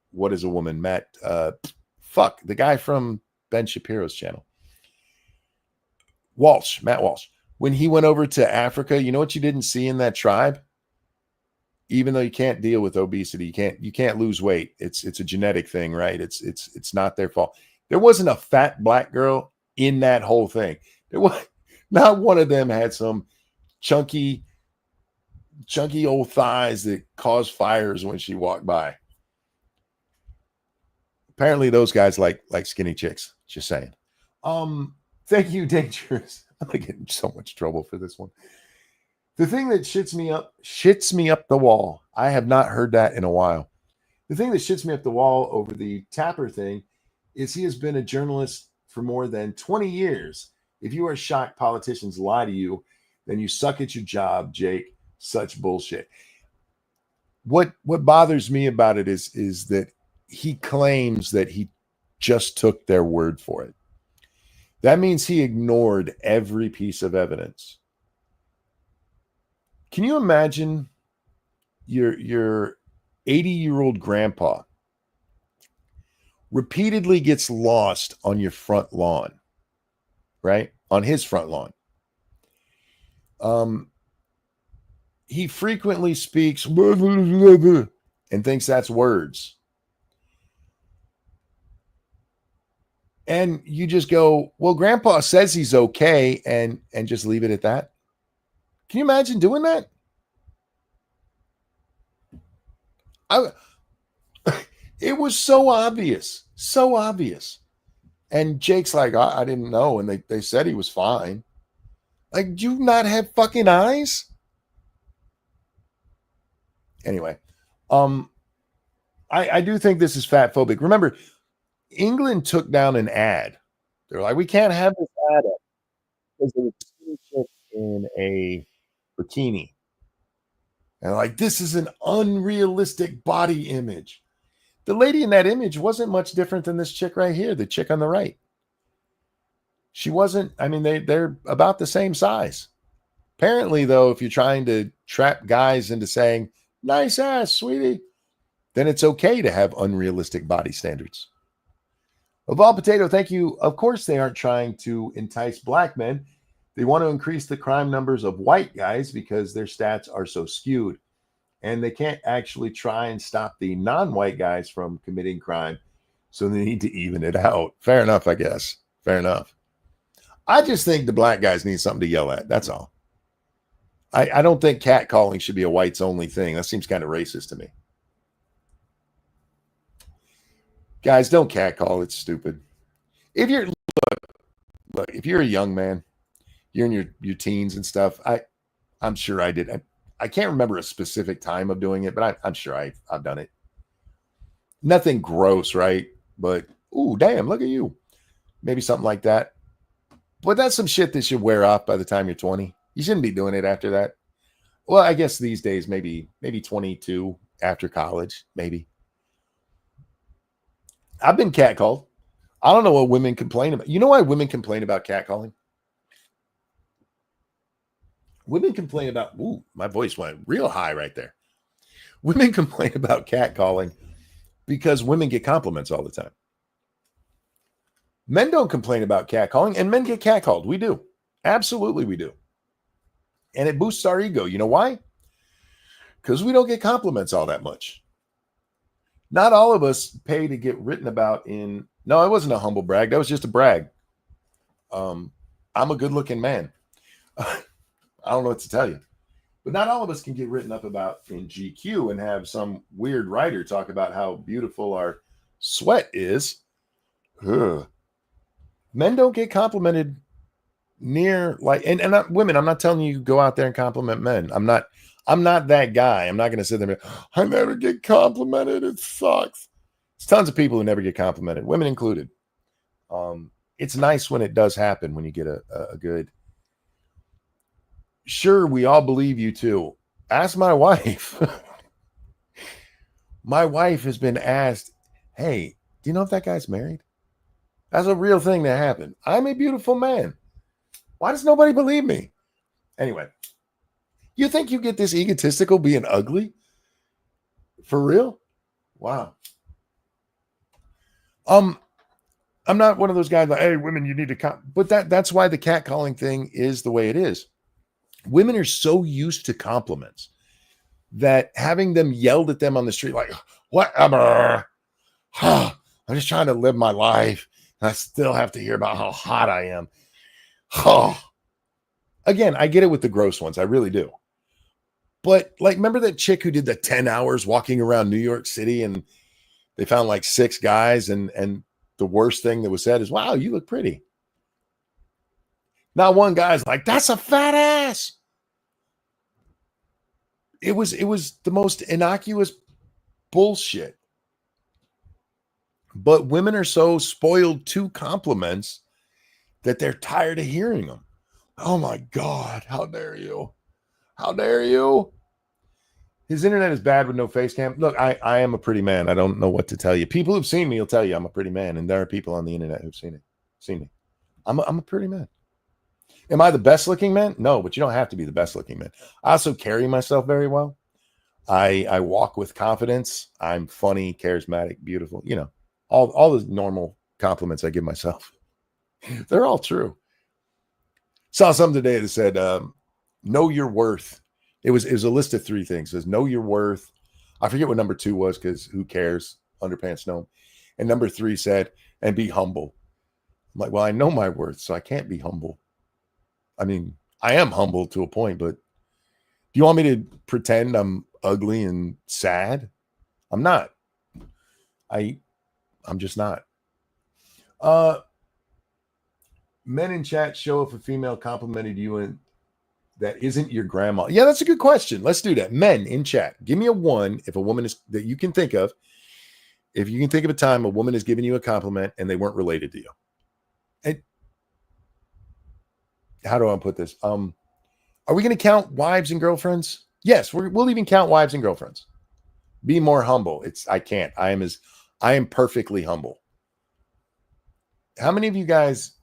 What is a woman? Matt, the guy from Ben Shapiro's channel, Matt Walsh. When he went over to Africa, you know what you didn't see in that tribe? Even though you can't deal with obesity, you can't lose weight. It's a genetic thing, right? It's not their fault. There wasn't a fat black girl in that whole thing. There was. Not one of them had some chunky old thighs that caused fires when she walked by. Apparently those guys like skinny chicks. Just saying. Thank you, Dangerous. I'm gonna get in so much trouble for this one. The thing that shits me up the wall. I have not heard that in a while. The thing that shits me up the wall over the Tapper thing is he has been a journalist for more than 20 years. If you are shocked politicians lie to you, then you suck at your job, Jake. Such bullshit. What bothers me about it is that he claims that he just took their word for it. That means he ignored every piece of evidence. Can you imagine your 80-year-old grandpa repeatedly gets lost on your front lawn? Right? On his front lawn. He frequently speaks and thinks that's words. And you just go, well, Grandpa says he's okay, and just leave it at that. Can you imagine doing that? It was so obvious. So obvious. And Jake's like, I didn't know. And they said he was fine. Like, do you not have fucking eyes? Anyway, I do think this is fat phobic. Remember, England took down an ad. They're like, we can't have this ad up because there was a skinny chick in a bikini. And like, this is an unrealistic body image. The lady in that image wasn't much different than this chick right here, the chick on the right. She wasn't, I mean, they're about the same size. Apparently, though, if you're trying to trap guys into saying, nice ass, sweetie, then it's okay to have unrealistic body standards. Evolve Potato, thank you. Of course, they aren't trying to entice black men. They want to increase the crime numbers of white guys because their stats are so skewed. And they can't actually try and stop the non-white guys from committing crime. So they need to even it out. Fair enough, I guess. Fair enough. I just think the black guys need something to yell at. That's all. I don't think catcalling should be a whites only thing. That seems kind of racist to me. Guys, don't catcall. It's stupid. If you're look, if you're a young man, you're in your teens and stuff. I'm sure I did. I can't remember a specific time of doing it, but I'm sure I've done it. Nothing gross, right? But, ooh, damn, look at you. Maybe something like that. But that's some shit that should wear off by the time you're 20. You shouldn't be doing it after that. Well, I guess these days, maybe 22 after college, maybe. I've been catcalled. I don't know what women complain about. You know why women complain about catcalling? Women complain about, ooh, my voice went real high right there. Women complain about catcalling because women get compliments all the time. Men don't complain about catcalling, and men get catcalled. We do. Absolutely, we do. And it boosts our ego. You know why? Because we don't get compliments all that much. Not all of us pay to get written about in. No, it wasn't a humble brag. That was just a brag. I'm a good-looking man. I don't know what to tell you. But not all of us can get written up about in GQ and have some weird writer talk about how beautiful our sweat is. Ugh. Men don't get complimented near like, and not women. I'm not telling you go out there and compliment men. I'm not that guy. I'm not going to sit there and be, I never get complimented. It sucks. There's tons of people who never get complimented, women included. It's nice when it does happen, when you get a good. Sure, we all believe you too. Ask my wife. My wife has been asked, hey, do you know if that guy's married? That's a real thing that happened. I'm a beautiful man. Why does nobody believe me? Anyway, you think you get this egotistical being ugly? For real? Wow. I'm not one of those guys like, hey, women, you need to but that's why the catcalling thing is the way it is. Women are so used to compliments that having them yelled at them on the street, like, whatever. I'm just trying to live my life. And I still have to hear about how hot I am. Again, I get it with the gross ones. I really do. But like, remember that chick who did the 10 hours walking around New York City and they found like 6 guys and the worst thing that was said is, wow, you look pretty. Not one guy's like, that's a fat ass. It was the most innocuous bullshit. But women are so spoiled to compliments that they're tired of hearing them. Oh my God, how dare you? How dare you? His internet is bad with no face cam. Look, I am a pretty man. I don't know what to tell you. People who've seen me will tell you I'm a pretty man, and there are people on the internet who've seen me. I'm a pretty man. Am I the best looking man? No, but you don't have to be the best looking man. I also carry myself very well. I walk with confidence. I'm funny, charismatic, beautiful. You know, all the normal compliments I give myself. They're all true. Saw something today that said, know your worth. It was a list of 3 things. It says, know your worth. I forget what number 2 was because who cares? Underpants know. And number 3 said, and be humble. I'm like, well, I know my worth, so I can't be humble. I mean, I am humble to a point, but do you want me to pretend I'm ugly and sad? I'm not. I'm just not. Men in chat show if a female complimented you and that isn't your grandma. Yeah, that's a good question. Let's do that. Men in chat, give me a 1 if a woman is that you can think of. If you can think of a time a woman has given you a compliment and they weren't related to you. And how do I put this? Are we going to count wives and girlfriends? Yes, we'll even count wives and girlfriends. Be more humble. I can't. I am perfectly humble. How many of you guys?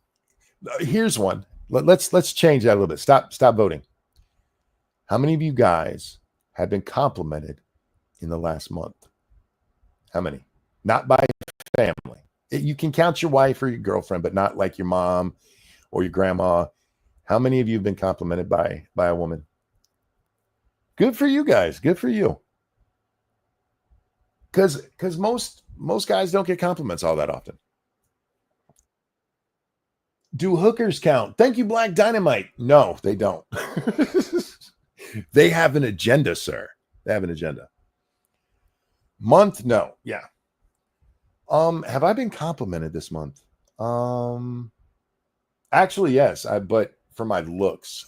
Here's one. Let's change that a little bit. Stop voting. How many of you guys have been complimented in the last month? How many? Not by family. You can count your wife or your girlfriend, but not like your mom or your grandma. How many of you have been complimented by a woman? Good for you guys. Good for you. Because most guys don't get compliments all that often. Do hookers count? Thank you, Black Dynamite. No, they don't. They have an agenda, sir. They have an agenda. Month? No. Yeah. Have I been complimented this month? Actually, yes. But for my looks.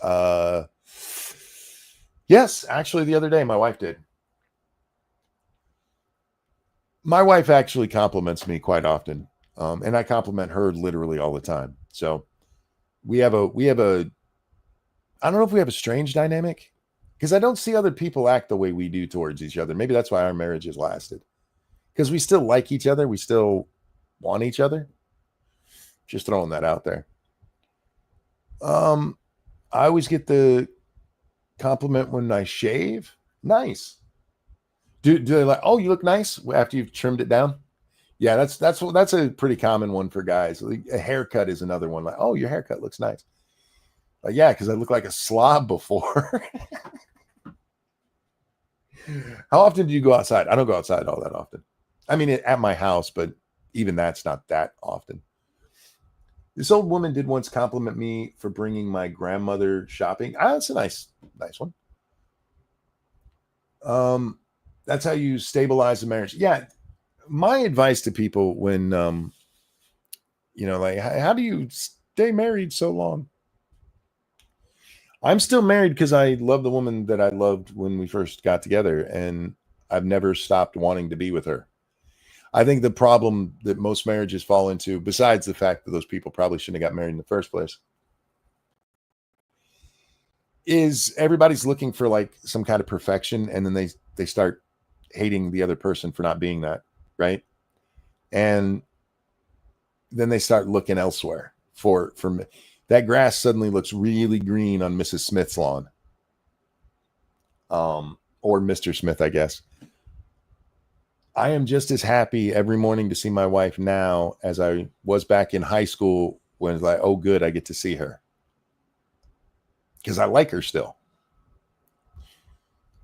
Yes, actually, the other day my wife did. My wife actually compliments me quite often. And I compliment her literally all the time. So we have a I don't know if we have a strange dynamic because I don't see other people act the way we do towards each other. Maybe that's why our marriage has lasted, because we still like each other. We still want each other. Just throwing that out there. I always get the compliment when I shave. Nice. Do they like, oh, you look nice after you've trimmed it down? Yeah, that's a pretty common one for guys. A haircut is another one. Like, oh, your haircut looks nice. Yeah, because I look like a slob before. How often do you go outside? I don't go outside all that often. I mean, at my house, but even that's not that often. This old woman did once compliment me for bringing my grandmother shopping. That's a nice one. That's how you stabilize a marriage. Yeah. My advice to people when, like, how do you stay married so long? I'm still married because I love the woman that I loved when we first got together, and I've never stopped wanting to be with her. I think the problem that most marriages fall into, besides the fact that those people probably shouldn't have got married in the first place, is everybody's looking for like some kind of perfection, and then they start hating the other person for not being that, right? And then they start looking elsewhere for that grass suddenly looks really green on Mrs. Smith's lawn. Or Mr. Smith, I guess. I am just as happy every morning to see my wife now as I was back in high school when it's like, oh, good, I get to see her. Because I like her still.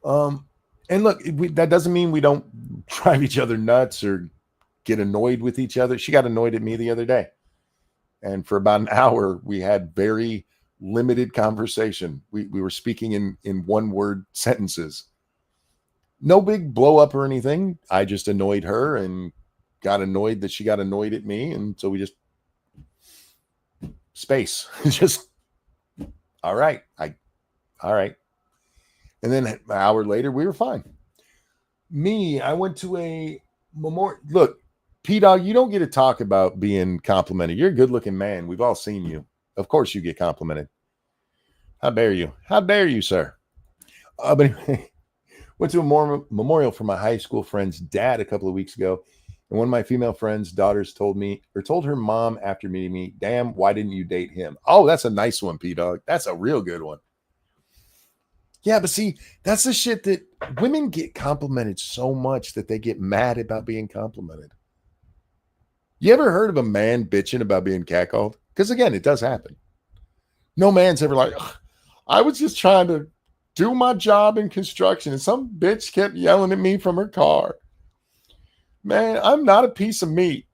And look, that doesn't mean we don't drive each other nuts or get annoyed with each other. She got annoyed at me the other day. And for about an hour, we had very limited conversation. We were speaking in one-word sentences. No big blow up or anything. I just annoyed her and got annoyed that she got annoyed at me. And so we just space. Just all right. All right. And then an hour later, we were fine. I went to a memorial. Look, P-Dog, you don't get to talk about being complimented. You're a good-looking man. We've all seen you. Of course you get complimented. How dare you? How dare you, sir? But anyway, went to a memorial for my high school friend's dad a couple of weeks ago. And one of my female friend's daughters told her mom after meeting me, damn, why didn't you date him? Oh, that's a nice one, P-Dog. That's a real good one. Yeah, but see, that's the shit that women get complimented so much that they get mad about being complimented. You ever heard of a man bitching about being catcalled? Because again, it does happen. No man's ever like, I was just trying to do my job in construction and some bitch kept yelling at me from her car. Man, I'm not a piece of meat.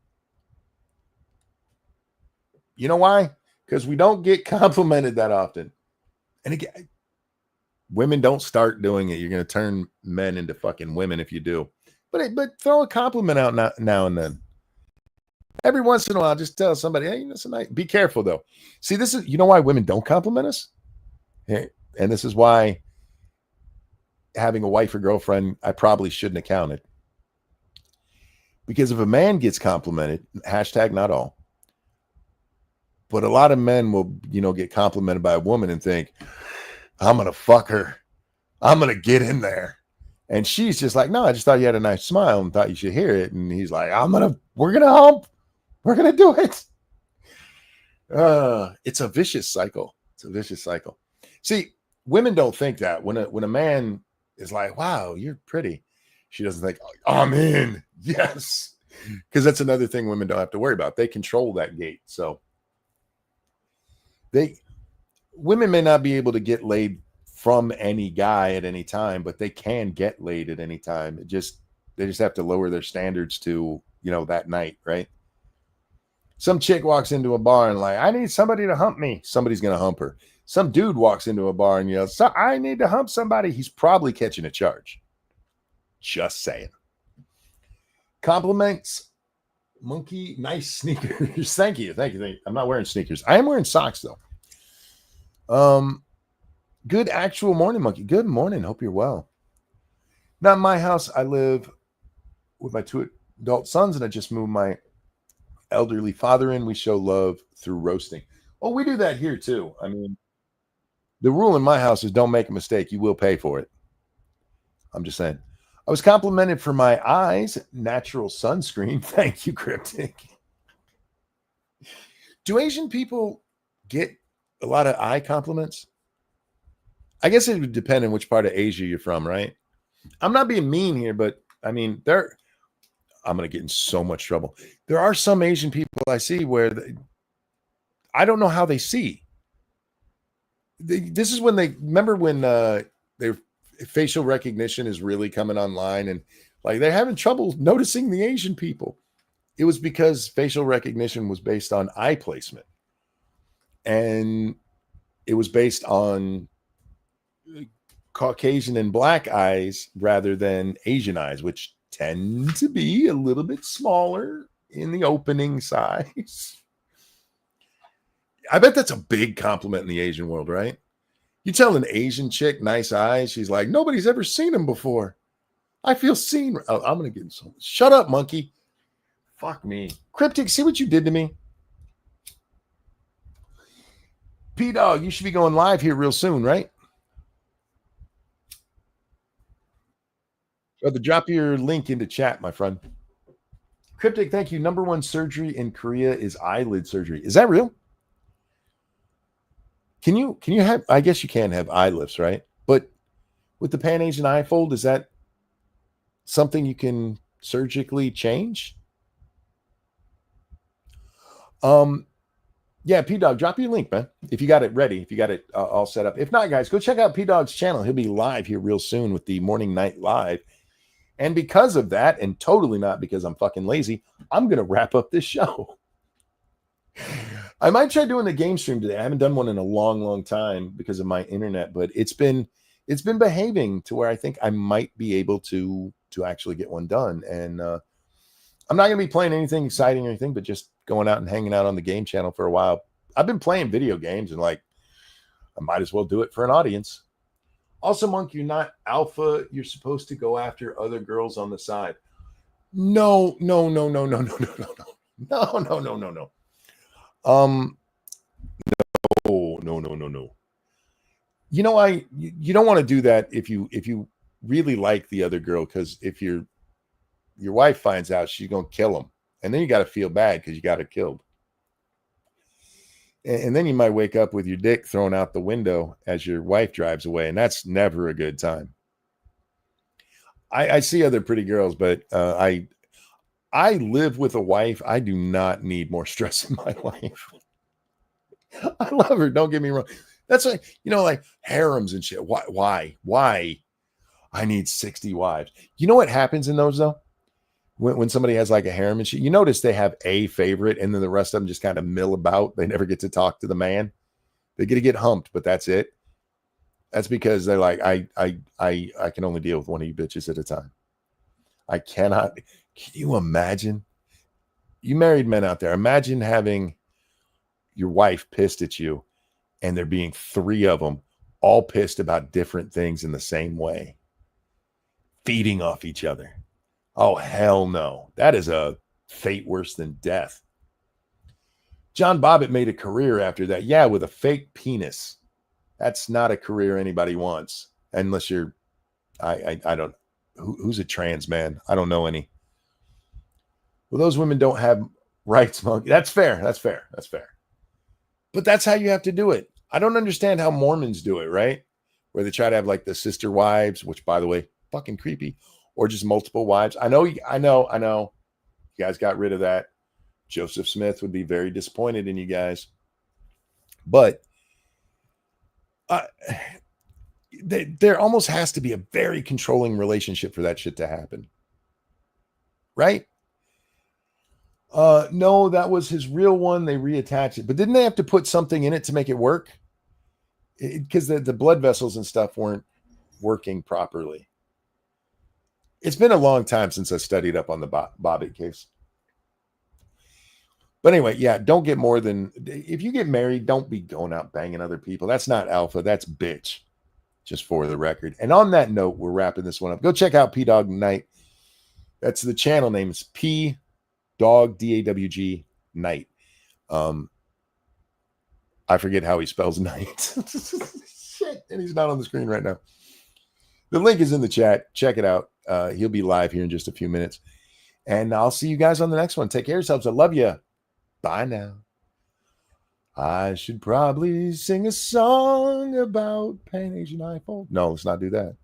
You know why? Because we don't get complimented that often. And again, women don't start doing it. You're going to turn men into fucking women if you do. But throw a compliment out now and then. Every once in a while, just tell somebody, hey, that's a nice. Be careful though. See, this is, you know why women don't compliment us? Hey, and this is why having a wife or girlfriend, I probably shouldn't have counted. Because if a man gets complimented, hashtag not all, but a lot of men will, get complimented by a woman and think, I'm going to fuck her. I'm going to get in there. And she's just like, no, I just thought you had a nice smile and thought you should hear it. And he's like, we're going to hump. We're going to do it. It's a vicious cycle. It's a vicious cycle. See, women don't think that when a man is like, wow, you're pretty. She doesn't think, I'm in. Yes. Because that's another thing women don't have to worry about. They control that gate. So women may not be able to get laid from any guy at any time, but they can get laid at any time. They just have to lower their standards to, that night, right? Some chick walks into a bar and like, I need somebody to hump me. Somebody's going to hump her. Some dude walks into a bar and yells, I need to hump somebody. He's probably catching a charge. Just saying. Compliments. Monkey, nice sneakers. Thank you. I'm not wearing sneakers. I am wearing socks though. Good actual morning, Monkey. Good morning. Hope you're well. Not in my house. I live with my 2 adult sons, and I just moved my elderly father in. We show love through roasting. Oh, we do that here too. I mean, The rule in my house is don't make a mistake. You will pay for it. I'm just saying. I was complimented for my eyes. Natural sunscreen. Thank you, Cryptic. Do Asian people get a lot of eye compliments? I guess it would depend on which part of Asia you're from, right? I'm not being mean here, but I mean, I'm going to get in so much trouble. There are some Asian people I see where I don't know how they see. This is when remember when their facial recognition is really coming online and like they're having trouble noticing the Asian people. It was because facial recognition was based on eye placement. And it was based on Caucasian and black eyes rather than Asian eyes, which tend to be a little bit smaller in the opening size. I bet that's a big compliment in the Asian world, right? You tell an Asian chick nice eyes, she's like, nobody's ever seen them before. I feel seen. Oh, I'm going to get in so. Shut up, monkey. Fuck me. Cryptic, see what you did to me? P-Dog, you should be going live here real soon, right? Drop your link into chat, my friend. Cryptic, thank you. Number one surgery in Korea is eyelid surgery. Is that real? Can you have, I guess you can have eye lifts, right? But with the Pan-Asian eye fold, is that something you can surgically change? Yeah, P-Dog, drop your link, man. If you got it ready, if you got it all set up. If not, guys, go check out P-Dog's channel. He'll be live here real soon with the Morning Night Live. And because of that, and totally not because I'm fucking lazy, I'm going to wrap up this show. I might try doing the game stream today. I haven't done one in a long, long time because of my internet, but it's been behaving to where I think I might be able to actually get one done. And I'm not going to be playing anything exciting or anything, but just going out and hanging out on the game channel for a while. I've been playing video games and like, I might as well do it for an audience. Also, Monk, you're not alpha. You're supposed to go after other girls on the side. No. No. You know, you don't want to do that if you really like the other girl, because if your wife finds out, she's gonna kill him, and then you got to feel bad because you got her killed. And then you might wake up with your dick thrown out the window as your wife drives away, and that's never a good time. I see other pretty girls, but I live with a wife. I do not need more stress in my life. I love her. Don't get me wrong. That's like, like harems and shit. Why? I need 60 wives. You know what happens in those though? When somebody has like a harem and shit, you notice they have a favorite and then the rest of them just kind of mill about. They never get to talk to the man. They get to get humped, but that's it. That's because they're like, I can only deal with one of you bitches at a time. I cannot. Can you imagine? You married men out there, imagine having your wife pissed at you and there being 3 of them all pissed about different things in the same way, feeding off each other. Oh, hell no. That is a fate worse than death. John Bobbitt made a career after that. Yeah, with a fake penis. That's not a career anybody wants. Unless you're, I don't, who's a trans man? I don't know any. Well, those women don't have rights, Monk. That's fair. But that's how you have to do it. I don't understand how Mormons do it, right? Where they try to have like the sister wives, which by the way, fucking creepy. Or just multiple wives. I know. You guys got rid of that. Joseph Smith would be very disappointed in you guys. But there almost has to be a very controlling relationship for that shit to happen. Right? No, that was his real one. They reattached it. But didn't they have to put something in it to make it work? Because the blood vessels and stuff weren't working properly. It's been a long time since I studied up on the Bobbitt case. But anyway, yeah, don't get more than, if you get married, don't be going out banging other people. That's not alpha. That's bitch. Just for the record. And on that note, we're wrapping this one up. Go check out P-Dog Night. That's the channel name is P-Dog, D-A-W-G, Night. I forget how he spells night. shit. And he's not on the screen right now. The link is in the chat. Check it out. He'll be live here in just a few minutes. And I'll see you guys on the next one. Take care of yourselves. I love you. Bye now. I should probably sing a song about Pan Asian iPhone. No, let's not do that.